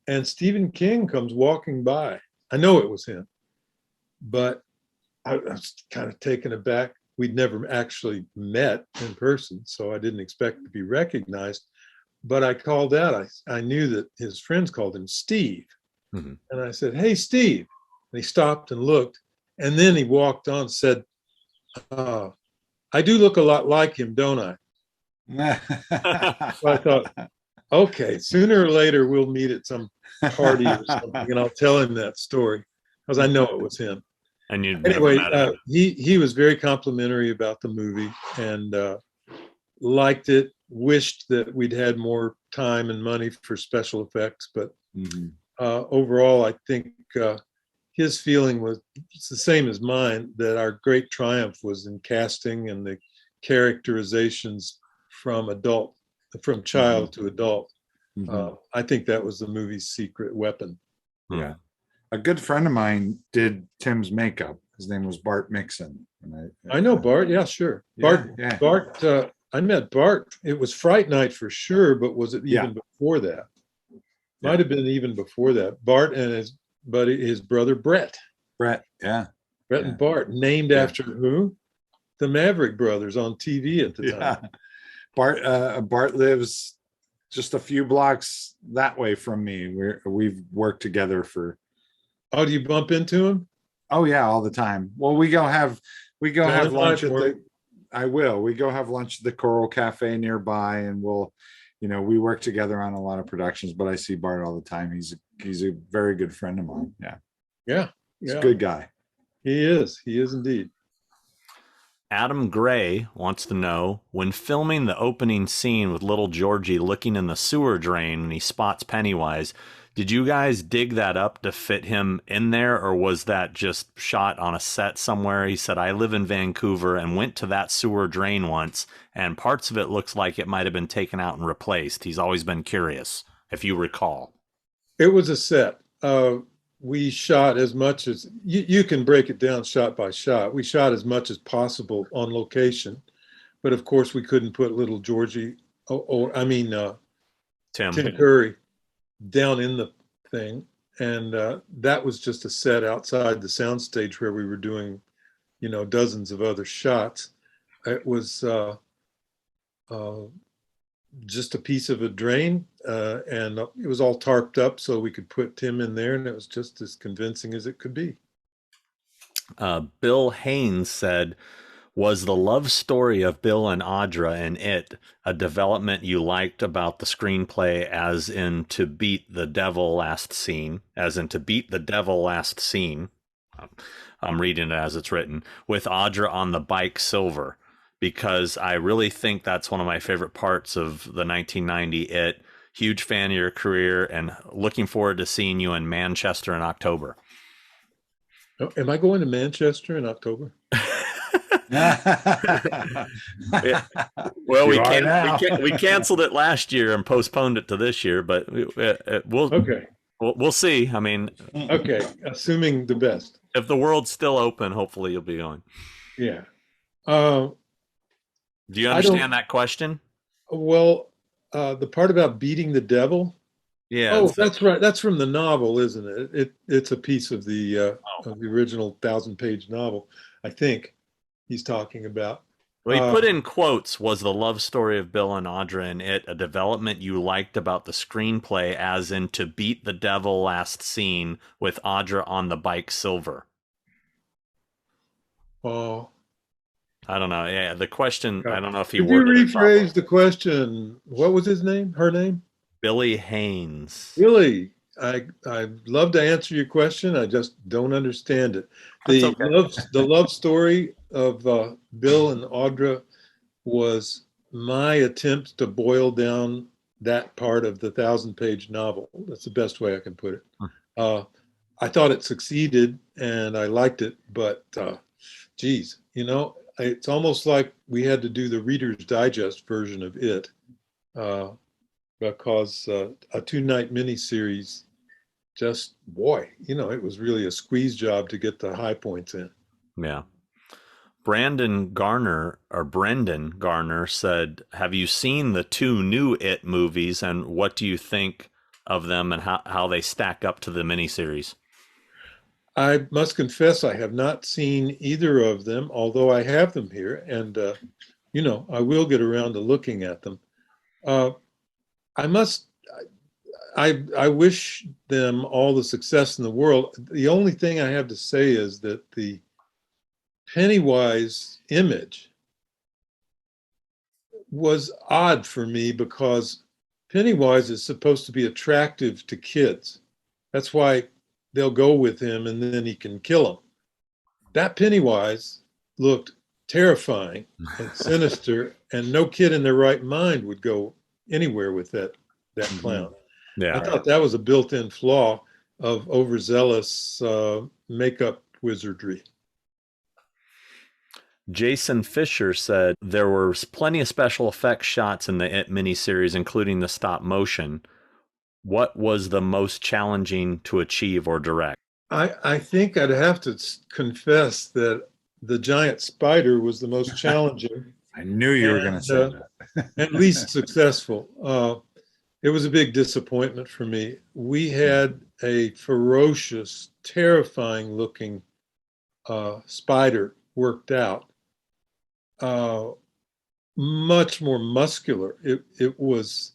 and Stephen King comes walking by. I know it was him, but I was kind of taken aback. We'd never actually met in person, so I didn't expect to be recognized. But I called out. I knew that his friends called him Steve. And I said, "Hey, Steve." And he stopped and looked. And then he walked on and said, "I do look a lot like him, don't I?" So I thought, okay, sooner or later we'll meet at some party or something, and I'll tell him that story, because I know it was him. And anyway, he was very complimentary about the movie and liked it, wished that we'd had more time and money for special effects, but overall I think his feeling was it's the same as mine, that our great triumph was in casting and the characterizations from child to adult. I think that was the movie's secret weapon. Yeah. A good friend of mine did Tim's makeup. His name was Bart Mixon. And I know Bart. Yeah, sure. Yeah, Bart, I met Bart. It was Fright Night for sure, but was it even before that? Might have been even before that. Bart and his buddy, his brother Brett. Brett And Bart, named after who? The Maverick Brothers on TV at the time. Bart lives just a few blocks that way from me. We've worked together for. Oh, do you bump into him? Oh yeah, all the time. Well, we go have lunch at the. I will. We go have lunch at the Coral Cafe nearby, and we work together on a lot of productions. But I see Bart all the time. He's a very good friend of mine. Yeah. He's a good guy. He is indeed. Adam Gray wants to know, when filming the opening scene with little Georgie looking in the sewer drain when he spots Pennywise, did you guys dig that up to fit him in there, or was that just shot on a set somewhere? He said, "I live in Vancouver and went to that sewer drain once, and parts of it looks like it might have been taken out and replaced." He's always been curious, if you recall. It was a set. We shot as much as you can break it down shot by shot. We shot as much as possible on location, but of course we couldn't put little Georgie, Tim Curry down in the thing. And that was just a set outside the soundstage where we were doing, dozens of other shots. It was just a piece of a drain, and it was all tarped up so we could put Tim in there, and it was just as convincing as it could be. Bill Haynes said, "Was the love story of Bill and Audra in It a development you liked about the screenplay, as in to beat the devil last scene?" I'm reading it as it's written, "with Audra on the bike silver, because I really think that's one of my favorite parts of the 1990 It. Huge fan of your career and looking forward to seeing you in Manchester in October." Oh, am I going to Manchester in October? Well, we canceled it last year and postponed it to this year, but we'll see. I mean, okay, assuming the best. If the world's still open, hopefully you'll be going. Yeah. Do you understand that question? Well, the part about beating the devil. Yeah. Oh, that's right. That's from the novel, isn't it? It's a piece of the original 1,000-page novel, I think he's talking about. Well, he put in quotes, was the love story of Bill and Audra in it a development you liked about the screenplay, as in to beat the devil last scene with Audra on the bike silver? Oh, I don't know. Yeah, the question, I don't know if he could you worded it properly. rephrase the question? What was his name? Her name? Billy Haynes. Really? I'd love to answer your question. I just don't understand it. That's okay. The love story of Bill and Audra was my attempt to boil down that part of the 1,000-page novel. That's the best way I can put it. I thought it succeeded and I liked it, but geez, it's almost like we had to do the Reader's Digest version of it, because a 2-night miniseries, just boy, it was really a squeeze job to get the high points in. Yeah. Brendan Garner said, have you seen the 2 new It movies, and what do you think of them and how they stack up to the miniseries? I must confess I have not seen either of them, although I have them here, and I will get around to looking at them. I wish them all the success in the world. The only thing I have to say is that the Pennywise image was odd for me, because Pennywise is supposed to be attractive to kids. That's why they'll go with him and then he can kill them. That Pennywise looked terrifying and sinister, and no kid in their right mind would go anywhere with that clown. Yeah, I thought that was a built-in flaw of overzealous makeup wizardry. Jason Fisher said there were plenty of special effects shots in the It miniseries, including the stop motion. What was the most challenging to achieve or direct? I think I'd have to confess that the giant spider was the most challenging. I knew you were going to say that. At least successful. It was a big disappointment for me. We had a ferocious, terrifying looking spider worked out. Much more muscular. It was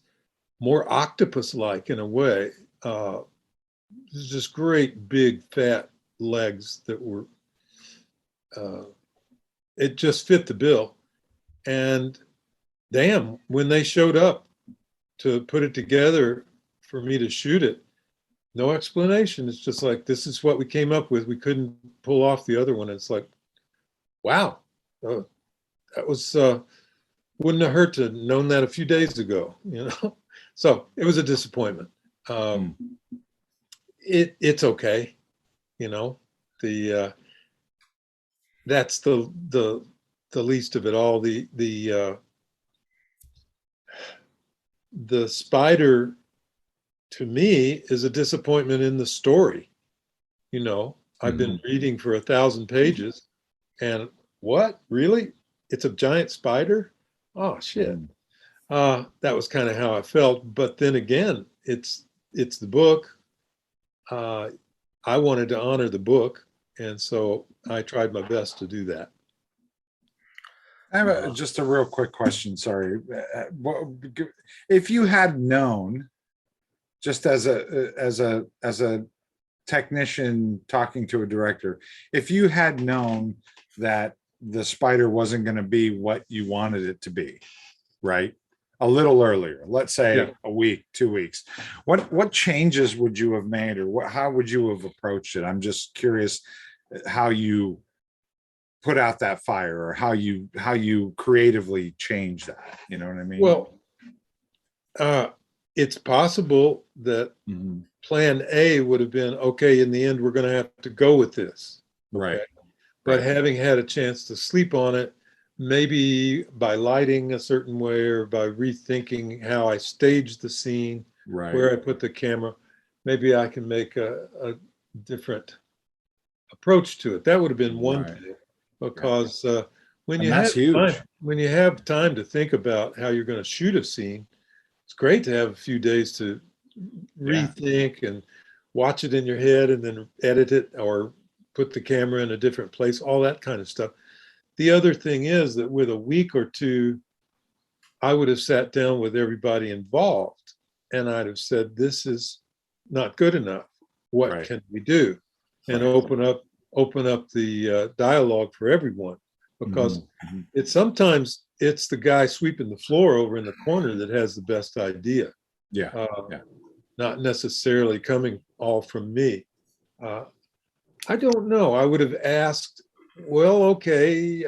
more octopus-like in a way. Just great big fat legs that were, it just fit the bill. And damn, when they showed up to put it together for me to shoot it, no explanation. It's just like, this is what we came up with. We couldn't pull off the other one. It's like, wow, that was, wouldn't have hurt to have known that a few days ago, So it was a disappointment. It's okay, that's the least of it all. The spider, to me, is a disappointment in the story. I've been reading for 1,000 pages, and what, really? It's a giant spider? Oh shit. That was kind of how I felt. But then again, it's the book. I wanted to honor the book, and so I tried my best to do that. I have just a real quick question. Sorry. If you had known, just as a technician talking to a director, if you had known that the spider wasn't going to be what you wanted it to be, right? A little earlier, let's say a week, 2 weeks, what changes would you have made, or how would you have approached it? I'm just curious how you put out that fire, or how you creatively change that. You know what I mean? Well, it's possible that plan A would have been, okay, in the end, we're going to have to go with this. Right. Okay? But having had a chance to sleep on it, maybe by lighting a certain way, or by rethinking how I staged the scene, where I put the camera, maybe I can make a different approach to it. That would have been one thing, because when you have time to think about how you're going to shoot a scene, it's great to have a few days to rethink and watch it in your head, and then edit it or put the camera in a different place, all that kind of stuff. the other thing is that with a week or two, I would have sat down with everybody involved and I'd have said, this is not good enough. What can we do? And open up the dialogue for everyone, because sometimes it's the guy sweeping the floor over in the corner that has the best idea. Not necessarily coming all from me. I don't know. I would have asked, well, okay,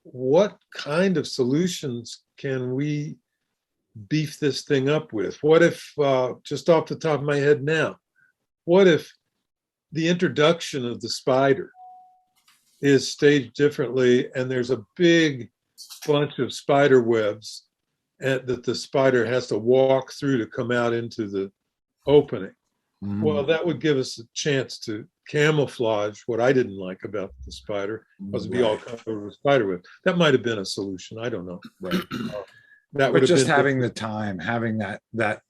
what kind of solutions can we beef this thing up with? What if, just off the top of my head now, what if the introduction of the spider is staged differently and there's a big bunch of spider webs that the spider has to walk through to come out into the opening? Well, that would give us a chance to camouflage what I didn't like about the spider, was to be all covered with spider web. That might have been a solution. I don't know. That but just having the time, having that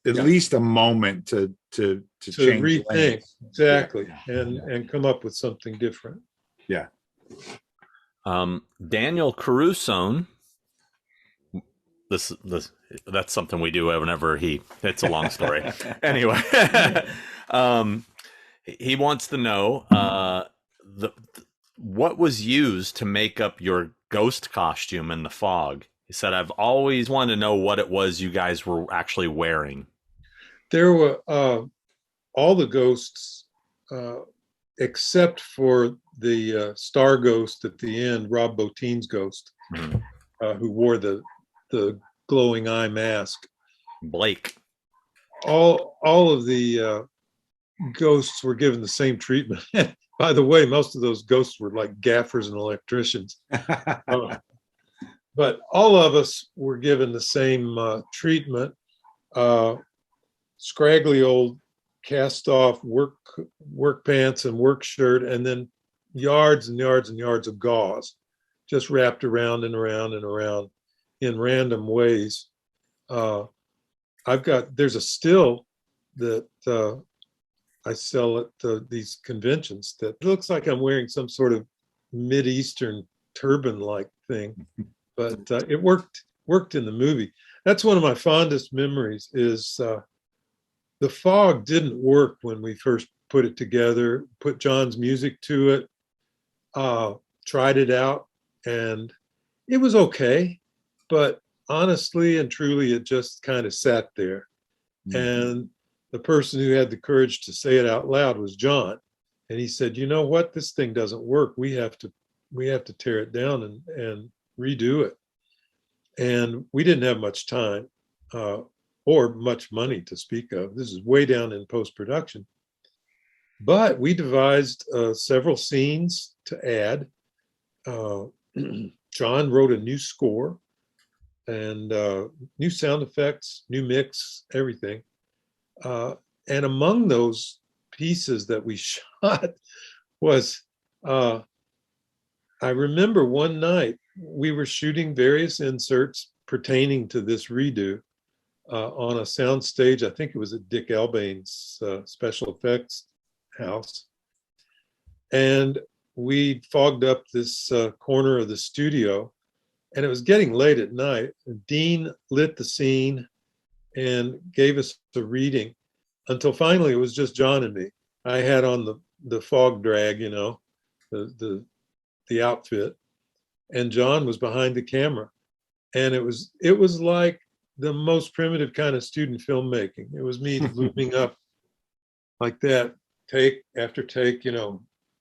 at least a moment to change rethink lanes. exactly and come up with something different. Daniel Caruso. This that's something we do whenever it's a long story. Anyway, he wants to know what was used to make up your ghost costume in the fog. He said, I've always wanted to know what it was you guys were actually wearing. There were all the ghosts, except for the star ghost at the end, Rob Bottin's ghost, who wore the glowing eye mask. Blake. All of the ghosts were given the same treatment. By the way, most of those ghosts were like gaffers and electricians. But all of us were given the same treatment. Scraggly old cast off work pants and work shirt, and then yards and yards and yards of gauze just wrapped around and around and around in random ways. There's a still that I sell at these conventions that looks like I'm wearing some sort of Mideastern turban-like thing, but it worked in the movie. That's one of my fondest memories. Is the fog didn't work when we first put it together, put John's music to it, tried it out, and it was okay. But honestly and truly, it just kind of sat there. And the person who had the courage to say it out loud was John. And he said, you know what, this thing doesn't work. We have to tear it down and redo it. And we didn't have much time or much money to speak of. This is way down in post-production. But we devised several scenes to add. John wrote a new score and new sound effects, new mix, everything. And among those pieces that we shot was, I remember one night we were shooting various inserts pertaining to this redo on a sound stage. I think it was at Dick Albane's special effects house. And we fogged up this corner of the studio, and it was getting late at night. Dean lit the scene and gave us a reading until finally it was just John and me. I had on the fog drag, the outfit, and John was behind the camera. And it was like the most primitive kind of student filmmaking. It was me looping up like that, take after take,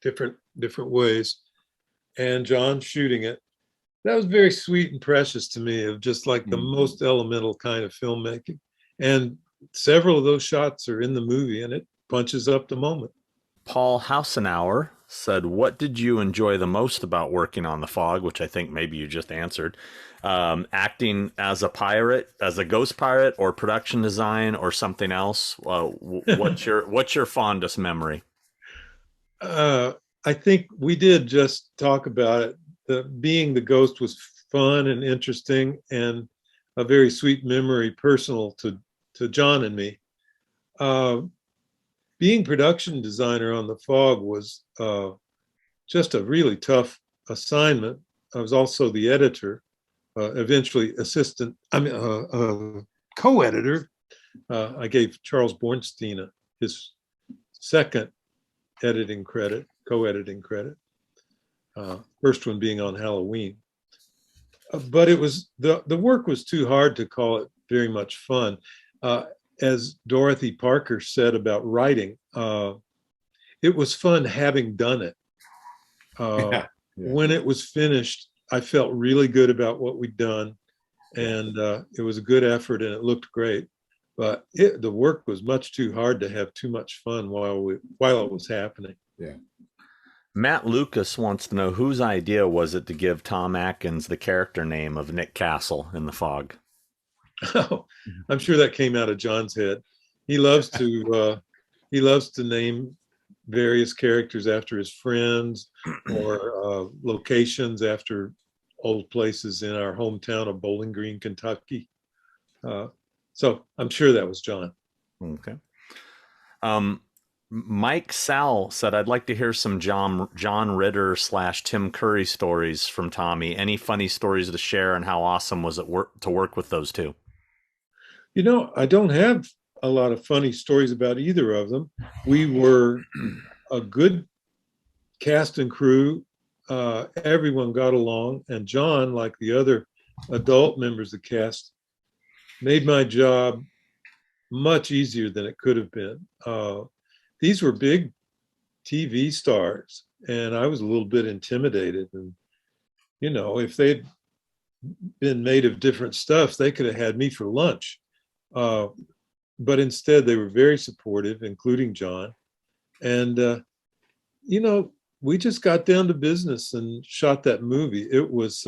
different ways, and John shooting it. That was very sweet and precious to me, of just like the most elemental kind of filmmaking. And several of those shots are in the movie, and it punches up the moment. Paul Hausenauer said, what did you enjoy the most about working on The Fog? Which I think maybe you just answered. Acting as a pirate, as a ghost pirate, or production design, or something else? What's your fondest memory? I think we did just talk about it. Being the ghost was fun and interesting, and a very sweet memory, personal to John and me. Being production designer on The Fog was just a really tough assignment. I was also the editor, eventually assistant, co-editor. I gave Charles Bornstein his second editing credit, co-editing credit. First one being on Halloween. But it was the work was too hard to call it very much fun. As Dorothy Parker said about writing, it was fun having done it. When it was finished, I felt really good about what we'd done, and it was a good effort and it looked great. But the work was much too hard to have too much fun while it was happening. Yeah. Matt Lucas wants to know whose idea was it to give Tom Atkins the character name of Nick Castle in The Fog? Oh, I'm sure that came out of John's head. He loves to name various characters after his friends or locations after old places in our hometown of Bowling Green, Kentucky. So I'm sure that was John. Okay. Mike Sal said, I'd like to hear some John Ritter / Tim Curry stories from Tommy. Any funny stories to share, and how awesome was it to work with those two? You know, I don't have a lot of funny stories about either of them. We were a good cast and crew. Everyone got along, and John, like the other adult members of the cast, made my job much easier than it could have been. These were big TV stars, and I was a little bit intimidated. And, you know, if they'd been made of different stuff, they could have had me for lunch. But instead, they were very supportive, including John. And, you know, we just got down to business and shot that movie. It was,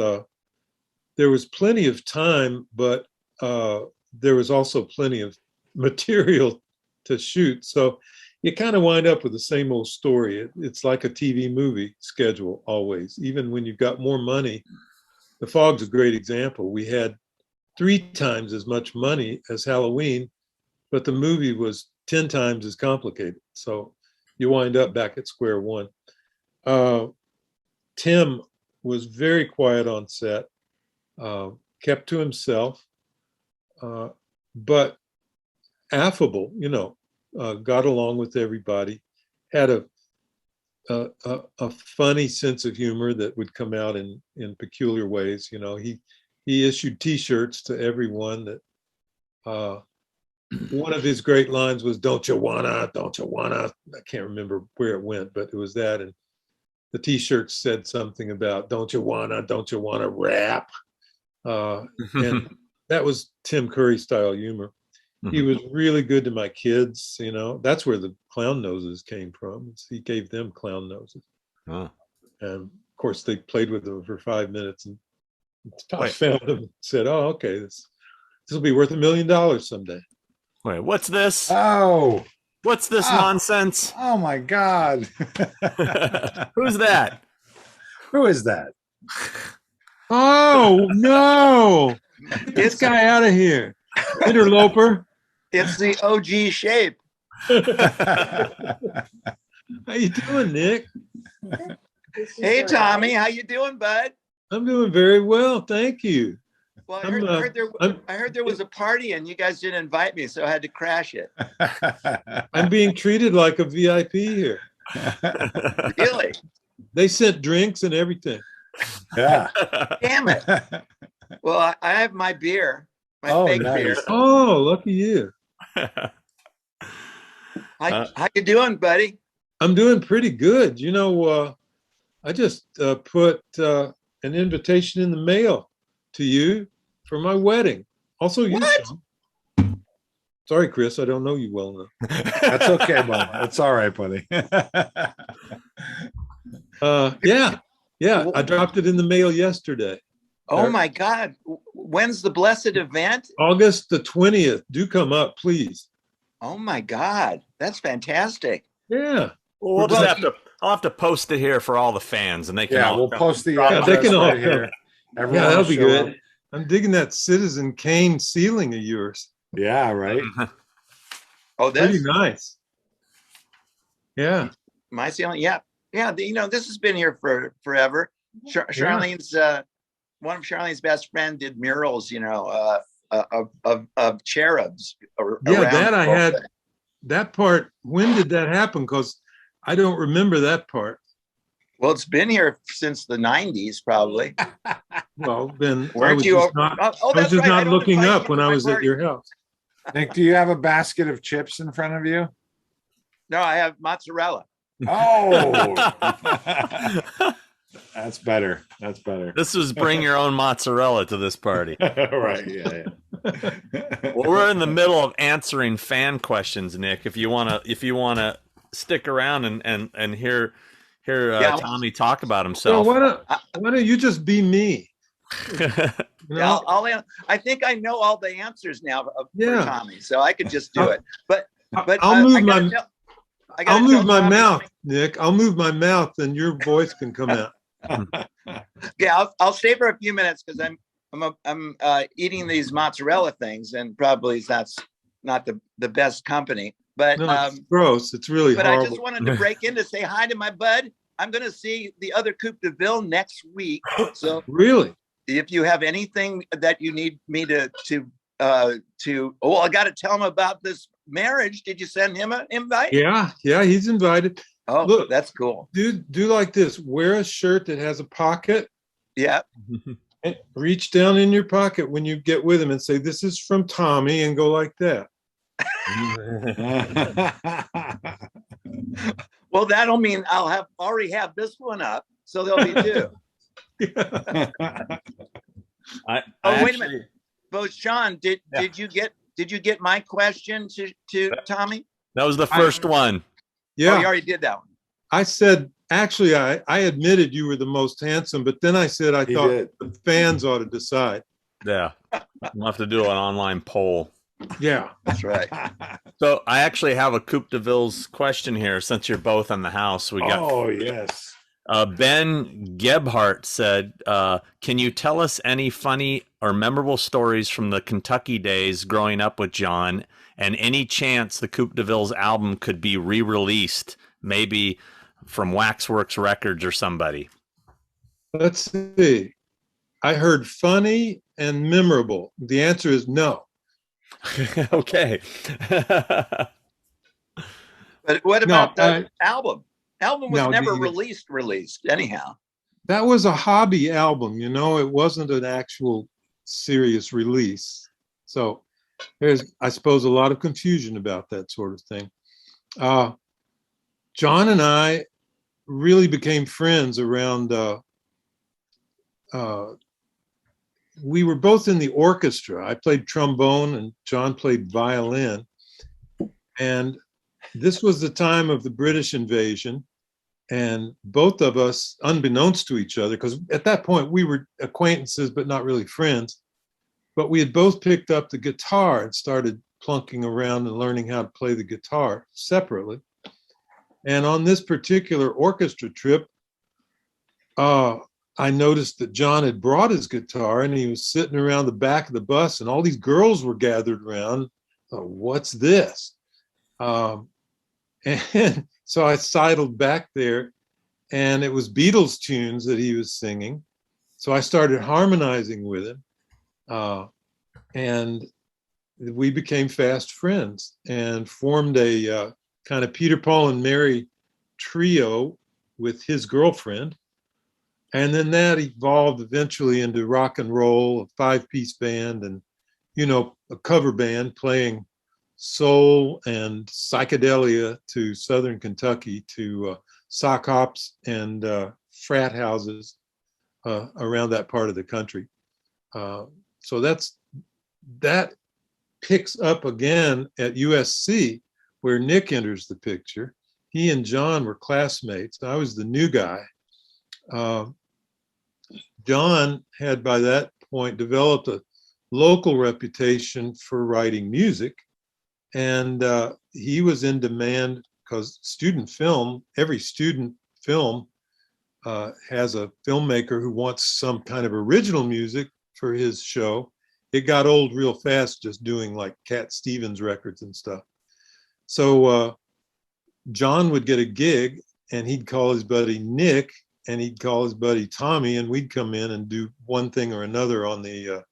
there was plenty of time, but there was also plenty of material to shoot. So you kind of wind up with the same old story. It's like a TV movie schedule always, even when you've got more money. The Fog's a great example. We had 3 times as much money as Halloween, but the movie was 10 times as complicated. So you wind up back at square one. Tim was very quiet on set, kept to himself, but affable, you know, got along with everybody, had a funny sense of humor that would come out in peculiar ways. You know, he issued T-shirts to everyone that one of his great lines was, don't you wanna, I can't remember where it went, but it was that. And the T-shirt said something about, don't you wanna rap? And that was Tim Curry style humor. He was really good to my kids, you know. That's where the clown noses came from. He gave them clown noses. Oh. And of course, they played with them for 5 minutes, and I found them and said, oh, okay, this will be worth $1 million someday. Wait, what's this? Oh, what's this nonsense? Oh my God. Who's that? Who is that? Oh, no. Get this guy out of here. Interloper. It's the OG shape. How you doing, Nick? Hey, Tommy, how you doing, bud? I'm doing very well, thank you. Well, I heard there was a party and you guys didn't invite me, so I had to crash it. I'm being treated like a VIP here. Really? They sent drinks and everything. Yeah. Damn it. Well, I have my beer. My fake beer. Oh, lucky you. How you doing, buddy? I'm doing pretty good. You know, I just put an invitation in the mail to you for my wedding. Also, you. Sorry, Chris, I don't know you well enough. That's okay, buddy. It's all right, buddy. Yeah. I dropped it in the mail yesterday. Oh my God. When's the blessed event? August the 20th. Do come up, please. Oh my God. That's fantastic. Yeah. Well, I'll have to post it here for all the fans, and they can all we'll post the they can all right here. Everyone that'll be good. up. I'm digging that Citizen Kane ceiling of yours. Yeah, right. Oh, that's pretty nice. Yeah. My ceiling. Yeah. Yeah. You know, this has been here for forever. Charlene's one of Charlene's best friend did murals, of cherubs. That I had that part. When did that happen? Because I don't remember that part. Well, it's been here since the 90s, probably. Well, then I was just not looking up when I was at your house. Nick, do you have a basket of chips in front of you? No, I have mozzarella. Oh, that's better. That's better. This was bring your own mozzarella to this party. Right. Yeah. Well, we're in the middle of answering fan questions, Nick. If you wanna stick around and hear Tommy talk about himself. Well, why don't you just be me? Yeah, I think I know all the answers now for Tommy, so I could just do it. But I'll move my mouth, Nick. I'll move my mouth, and your voice can come out. Yeah, I'll stay for a few minutes because I'm eating these mozzarella things, and probably that's not the best company. But no, it's gross. It's really horrible. I just wanted to break in to say hi to my bud. I'm going to see the other Coupe de Ville next week. So really, if you have anything that you need me I got to tell him about this marriage. Did you send him an invite? Yeah, he's invited. Oh, look, that's cool. Do like this. Wear a shirt that has a pocket. Yeah. And reach down in your pocket when you get with him and say, "This is from Tommy," and go like that. Well, that'll mean I'll already have this one up, so there'll be two. Wait a minute, but Sean, did you get my question to Tommy? That was the first one. Yeah, you already did that one. I said, actually, I admitted you were the most handsome, but then I said I thought the fans ought to decide. Yeah, we'll have to do an online poll. Yeah, that's right. So I actually have a Coupe de Ville's question here, since you're both in the house. We got. Oh yes. Ben Gebhardt said, "Can you tell us any funny or memorable stories from the Kentucky days growing up with John, and any chance the Coupe de Ville's album could be re-released, maybe from Waxworks Records or somebody?" Let's see. I heard funny and memorable. The answer is no. Okay. But what about the album? Album was never released anyhow. That was a hobby album, it wasn't an actual serious release. So there's, I suppose, a lot of confusion about that sort of thing. John and I really became friends around, we were both in the orchestra. I played trombone and John played violin. And this was the time of the British invasion. And both of us, unbeknownst to each other, because at that point we were acquaintances, but not really friends, but we had both picked up the guitar and started plunking around and learning how to play the guitar separately. And on this particular orchestra trip, I noticed that John had brought his guitar and he was sitting around the back of the bus and all these girls were gathered around. What's this? And so I sidled back there and it was Beatles tunes that he was singing. So I started harmonizing with him. And we became fast friends and formed a kind of Peter, Paul, and Mary trio with his girlfriend. And then that evolved eventually into rock and roll, a 5-piece band, and, a cover band playing soul and psychedelia to Southern Kentucky, to sock hops and frat houses around that part of the country. So that picks up again at USC, where Nick enters the picture. He and John were classmates. I was the new guy. John had by that point developed a local reputation for writing music, and he was in demand because every student film has a filmmaker who wants some kind of original music for his show. It got old real fast just doing like Cat Stevens records and stuff. So John would get a gig and he'd call his buddy Nick and he'd call his buddy Tommy, and we'd come in and do one thing or another on the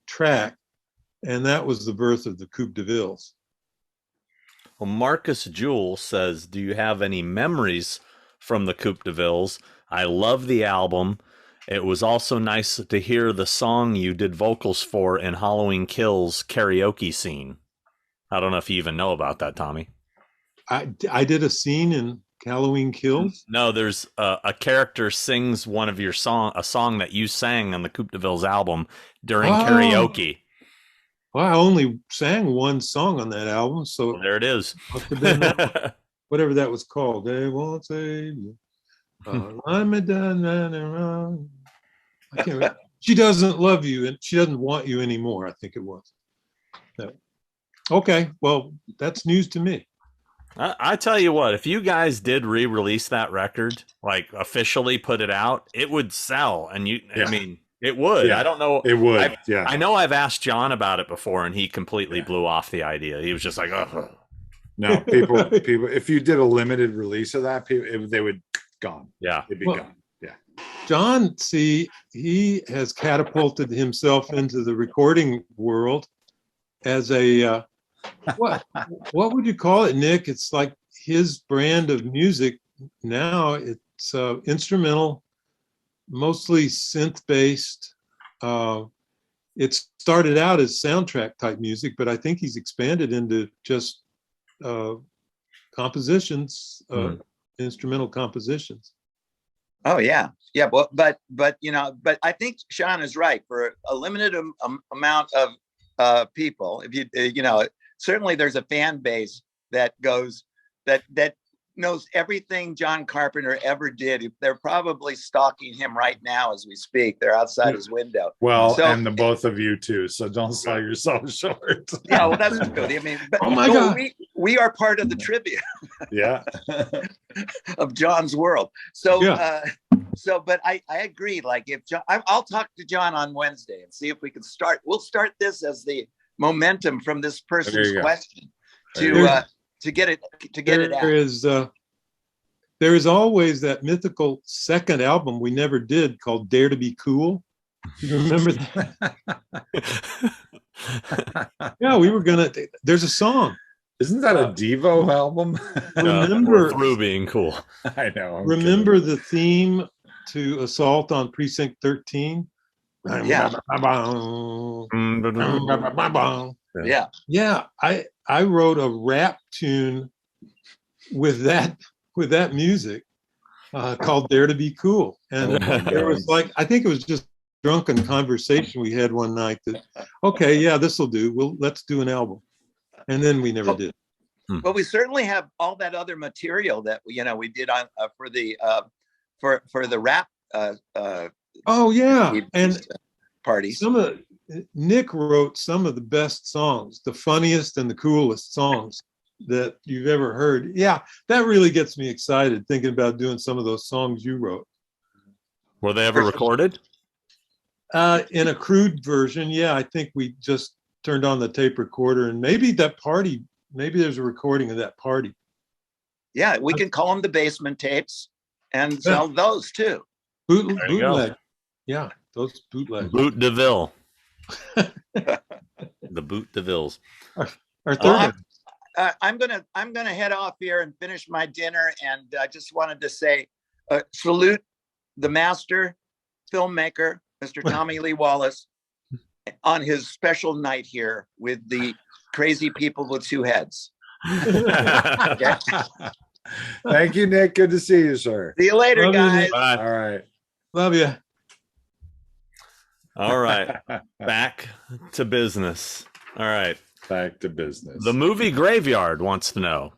track. And that was the birth of the Coupe de Villes. Well, Marcus Jewell says, do you have any memories from the Coupe de Villes? I love the album. It was also nice to hear the song you did vocals for in Halloween Kills karaoke scene. I don't know if you even know about that, Tommy. I did a scene in Halloween Kills. No, there's a character sings one of your a song that you sang on the Coupe de Villes album during karaoke. Well, I only sang one song on that album, so well, there it is. Must have been that, whatever that was called. They won't save you. I'm a done man around. I can't remember. She doesn't love you, and she doesn't want you anymore. I think it was. No. Okay, well, that's news to me. I tell you what, if you guys did re-release that record, like officially put it out, it would sell. And I mean, it would. Yeah, I don't know. It would. I know I've asked John about it before, and he completely blew off the idea. He was just like, oh. No, people. If you did a limited release of that, they would gone. Yeah, it'd be gone. Yeah. John, see, he has catapulted himself into the recording world as a what would you call it, Nick? It's like his brand of music now. It's instrumental, mostly synth based. It started out as soundtrack type music, but I think he's expanded into just compositions, instrumental compositions. Oh yeah. Well, but I think Sean is right. For a limited amount of people, if you certainly there's a fan base that goes that knows everything John Carpenter ever did. They're probably stalking him right now as we speak. They're outside his window. Well, and the both of you too. So don't sell yourself short. Yeah, well, that's good. I mean, oh my God, we are part of the trivia. Yeah, of John's world. So, yeah. But I agree. Like if John, I'll talk to John on Wednesday and see if we can start. We'll start this as the momentum from this person's question to get it out. There is always that mythical second album we never did called Dare to Be Cool. You remember that? Yeah, we were gonna. There's a song. Isn't that a Devo album? Remember through being cool. I know. Remember the theme to Assault on Precinct 13? Yeah. Yeah. I wrote a rap tune with that music called Dare to Be Cool. And there was I think it was just drunken conversation we had one night that, okay, yeah, this will do. Let's do an album. And then we never did. Well, we certainly have all that other material that we did on for the rap. Oh yeah, and parties. Nick wrote some of the best songs, the funniest and the coolest songs that you've ever heard. Yeah, that really gets me excited thinking about doing some of those songs you wrote. Were they ever recorded? In a crude version, yeah. I think we just turned on the tape recorder, and maybe there's a recording of that party. Yeah, we can call them the basement tapes and sell those too. Bootleg. Yeah, those bootleg. Boot de Ville. The Boot de Villes. Our third. I'm gonna head off here and finish my dinner, and I just wanted to say salute the master filmmaker, Mr. Tommy Lee Wallace, on his special night here with the crazy people with two heads. Okay. Thank you, Nick. Good to see you, sir. See you later, Love guys. You, all right. Love you. All right. Back to business. All right. Back to business. The movie Graveyard wants to know.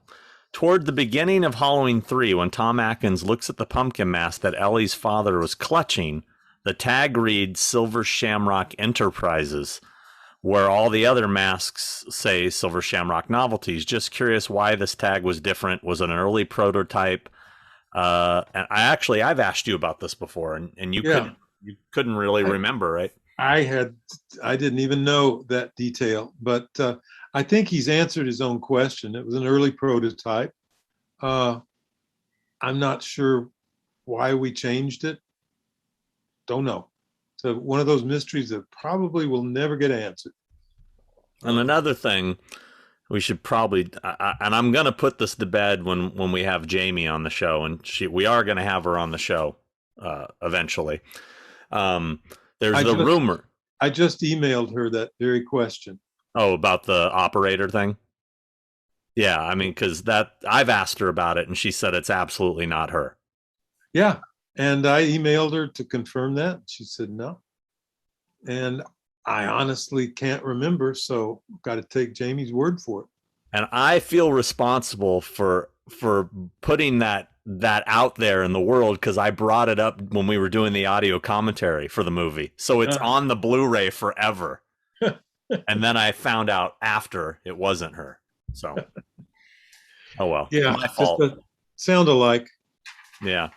Toward the beginning of Halloween 3, when Tom Atkins looks at the pumpkin mask that Ellie's father was clutching, the tag reads Silver Shamrock Enterprises, where all the other masks say Silver Shamrock Novelties. Just curious why this tag was different. Was it an early prototype? And I've asked you about this before, and you couldn't really remember, right? I didn't even know that detail, but I think he's answered his own question. It was an early prototype. I'm not sure why we changed it, don't know. So one of those mysteries that probably will never get answered. And another thing, we should probably, and I'm going to put this to bed when we have Jamie on the show, and we are going to have her on the show eventually. There's the rumor. I just emailed her that very question. Oh, about the operator thing? Yeah, I mean, because I've asked her about it, and she said it's absolutely not her. Yeah, and I emailed her to confirm that. She said no. And I honestly can't remember, so got to take Jamie's word for it. And I feel responsible for putting that out there in the world because I brought it up when we were doing the audio commentary for the movie. So it's on the Blu-ray forever. And then I found out after it wasn't her. So, oh well. Yeah, my fault. just sound alike. Yeah.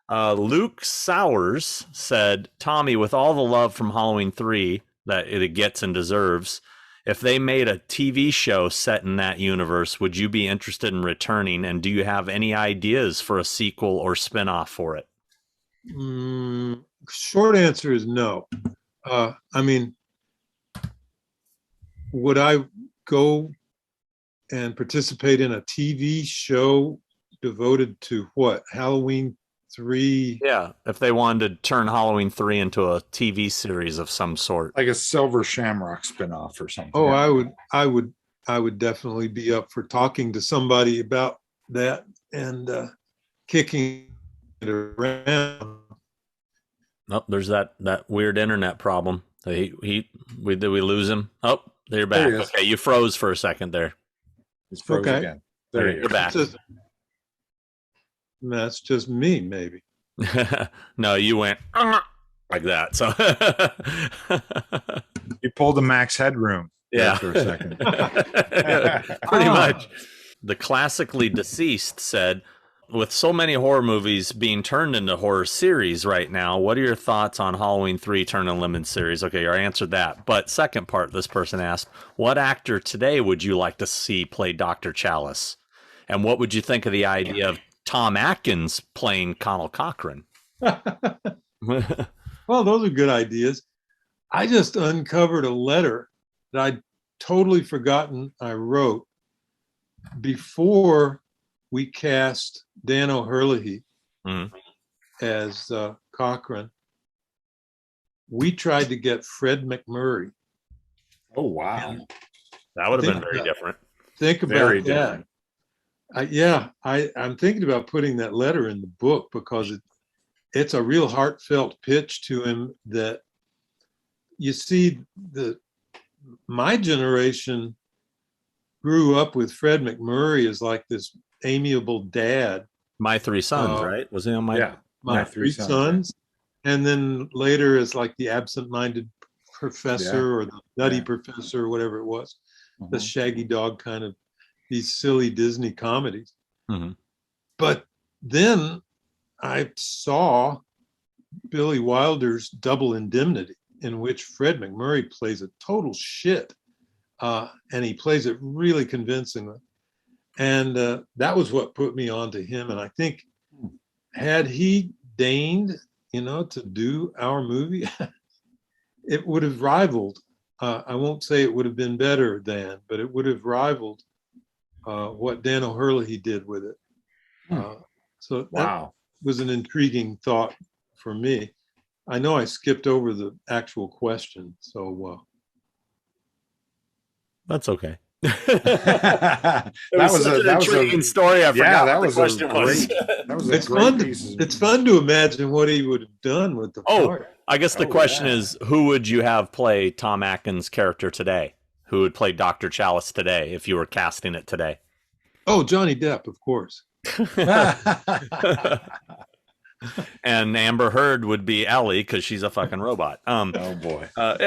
Luke Sowers said, Tommy, with all the love from Halloween 3 that it gets and deserves, if they made a TV show set in that universe, would you be interested in returning? And do you have any ideas for a sequel or spinoff for it? Short answer is no. I mean, would I go and participate in a TV show devoted to what? Halloween 3? Yeah, if they wanted to turn Halloween 3 into a TV series of some sort, like a Silver Shamrock spinoff or something. Oh, I would definitely be up for talking to somebody about that and kicking it around. Oh, there's that weird internet problem. Did we lose him? Oh, there you're back. Okay, you froze for a second there. He's froze again. There you're back. That's just me, maybe. No, you went like that. So you pulled a Max Headroom. Yeah, for a second. Pretty much. The Classically Deceased said, with so many horror movies being turned into horror series right now, what are your thoughts on Halloween 3 Turn Lemon series? Okay, I answered that. But second part, this person asked, what actor today would you like to see play Dr. Chalice? And what would you think of the idea of Tom Atkins playing Connell Cochran? Well, those are good ideas. I just uncovered a letter that I'd totally forgotten I wrote before we cast Dan O'Herlihy as Cochran. We tried to get Fred McMurray. Oh, wow. That would have been very different. Think about very that. I'm thinking about putting that letter in the book because it's a real heartfelt pitch to him that, you see, my generation grew up with Fred McMurray as like this amiable dad. My Three Sons, right? Was he on My Three Sons? And then later as like the absent-minded professor or the nutty professor or whatever it was, the Shaggy Dog kind of, these silly Disney comedies. But then I saw Billy Wilder's Double Indemnity, in which Fred McMurray plays a total shit. And he plays it really convincingly. And that was what put me on to him. And I think had he deigned, to do our movie, it would have rivaled. I won't say it would have been better than, but it would have rivaled what Dan O'Herlihy did with it. So that was an intriguing thought for me. I know I skipped over the actual question, so that's okay. That was an intriguing story. I forgot that was a great. That was a great piece. It's fun to imagine what he would have done with the part. I guess the question is, who would you have play Tom Atkins' character today? Who would play Dr. Chalice today if you were casting it today? Oh, Johnny Depp, of course. And Amber Heard would be Ellie because she's a fucking robot. Oh boy. All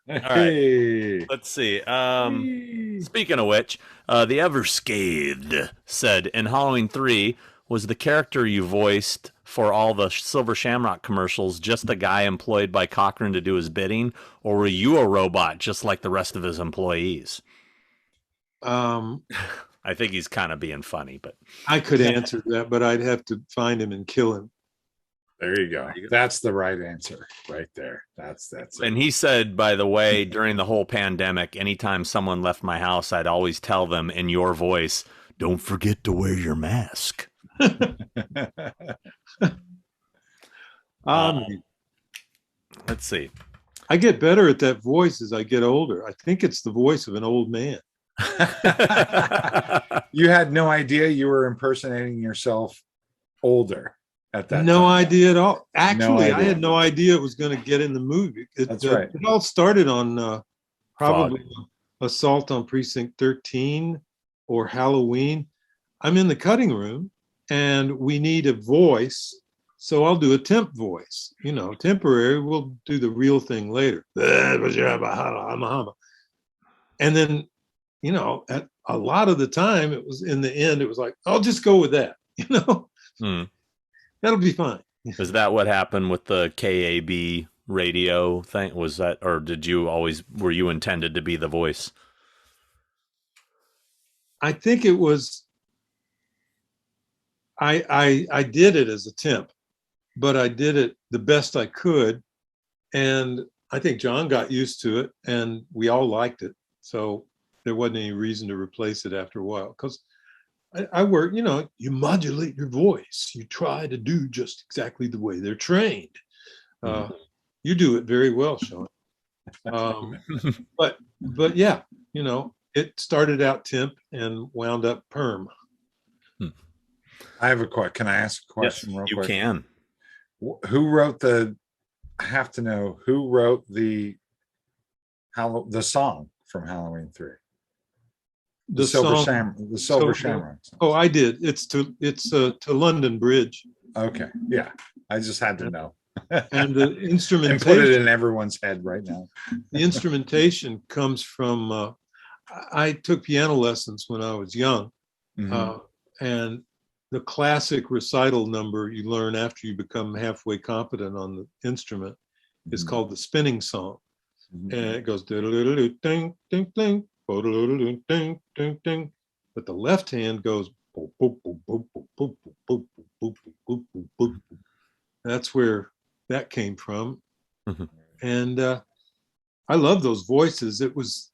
right. Let's see. Speaking of which, the Ever Scathed said, in Halloween 3, was the character you voiced for all the Silver Shamrock commercials just a guy employed by Cochran to do his bidding, or were you a robot just like the rest of his employees? I I think he's kind of being funny, but I could answer that, but I'd have to find him and kill him. There you go. That's the right answer right there. That's it. And he said, by the way, during the whole pandemic, anytime someone left my house, I'd always tell them in your voice, don't forget to wear your mask. Let's see. I get better at that voice as I get older. I think it's the voice of an old man. You had no idea you were impersonating yourself older at that no time. idea at all. Actually, No I had no idea it was going to get in the movie. That's right. It all started on probably Assault on Precinct 13 or Halloween. I'm in the cutting room and we need a voice. So I'll do a temp voice, temporary. We'll do the real thing later. And then, at a lot of the time, it was in the end, it was like, I'll just go with that, That'll be fine. Is that what happened with the KAB radio thing? Was that, or were you intended to be the voice? I think it was, I did it as a temp, but I did it the best I could. And I think John got used to it and we all liked it. So there wasn't any reason to replace it after a while. Because I work, you modulate your voice. You try to do just exactly the way they're trained. You do it very well, Sean. But yeah, it started out temp and wound up perm. I have a question. Can I ask a question real quick? You can. Who wrote I have to know who wrote the song from Halloween 3? The Silver Shamrock. Oh, I did. It's to London Bridge. Okay. Yeah. I just had to know. And the instrumentation. And put it in everyone's head right now. The instrumentation comes from, I took piano lessons when I was young. Mm-hmm. And the classic recital number you learn after you become halfway competent on the instrument is called the spinning song. And it goes ding ding ding, ding ding ding, but the left hand goes boop, boop, boop, boop, boop, boop, boop, boop, boop, boop. That's where that came from. And I love those voices. It was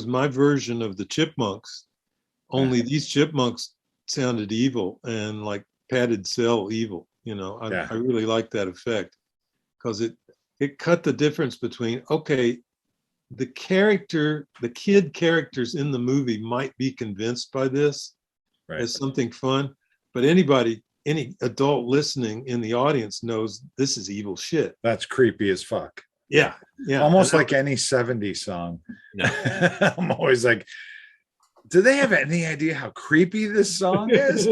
my version of the Chipmunks, only these chipmunks sounded evil and like padded cell evil. I really like that effect because it cut the difference between, okay, the kid characters in the movie might be convinced by this as something fun, but any adult listening in the audience knows this is evil shit. That's creepy as fuck. Yeah. Almost like any 70s song. Yeah. I'm always like, do they have any idea how creepy this song is?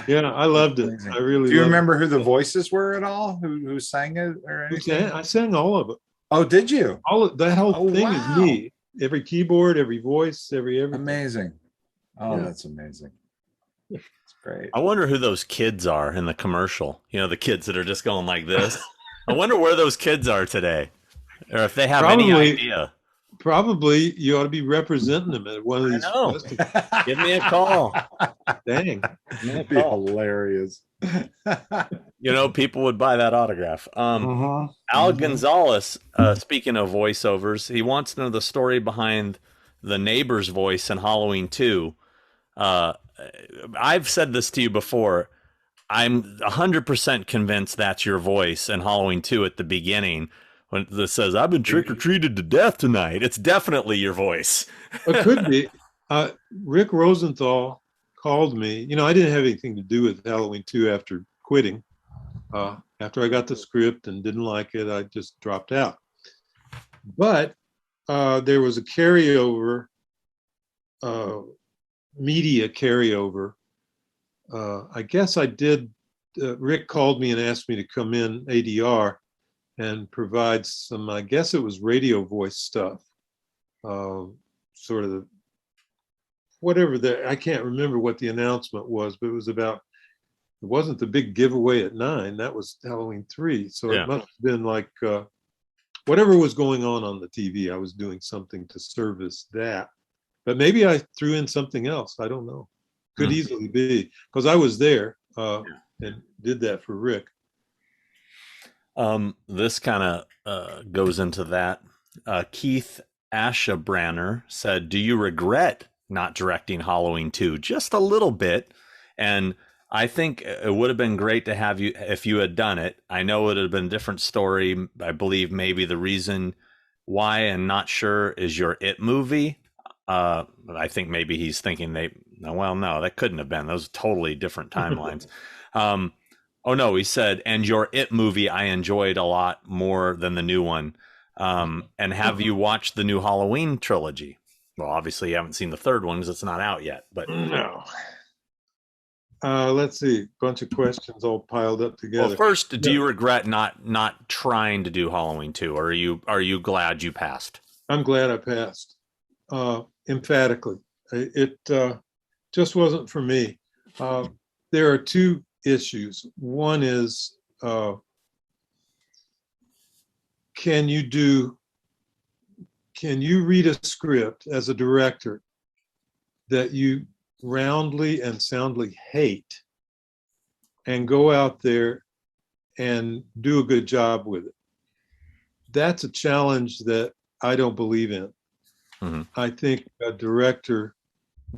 Yeah, I loved it. I really. Do you remember who the voices were at all? Who sang it or anything? I sang all of it. Oh, did you? That whole thing is me. Every keyboard, every voice, everything. Amazing. Oh, that's amazing. It's great. I wonder who those kids are in the commercial. The kids that are just going like this. I wonder where those kids are today, or if they have any idea. Probably you ought to be representing them at one of these. Give me a call. Dang. That'd be hilarious. People would buy that autograph. Al Gonzalez, speaking of voiceovers, he wants to know the story behind the neighbor's voice in Halloween 2. I've said this to you before. I'm 100% convinced that's your voice in Halloween 2 at the beginning. When it says, I've been trick-or-treated to death tonight. It's definitely your voice. It could be. Rick Rosenthal called me. I didn't have anything to do with Halloween 2 after quitting. After I got the script and didn't like it, I just dropped out. But there was a carryover, media carryover. I guess I did. Rick called me and asked me to come in ADR and provide some, I guess it was radio voice stuff, sort of whatever I can't remember what the announcement was, but it wasn't the big giveaway at 9, that was Halloween 3. So it must have been like, whatever was going on the TV, I was doing something to service that. but maybe I threw in something else. I don't know. Could easily be, because I was there and did that for Rick. This kind of goes into that. Keith Ashabranner said, "Do you regret not directing Halloween 2 just a little bit?" And I think it would have been great to have you if you had done it. I know it would have been a different story. I believe maybe the reason why and not sure is your It movie. I think maybe he's thinking no, that couldn't have been. Those are totally different timelines. Oh no, he said, and your It movie I enjoyed a lot more than the new one. And have you watched the new Halloween trilogy? Well, obviously you haven't seen the third one because it's not out yet. But no. Let's see, bunch of questions all piled up together. Well, first, do you regret not trying to do Halloween 2, or are you glad you passed? I'm glad I passed. Emphatically, it just wasn't for me. There are two issues. One is, can you read a script as a director that you roundly and soundly hate and go out there and do a good job with it? That's a challenge that I don't believe in. I think a director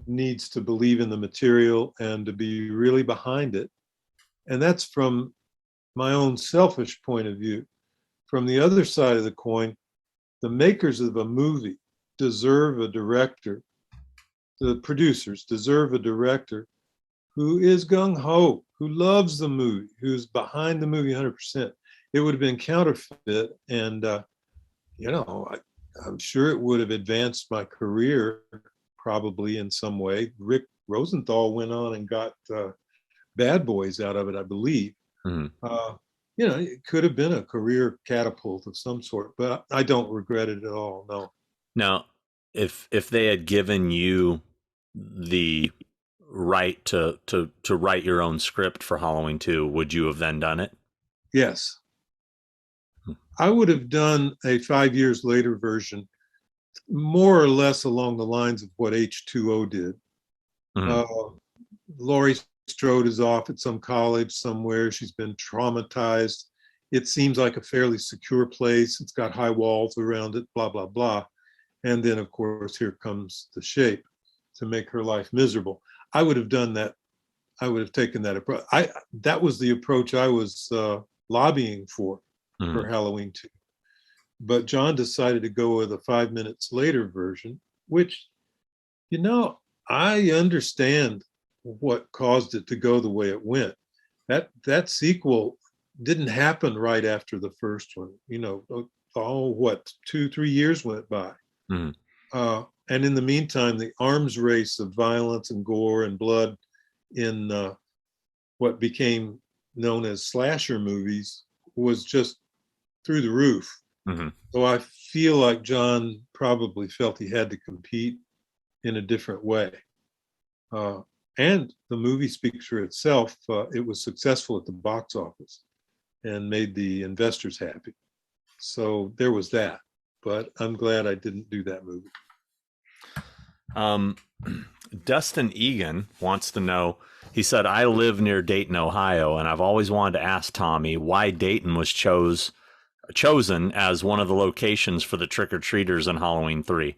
needs to believe in the material and to be really behind it. And that's from my own selfish point of view. From the other side of the coin, the makers of a movie deserve a director. The producers deserve a director who is gung-ho, who loves the movie, who's behind the movie 100%. It would have been counterfeit, and I'm sure it would have advanced my career probably in some way. Rick Rosenthal went on and got Bad Boys out of it, I believe. It could have been a career catapult of some sort, but I don't regret it at all. No. Now, if they had given you the right to write your own script for Halloween 2, would you have then done it? Yes. I would have done a 5 years later version, more or less along the lines of what H2O did. Laurie Strode is off at some college somewhere. She's been traumatized. It seems like a fairly secure place. It's got high walls around it, blah, blah, blah. And then, of course, here comes the shape to make her life miserable. I would have done that. I would have taken that approach. That was the approach I was lobbying for Halloween 2. But John decided to go with a 5 minutes later version, which, I understand what caused it to go the way it went. That sequel didn't happen right after the first one. 2-3 years went by. And in the meantime, the arms race of violence and gore and blood in what became known as slasher movies was just through the roof. So I feel like John probably felt he had to compete in a different way. And the movie speaks for itself. It was successful at the box office and made the investors happy. So there was that. But I'm glad I didn't do that movie. Dustin Egan wants to know, he said, I live near Dayton, Ohio, and I've always wanted to ask Tommy why Dayton was chosen as one of the locations for the trick-or-treaters in Halloween 3.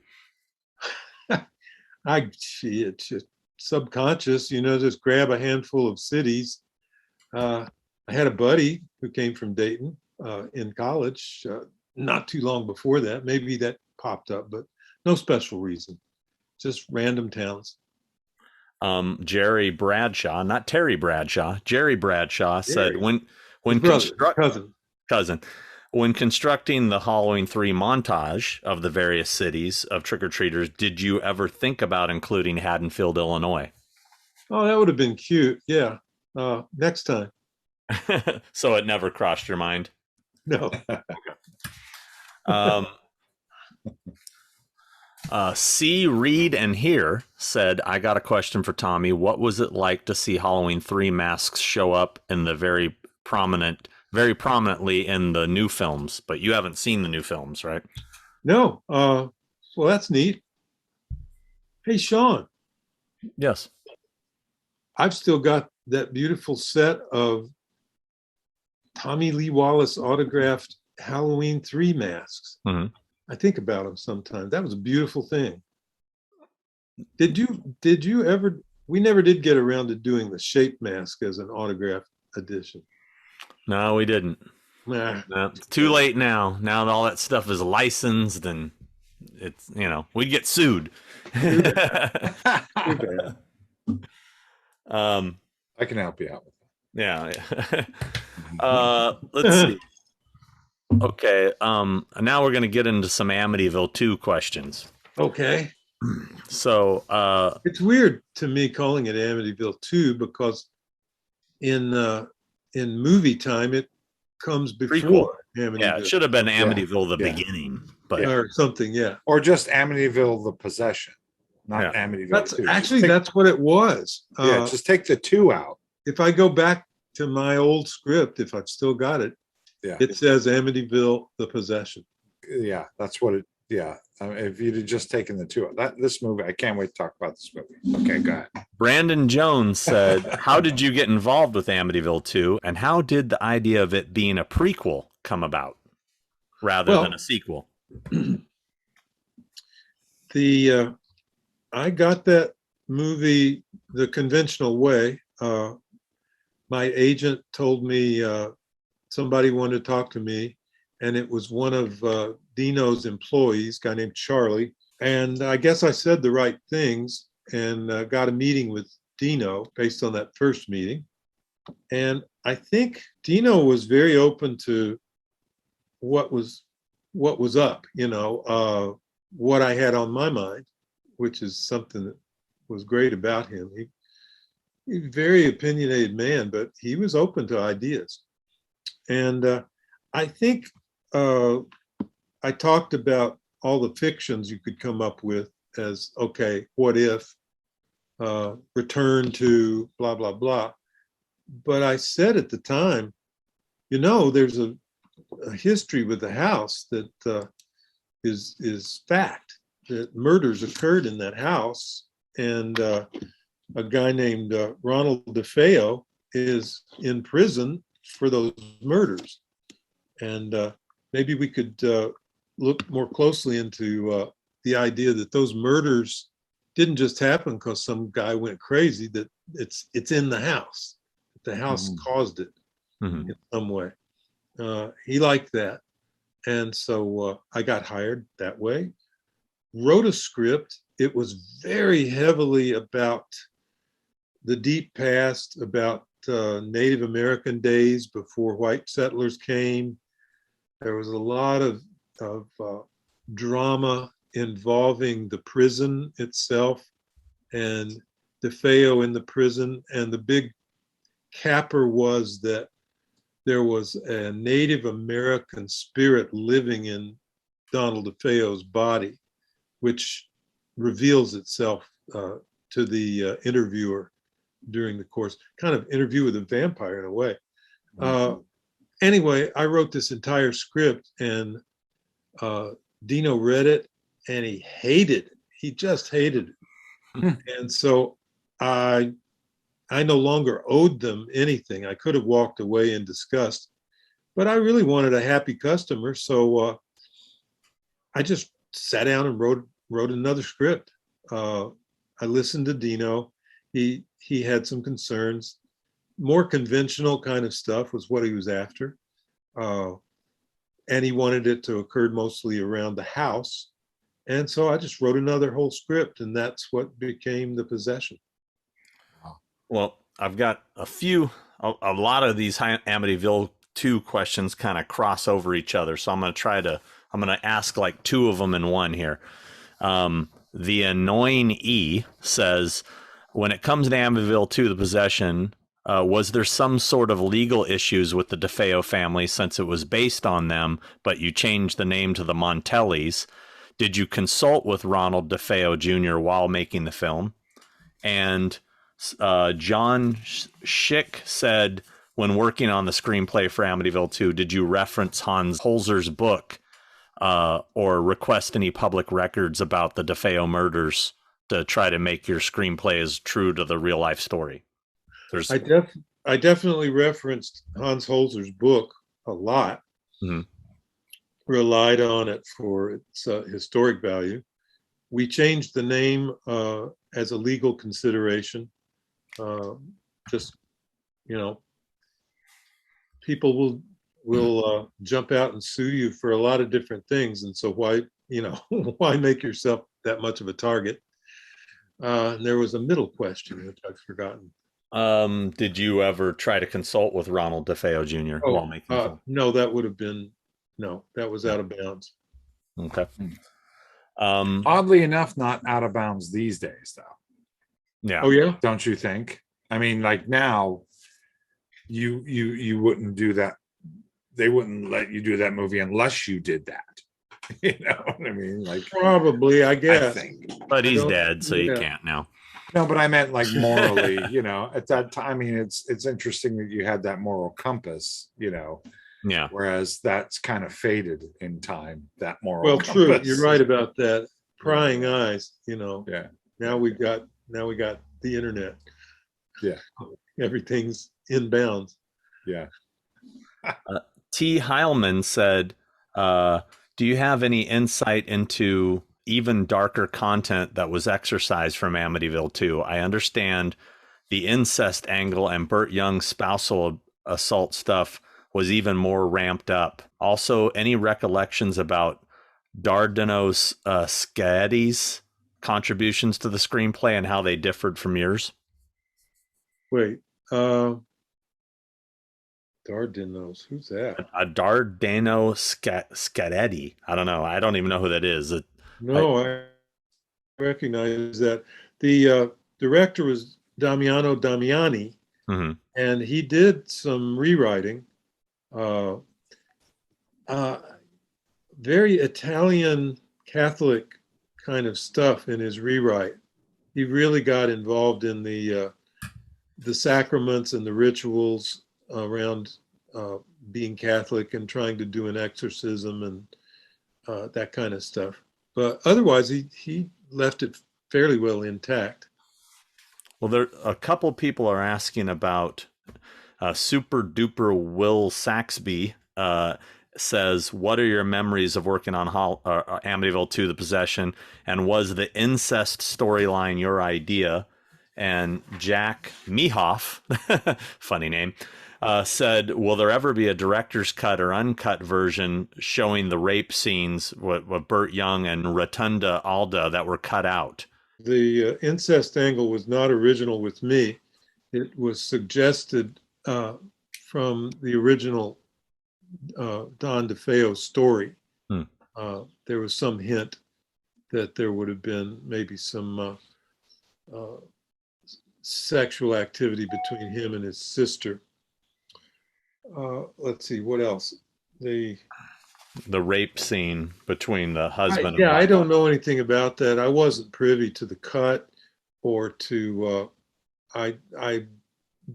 It's just subconscious, just grab a handful of cities. I had a buddy who came from Dayton in college, not too long before that. Maybe that popped up, but no special reason. Just random towns. Jerry Bradshaw, not Terry Bradshaw, Jerry Bradshaw said, cousin, when constructing the Halloween 3 montage of the various cities of trick-or-treaters, did you ever think about including Haddonfield, Illinois? Oh, that would have been cute. Yeah. Next time. So it never crossed your mind? No. See, Read, and Hear said, I got a question for Tommy. What was it like to see Halloween 3 masks show up in the very prominently in the new films? But you haven't seen the new films, right? No. Well, that's neat. Hey, Sean, Yes. I've still got that beautiful set of Tommy Lee Wallace autographed Halloween 3 masks. Mm-hmm. I think about them sometimes. That was a beautiful thing. Did you ever, we never did get around to doing the shape mask as an autograph edition. No, we didn't. Nah. No, it's too late now. Now that all that stuff is licensed and it's, we'd get sued. Too bad. I can help you out with Yeah. Let's see. Okay. Now we're going to get into some Amityville 2 questions. Okay. So, it's weird to me calling it Amityville 2 because in movie time it comes before Amityville. Yeah, it should have been Amityville the beginning, but or something, yeah. Or just Amityville the Possession, not Amityville 2. Actually, that's what it was. Just take the 2 out. If I go back to my old script, if I've still got it, it says Amityville the Possession. Yeah, that's what it. Yeah, if you'd have just taken the 2 out, this movie, I can't wait to talk about this movie. Okay, go ahead. Brandon Jones said, "How did you get involved with Amityville 2, and how did the idea of it being a prequel come about rather than a sequel?" I got that movie the conventional way. My agent told me somebody wanted to talk to me, and it was one of Dino's employees, a guy named Charlie. And I guess I said the right things and got a meeting with Dino based on that first meeting. And I think Dino was very open to what was up, what I had on my mind, which is something that was great about him. He's a very opinionated man, but he was open to ideas. And I think I talked about all the fictions you could come up with as, okay, what if, return to blah, blah, blah. But I said at the time, there's a history with the house that is fact, that murders occurred in that house. And a guy named Ronald DeFeo is in prison for those murders. And maybe we could look more closely into the idea that those murders didn't just happen because some guy went crazy, that it's in the house, that the house caused it in some way. He liked that. And so I got hired that way, wrote a script. It was very heavily about the deep past, about Native American days before white settlers came. There was a lot of drama involving the prison itself and DeFeo in the prison. And the big capper was that there was a Native American spirit living in Donald DeFeo's body, which reveals itself to the interviewer during the course, kind of interview with a vampire in a way. Anyway, I wrote this entire script and Dino read it and he hated it. He just hated it. And so I no longer owed them anything. I could have walked away in disgust, but I really wanted a happy customer. So I just sat down and wrote another script. I listened to Dino. He had some concerns. More conventional kind of stuff was what he was after. And he wanted it to occur mostly around the house. And so I just wrote another whole script, and that's what became The Possession. Well, I've got a lot of these Amityville 2 questions kind of cross over each other. So I'm going to ask like 2 of them in one here. The Annoying E says, when it comes to Amityville 2, The Possession, was there some sort of legal issues with the DeFeo family since it was based on them, but you changed the name to the Montellis? Did you consult with Ronald DeFeo Jr. while making the film? And John Schick said, when working on the screenplay for Amityville 2, did you reference Hans Holzer's book or request any public records about the DeFeo murders to try to make your screenplay as true to the real life story? I definitely referenced Hans Holzer's book a lot. Mm-hmm. Relied on it for its historic value. We changed the name as a legal consideration. Just, people will jump out and sue you for a lot of different things, and so why make yourself that much of a target? And there was a middle question which I've forgotten. Did you ever try to consult with Ronald DeFeo Jr. while making the film? No, that was out of bounds. Okay. Oddly enough, not out of bounds these days, though. Yeah. Oh yeah. Don't you think? I mean, like now, you wouldn't do that. They wouldn't let you do that movie unless you did that. You know what I mean? Like probably, I guess. I think. But he's dead, so you can't now. No, but I meant like morally. At that time, I mean, it's interesting that you had that moral compass. Yeah. Whereas that's kind of faded in time. That moral compass. True. You're right about that. Prying eyes. Yeah. Now we got the internet. Yeah. Everything's inbound. Yeah. T. Heilman said, do you have any insight into even darker content that was exercised from Amityville 2? I understand the incest angle and Burt Young's spousal assault stuff was even more ramped up. Also, any recollections about Dardano Scatti's contributions to the screenplay and how they differed from yours? Wait, Dardanos, who's that? Dardano Scatti. I don't know. I don't even know who that is. I recognize that. The director was Damiano Damiani, mm-hmm. and he did some rewriting. Very Italian Catholic kind of stuff in his rewrite. He really got involved in the sacraments and the rituals around being Catholic and trying to do an exorcism and that kind of stuff. But otherwise, he left it fairly well intact. Well, a couple people are asking about Super Duper Will Saxby says, what are your memories of working on Amityville 2, The Possession, and was the incest storyline your idea? And Jack Mehoff, funny name, said, will there ever be a director's cut or uncut version showing the rape scenes with Burt Young and Rotunda Alda that were cut out? The incest angle was not original with me. It was suggested from the original Don DeFeo story. There was some hint that there would have been maybe some sexual activity between him and his sister. Let's see, what else? The rape scene between the husband. I don't know anything about that. I wasn't privy to the cut or to. I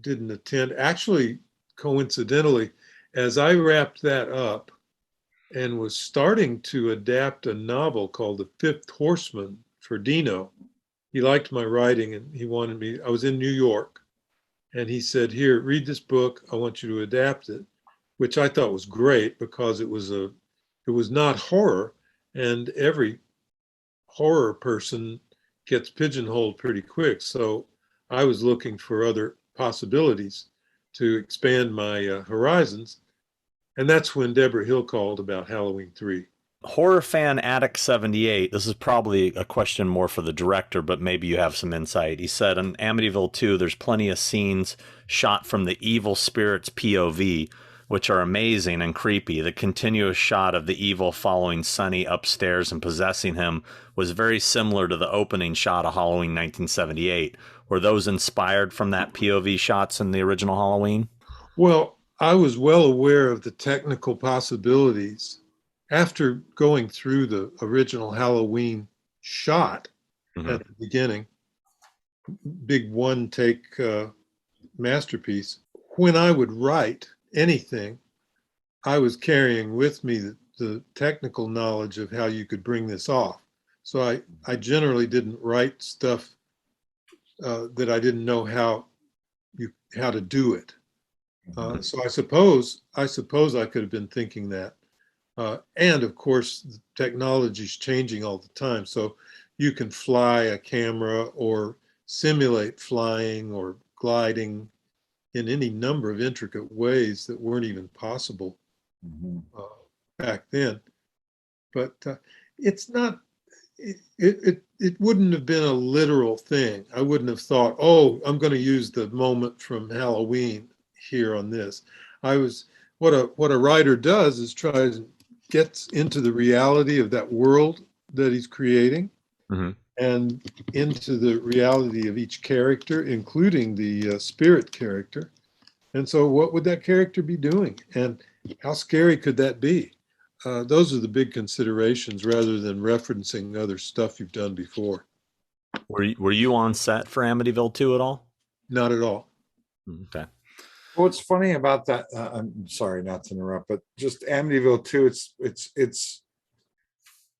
didn't attend. Actually, coincidentally, as I wrapped that up and was starting to adapt a novel called The Fifth Horseman for Dino, he liked my writing and he wanted me. I was in New York, and he said, "Here, read this book. I want you to adapt it," which I thought was great because it was not horror, and every horror person gets pigeonholed pretty quick. So I was looking for other possibilities to expand my horizons. And that's when Deborah Hill called about Halloween 3. Horror Fan Addict 78, this is probably a question more for the director, but maybe you have some insight. He said, in Amityville 2, there's plenty of scenes shot from the evil spirit's POV, which are amazing and creepy. The continuous shot of the evil following Sonny upstairs and possessing him was very similar to the opening shot of Halloween 1978. Were those inspired from that POV shots in the original Halloween? Well, I was well aware of the technical possibilities after going through the original Halloween shot at the beginning, big one take masterpiece. When I would write anything, I was carrying with me the technical knowledge of how you could bring this off. So I generally didn't write stuff that I didn't know how to do it. So I suppose I could have been thinking that. And of course, technology is changing all the time. So you can fly a camera or simulate flying or gliding in any number of intricate ways that weren't even possible back then. But it's not, it wouldn't have been a literal thing. I wouldn't have thought, oh, I'm going to use the moment from Halloween here on this. What a writer does is tries gets into the reality of that world that he's creating and into the reality of each character, including the spirit character. And so what would that character be doing? And how scary could that be? Those are the big considerations rather than referencing other stuff you've done before. Were you on set for Amityville 2 at all? Not at all. Okay. Well, what's funny about that, I'm sorry not to interrupt, but just Amityville 2,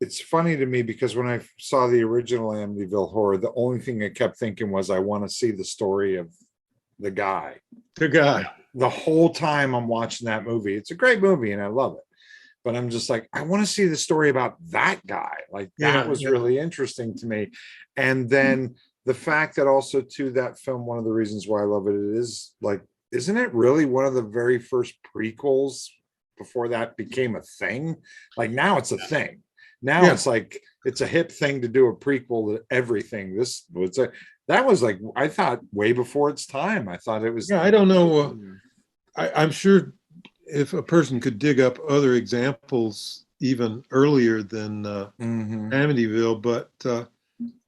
it's funny to me because when I saw the original Amityville Horror, the only thing I kept thinking was I want to see the story of the guy. The whole time I'm watching that movie. It's a great movie and I love it. But I'm just like, I want to see the story about that guy. Like that was really interesting to me. And then the fact that also too, that film, one of the reasons why I love it is like, isn't it really one of the very first prequels before that became a thing? Like now it's a thing. Now it's like, it's a hip thing to do a prequel to everything. That was like, I thought way before its time. I thought it was. Yeah, I don't know. I'm sure if a person could dig up other examples even earlier than Amityville, but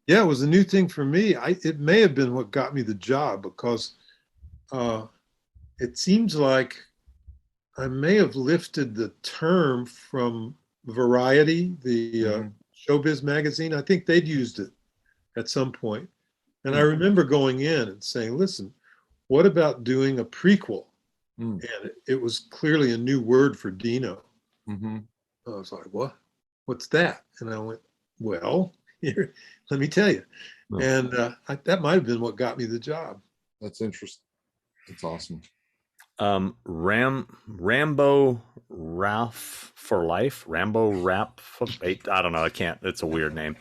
yeah, it was a new thing for me. It may have been what got me the job because it seems like I may have lifted the term from Variety, the showbiz magazine. I think they'd used it at some point. And I remember going in and saying, listen, what about doing a prequel? And it was clearly a new word for Dino. I was like, what? What's that? And I went, well, here, let me tell you. And that might have been what got me the job. That's interesting. That's awesome. Rambo Ralph for Life. Rambo Rap. I don't know. I can't. It's a weird name.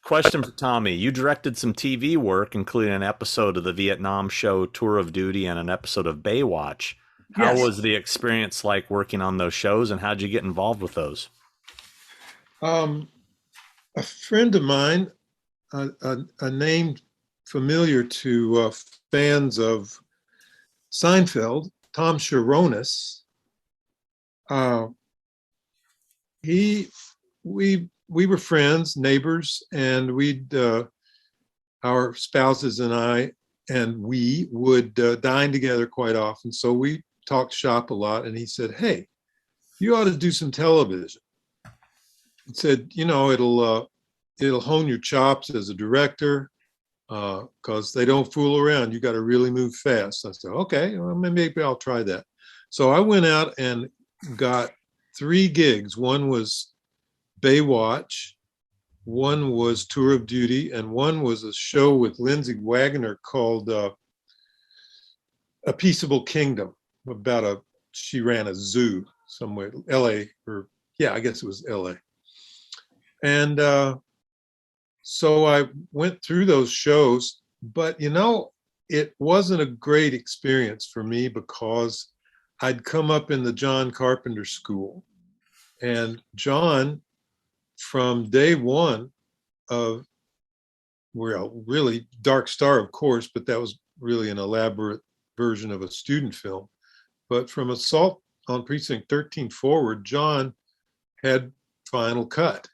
Question for Tommy. You directed some TV work, including an episode of the Vietnam show Tour of Duty and an episode of Baywatch. How was the experience like working on those shows, and how'd you get involved with those? A friend of mine, a name familiar to fans of Seinfeld, Tom Sharonis, we were friends, neighbors, and our spouses and I, and we would dine together quite often. So we talked shop a lot, and he said, hey, you ought to do some television. He said, it'll hone your chops as a director because they don't fool around. You got to really move fast. I said, okay, well, maybe I'll try that. So I went out and got 3 gigs. One was Baywatch, one was Tour of Duty, and one was a show with Lindsay Wagner called A Peaceable Kingdom. She ran a zoo somewhere, LA, I guess it was LA. And so I went through those shows, but it wasn't a great experience for me because I'd come up in the John Carpenter school, and John, from day one of, really Dark Star, of course, but that was really an elaborate version of a student film. But from Assault on Precinct 13 forward, John had final cut.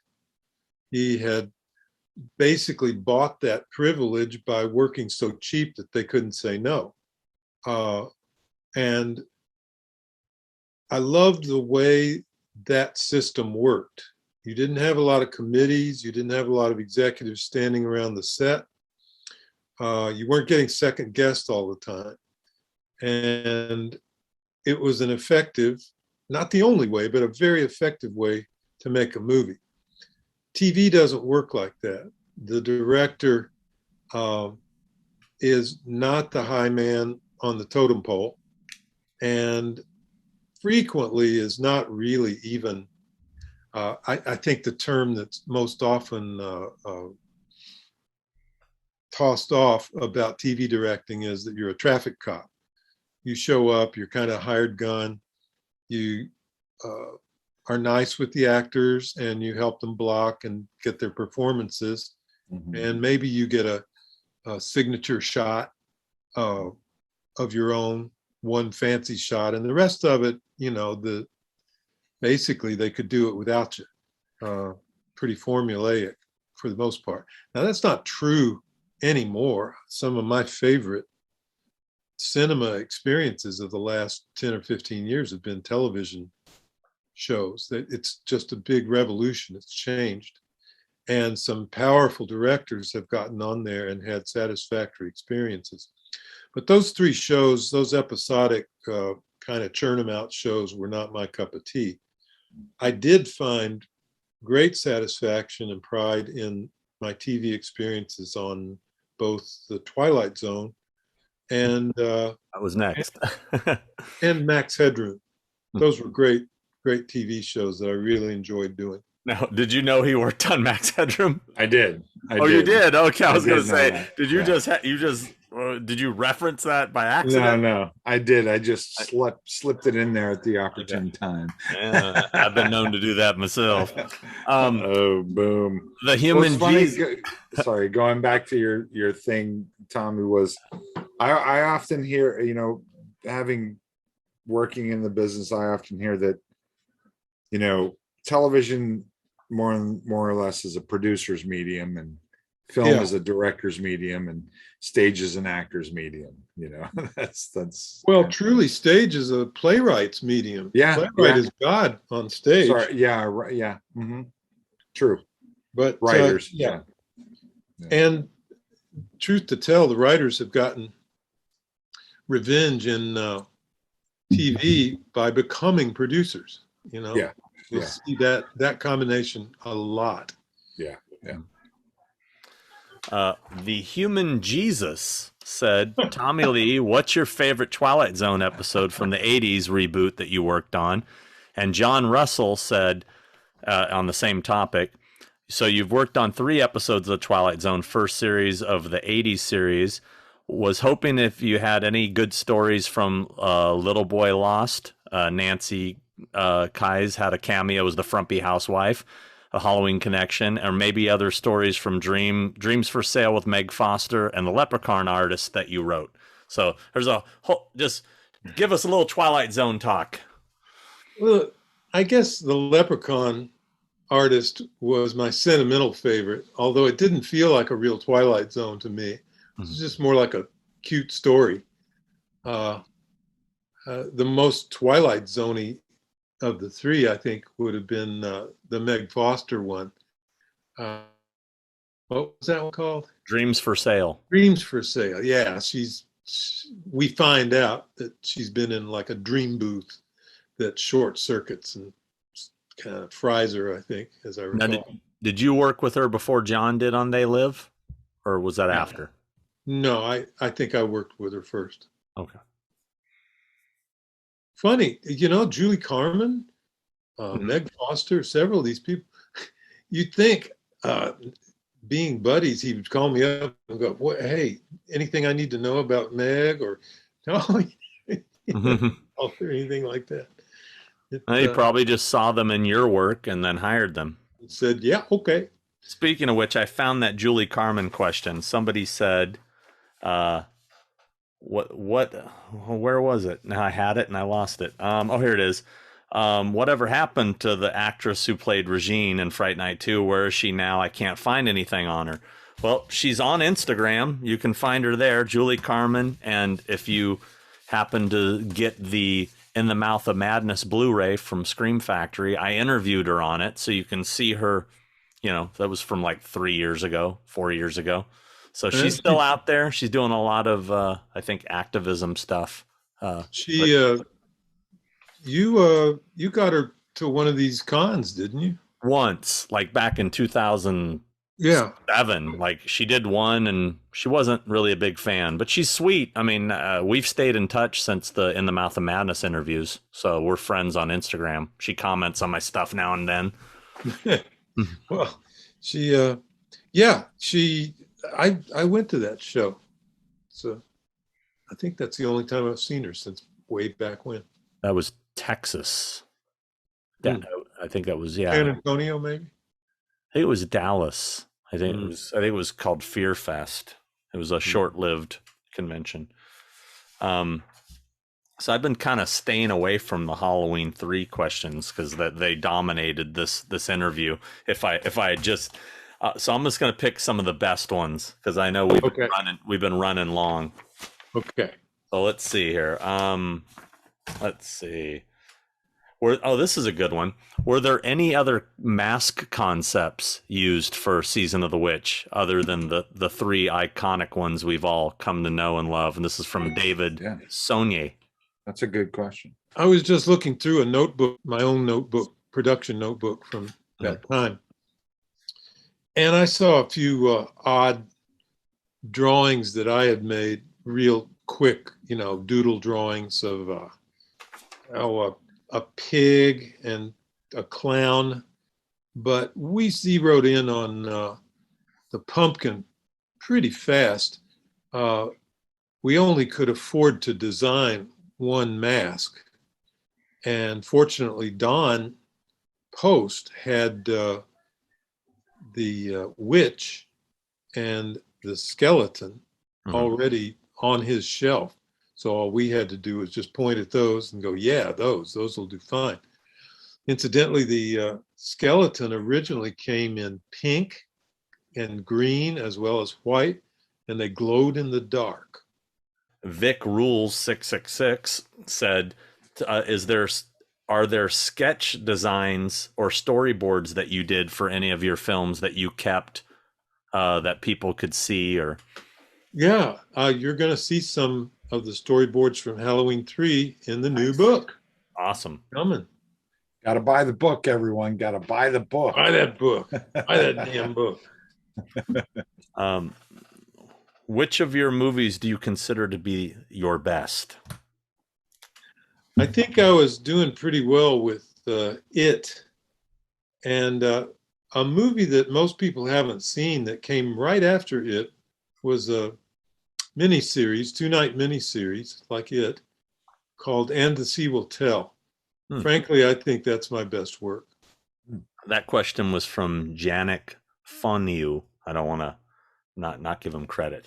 He had basically bought that privilege by working so cheap that they couldn't say no. And I loved the way that system worked. You didn't have a lot of committees. You didn't have a lot of executives standing around the set. You weren't getting second guessed all the time. And it was an effective, not the only way, but a very effective way to make a movie. TV doesn't work like that. The director is not the high man on the totem pole, and frequently is not really even. I think the term that's most often tossed off about TV directing is that you're a traffic cop. You show up, you're kind of hired gun. You are nice with the actors and you help them block and get their performances. Mm-hmm. And maybe you get a signature shot of your own, one fancy shot, and the rest of it, basically they could do it without you. Pretty formulaic for the most part. Now that's not true anymore. Some of my favorite cinema experiences of the last 10 or 15 years have been television shows. That it's just a big revolution. It's changed. And some powerful directors have gotten on there and had satisfactory experiences. But those three shows, those episodic kind of churn them out shows, were not my cup of tea. I did find great satisfaction and pride in my TV experiences on both the Twilight Zone and that was next. and Max Headroom. Those were great TV shows that I really enjoyed doing. Now, did you know he worked on Max Headroom? I did. You did? Okay, I was going to say, that. Did you did you reference that by accident? No, I did. I just slipped it in there at the opportune time. Yeah, I've been known to do that myself. Oh, boom. The human Sorry, going back to your thing, Tommy, was I often hear, having working in the business, I often hear that, television more or less is a producer's medium, and film is a director's medium, and stage is an actor's medium. That's well, truly, stage is a playwright's medium. Playwright is God on stage. Sorry, right, yeah. Mm-hmm. True. But writers, and truth to tell, the writers have gotten revenge in TV by becoming producers. You'll see that combination a lot. Yeah. The Human Jesus said, Tommy Lee, what's your favorite Twilight Zone episode from the 80s reboot that you worked on? And John Russell said, on the same topic, so you've worked on 3 episodes of the Twilight Zone first series of the 80s series. Was hoping if you had any good stories from Little Boy Lost. Nancy Kyes had a cameo as the frumpy housewife, a Halloween Connection, or maybe other stories from Dreams for Sale with Meg Foster and the Leprechaun Artist that you wrote. So there's a whole, just give us a little Twilight Zone talk. Well, I guess the Leprechaun Artist was my sentimental favorite, although it didn't feel like a real Twilight Zone to me. It was just more like a cute story. The most Twilight Zone-y of the 3, I think, would have been the Meg Foster one. What was that one called? Dreams for Sale. Dreams for Sale. Yeah, we find out that she's been in like a dream booth that short circuits and kind of fries her, I think, as I recall. Now, did you work with her before John did on They Live? Or was that after? No, I think I worked with her first. Okay. Funny, Julie Carmen, Meg Foster, several of these people. You'd think, being buddies, he would call me up and go, "What? Hey, anything I need to know about Meg or or anything like that?" He probably just saw them in your work and then hired them. Said, "Yeah, okay." Speaking of which, I found that Julie Carmen question. Somebody said, where was it? Now I had it and I lost it. Here it is. Whatever happened to the actress who played Regine in Fright Night 2? Where is she now? I can't find anything on her. Well, she's on Instagram. You can find her there, Julie Carmen. And if you happen to get the In the Mouth of Madness Blu-ray from Scream Factory, I interviewed her on it, so you can see her. That was from like 4 years ago. So she's still out there. She's doing a lot of, I think, activism stuff. You got her to one of these cons, didn't you? once, like back in 2007. Yeah. Like she did one, and she wasn't really a big fan, but she's sweet. I mean, we've stayed in touch since the In the Mouth of Madness interviews, so we're friends on Instagram. She comments on my stuff now and then. Well, she, I went to that show. So I think that's the only time I've seen her since way back when. That was Texas. I think that was, yeah. San Antonio, maybe? I think it was Dallas. I think it was called Fear Fest. It was a short-lived convention. So I've been kind of staying away from the Halloween 3 questions because they dominated this interview. If I had just so I'm just going to pick some of the best ones because I know we've been running long. Okay. So let's see here. Let's see. This is a good one. Were there any other mask concepts used for Season of the Witch other than the 3 iconic ones we've all come to know and love? And this is from David Saunier. That's a good question. I was just looking through a notebook, my own notebook, production notebook from that time. And I saw a few odd drawings that I had made, real quick, doodle drawings of a pig and a clown, but we zeroed in on the pumpkin pretty fast. We only could afford to design one mask, and fortunately Don Post had the witch and the skeleton already on his shelf. So all we had to do was just point at those and go, yeah, those will do fine. Incidentally, the skeleton originally came in pink and green as well as white, and they glowed in the dark. Vic Rules 666 said, are there sketch designs or storyboards that you did for any of your films that you kept that people could see? Or yeah, you're going to see some of the storyboards from Halloween 3 in the new book. Awesome. Coming. Got to buy the book, everyone. Got to buy the book. Buy that book. Buy that damn book. Which of your movies do you consider to be your best? I think I was doing pretty well with It. And a movie that most people haven't seen that came right after It was a miniseries, 2-night miniseries like It, called And the Sea Will Tell. Frankly, I think that's my best work. That question was from Janik Fonu. I don't want to not give him credit.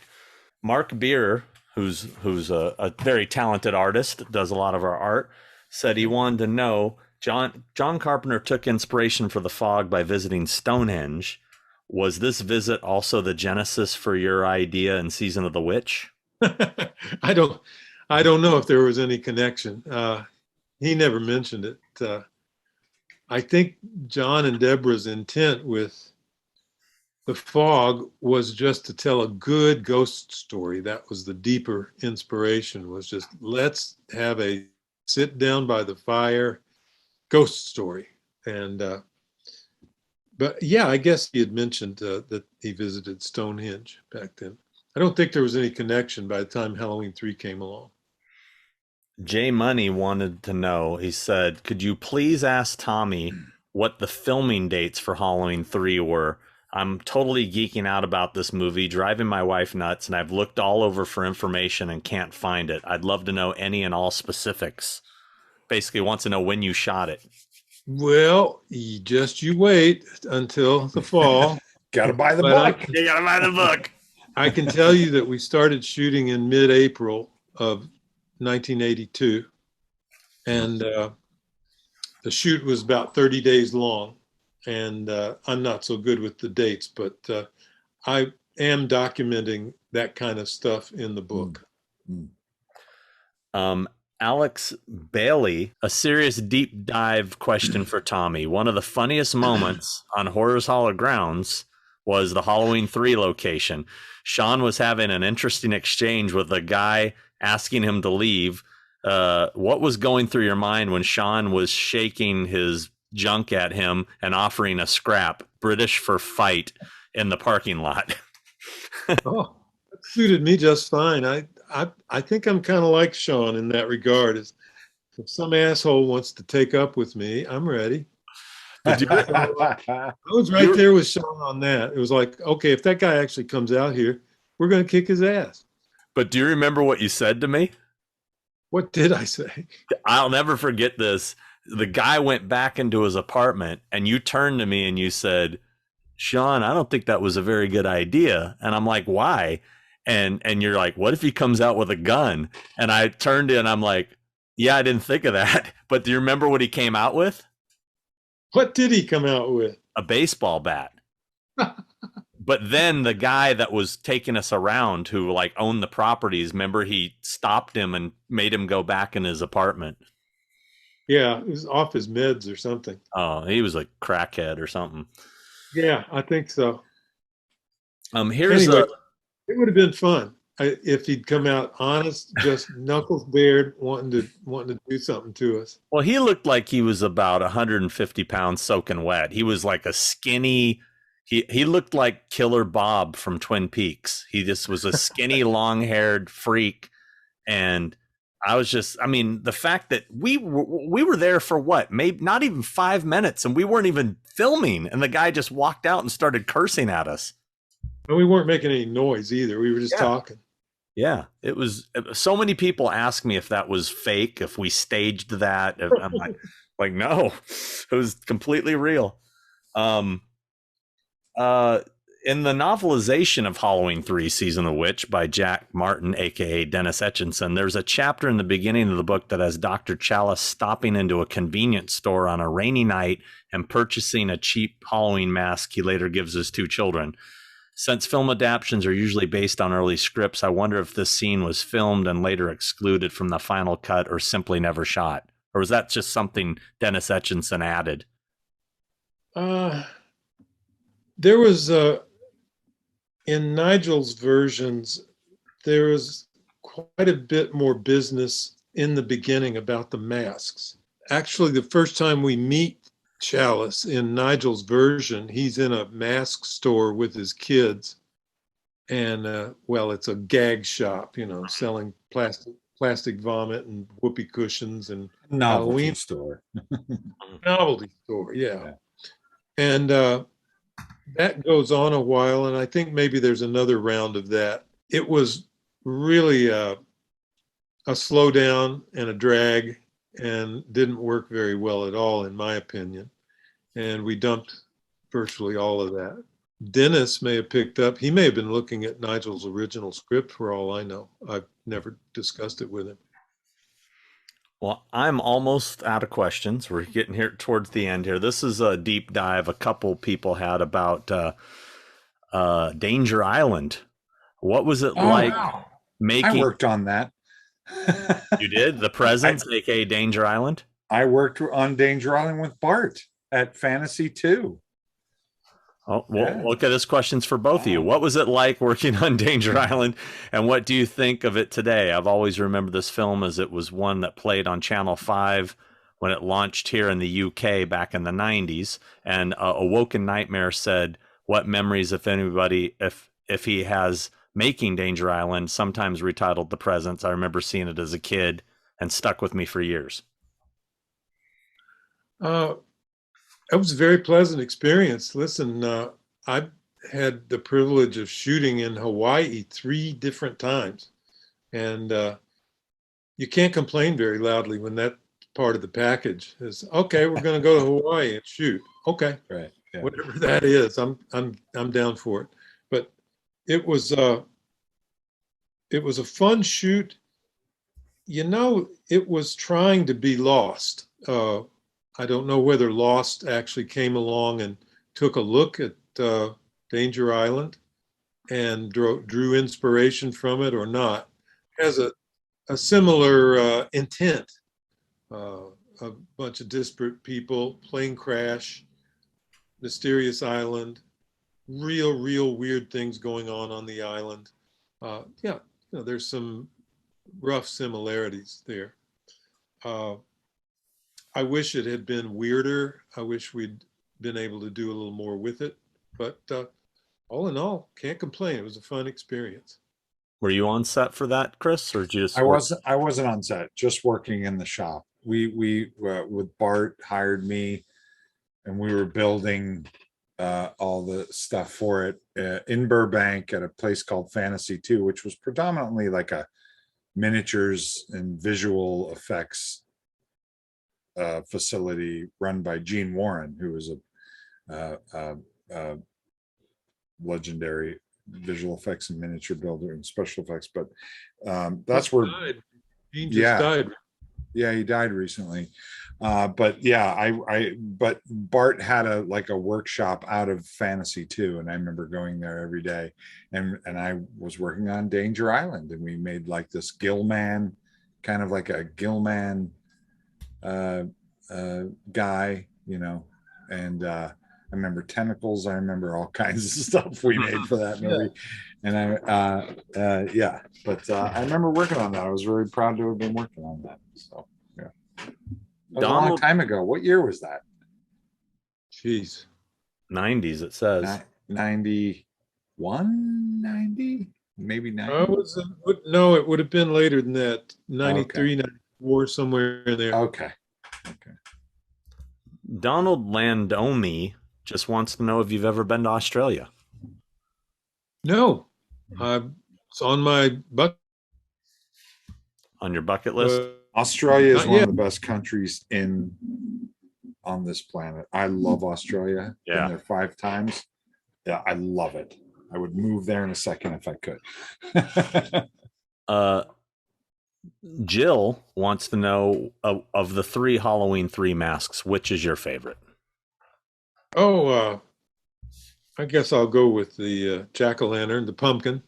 Mark Beer, who's a very talented artist, does a lot of our art, said he wanted to know, John Carpenter took inspiration for The Fog by visiting Stonehenge. Was this visit also the genesis for your idea in Season of the Witch? I don't know if there was any connection. He never mentioned it. I think John and Deborah's intent with The Fog was just to tell a good ghost story. That was the deeper inspiration, was just let's have a sit down by the fire ghost story. And but yeah, I guess he had mentioned that he visited Stonehenge back then. I don't think there was any connection by the time Halloween 3 came along. Jay Money wanted to know, he said, could you please ask Tommy what the filming dates for Halloween 3 were? I'm totally geeking out about this movie, driving my wife nuts, and I've looked all over for information and can't find it. I'd love to know any and all specifics. Basically wants to know when you shot it. Well, you wait until the fall. Gotta buy the book. You gotta buy the book. I can tell you that we started shooting in mid-April of 1982, and the shoot was about 30 days long. And I'm not so good with the dates, but I am documenting that kind of stuff in the book. Alex Bailey, a serious deep dive question for Tommy. One of the funniest moments on Horror's Hollow Grounds was the Halloween 3 location. Sean was having an interesting exchange with a guy asking him to leave. What was going through your mind when Sean was shaking his junk at him and offering a scrap, British for fight, in the parking lot. Oh, that suited me just fine. I think I'm kind of like Sean in that regard. If some asshole wants to take up with me, I'm ready. I was right there with Sean on that. It was like, okay, if that guy actually comes out here, we're going to kick his ass. But do you remember what you said to me? What did I say? I'll never forget this. The guy went back into his apartment and you turned to me and you said, Sean, I don't think that was a very good idea. And I'm like, why? And you're like, what if he comes out with a gun? And I turned in, I'm like, yeah, I didn't think of that. But do you remember what he came out with? What did he come out with? A baseball bat. But then the guy that was taking us around, who like owned the properties, remember, he stopped him and made him go back in his apartment. Yeah, he was off his meds or something. Oh, he was a crackhead or something. Yeah, I think so. Here's anyway, it would have been fun if he'd come out honest, just knuckles bared, wanting to do something to us. Well, he looked like he was about 150 pounds soaking wet. He was like a skinny. He looked like Killer Bob from Twin Peaks. He just was a skinny, long-haired freak. And I mean, the fact that we were there for what, maybe not even 5 minutes, and we weren't even filming, and the guy just walked out and started cursing at us. And we weren't making any noise either. We were just talking. Yeah, it was. So many people ask me if that was fake, if we staged that. I'm like, no, it was completely real. In the novelization of Halloween 3 Season of the Witch by Jack Martin, aka Dennis Etchinson, there's a chapter in the beginning of the book that has Dr. Chalice stopping into a convenience store on a rainy night and purchasing a cheap Halloween mask he later gives his 2 children. Since film adaptations are usually based on early scripts, I wonder if this scene was filmed and later excluded from the final cut or simply never shot. Or was that just something Dennis Etchinson added? There was in Nigel's versions, there was quite a bit more business in the beginning about the masks. Actually, the first time we meet Chalice in Nigel's version, he's in a mask store with his kids. And, well, it's a gag shop, selling plastic vomit and whoopee cushions and novelty Halloween store. Novelty store, yeah. And that goes on a while, and I think maybe there's another round of that. It was really a slowdown and a drag, and didn't work very well at all, in my opinion. And we dumped virtually all of that. Dennis may have picked up. He may have been looking at Nigel's original script for all I know. I've never discussed it with him. Well, I'm almost out of questions. We're getting here towards the end here. This is a deep dive a couple people had about Danger Island. What was it like making? I worked on that. You did? The Presence, aka Danger Island? I worked on Danger Island with Bart at Fantasy 2. Oh, well, okay, this question's for both of you. What was it like working on Danger Island, and what do you think of it today? I've always remembered this film as it was one that played on Channel 5 when it launched here in the UK back in the 90s. And Awoken Nightmare said, what memories, if anybody, if he has making Danger Island, sometimes retitled The Presence. I remember seeing it as a kid and stuck with me for years. It was a very pleasant experience. Listen, I had the privilege of shooting in Hawaii 3 different times. And you can't complain very loudly when that part of the package is, okay, we're going to go to Hawaii and shoot. Okay. Right. Yeah. Whatever that is, I'm down for it. But it was a fun shoot. It was trying to be Lost. I don't know whether Lost actually came along and took a look at Danger Island and drew inspiration from it or not. It has a similar intent. A bunch of disparate people, plane crash, mysterious island, real weird things going on the island. There's some rough similarities there. I wish it had been weirder. I wish we'd been able to do a little more with it. But all in all, can't complain. It was a fun experience. Were you on set for that, Chris, or did you just I wasn't on set, just working in the shop. We with Bart hired me, and we were building all the stuff for it in Burbank at a place called Fantasy 2, which was predominantly like a miniatures and visual effects facility run by Gene Warren, who was a legendary visual effects and miniature builder and special effects. But that's where Gene just died. Yeah, he died recently. But yeah, but Bart had a workshop out of Fantasy 2, and I remember going there every day, and I was working on Danger Island, and we made like this Gillman, kind of like a Gillman guy, you know, and I remember tentacles. I remember all kinds of stuff we made for that movie. And I remember working on that. I was very proud to have been working on that. So yeah, that was a long time ago. What year was that? Jeez, 90s. It says 91, 90, maybe 90. No, it would have been later than that. 93, 94, somewhere in there. Okay. Donald Landomi just wants to know if you've ever been to Australia. No, it's on my bucket. On your bucket list? Australia is one of the best countries on this planet. I love Australia. Yeah. Been there 5 times. Yeah, I love it. I would move there in a second if I could. Jill wants to know of the 3 Halloween 3 masks, which is your favorite? I guess I'll go with the jack-o'-lantern, the pumpkin.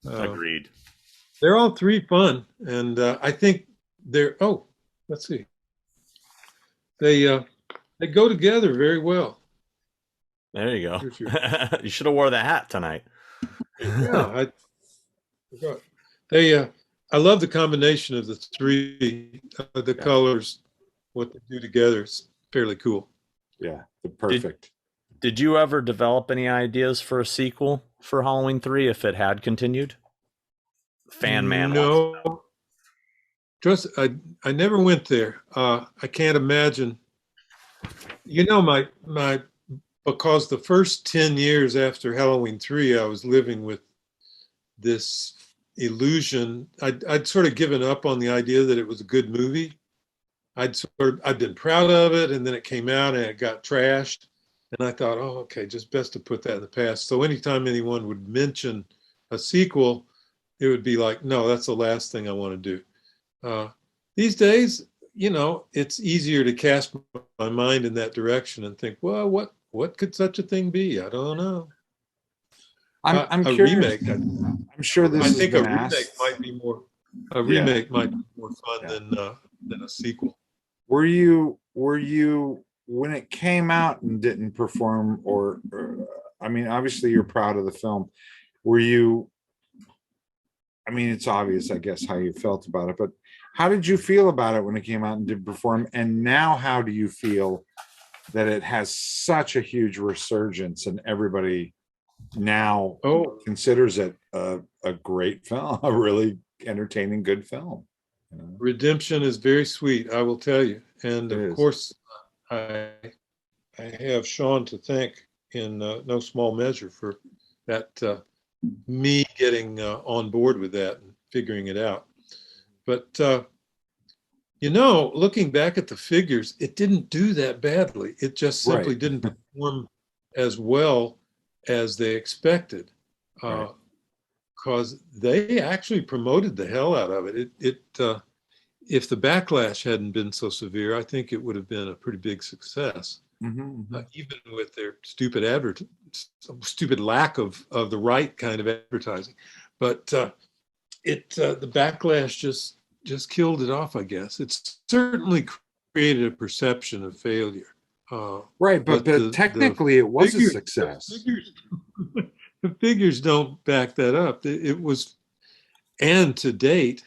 Agreed. They're all 3 fun, and I think they're. Oh, let's see. They go together very well. There you go. You should have wore the hat tonight. Yeah, I forgot. I love the combination of the 3, the colors. What they do together is fairly cool. Yeah, the perfect. Did you ever develop any ideas for a sequel for Halloween 3 if it had continued? Fan man. No. Just I never went there. I can't imagine. You know, because the first 10 years after Halloween 3, I was living with this illusion. I'd sort of given up on the idea that it was a good movie. I'd been proud of it, and then it came out and it got trashed. And I thought, oh, okay, just best to put that in the past. So anytime anyone would mention a sequel, it would be like, no, that's the last thing I want to do. These days, you know, it's easier to cast my mind in that direction and think, well, what could such a thing be? I don't know. I'm a curious. Remake. I'm sure this. I think a remake might be more. A remake might be more fun than a sequel. Were you when it came out and didn't perform, or I mean, obviously you're proud of the film. Were you? I mean, it's obvious, I guess, how you felt about it, but how did you feel about it when it came out and did perform? And now, how do you feel that it has such a huge resurgence and everybody now considers it a great film, a really entertaining, good film? You know? Redemption is very sweet, I will tell you. And of course, I have Sean to thank in no small measure for that, me getting on board with that and figuring it out. But, you know, looking back at the figures, it didn't do that badly. It just simply didn't perform as well as they expected, because they actually promoted the hell out of it. If the backlash hadn't been so severe, I think it would have been a pretty big success. Even with their stupid lack of the right kind of advertising. But the backlash just killed it off, I guess. It's certainly created a perception of failure. But technically it was a success. The figures don't back that up. It was, and to date,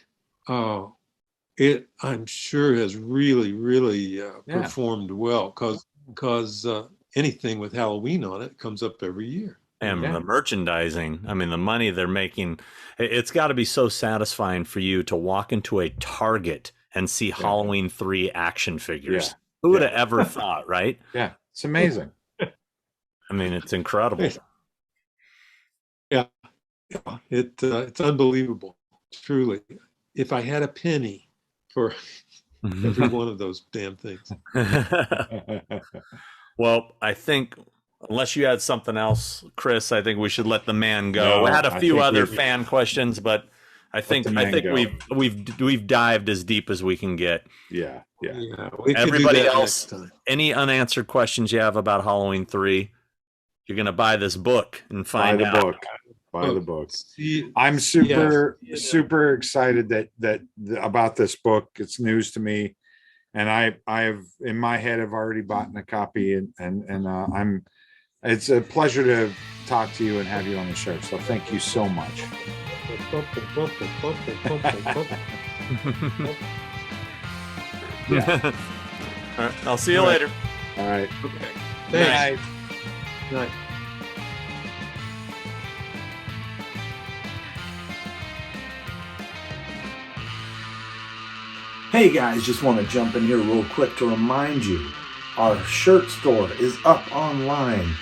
it I'm sure has really performed well, because anything with Halloween on it comes up every year. And the merchandising, I mean, the money they're making, it's got to be so satisfying for you to walk into a Target and see Halloween 3 action figures. Yeah. Who would have ever thought, right? Yeah, it's amazing. I mean, it's incredible. Yeah, it's unbelievable, truly. If I had a penny for every one of those damn things. Well, I think, unless you had something else, Chris, I think we should let the man go. No, we had a few other we've fan questions, but I think we've dived as deep as we can get. Yeah. Everybody else, any unanswered questions you have about Halloween 3, you're gonna buy this book and find out. Buy the book. I'm super excited that about this book. It's news to me, and I've in my head I've already bought a copy, and it's a pleasure to talk to you and have you on the show. So thank you so much. Yeah. All right, I'll see you later. All right. Okay. Thanks. Good night. Hey guys, just want to jump in here real quick to remind you, our shirt store is up online.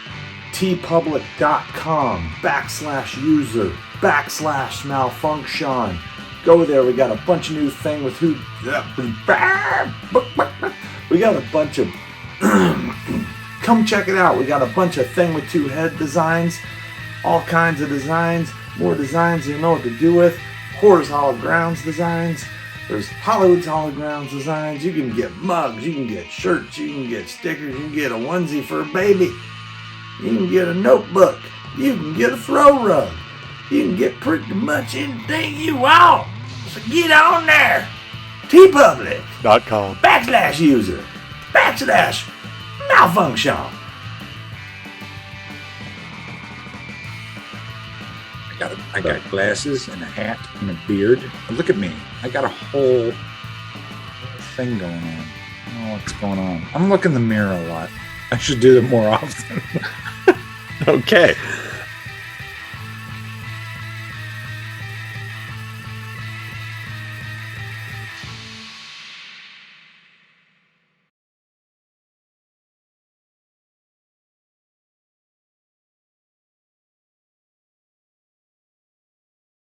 tpublic.com/user/malfunction. Go there, we got a bunch of new thing with we got a bunch of come check it out. We got a bunch of thing with two head designs, all kinds of designs, more designs you know what to do with, horizontal grounds designs. There's Hollywood's Hologrounds designs. You can get mugs, you can get shirts, you can get stickers, you can get a onesie for a baby. You can get a notebook. You can get a throw rug. You can get pretty much anything you want. So get on there. tpublic.com/user/malfunction. I got glasses and a hat and a beard. Look at me. I got a whole thing going on. I don't know what's going on. I'm looking in the mirror a lot. I should do that more often. Okay.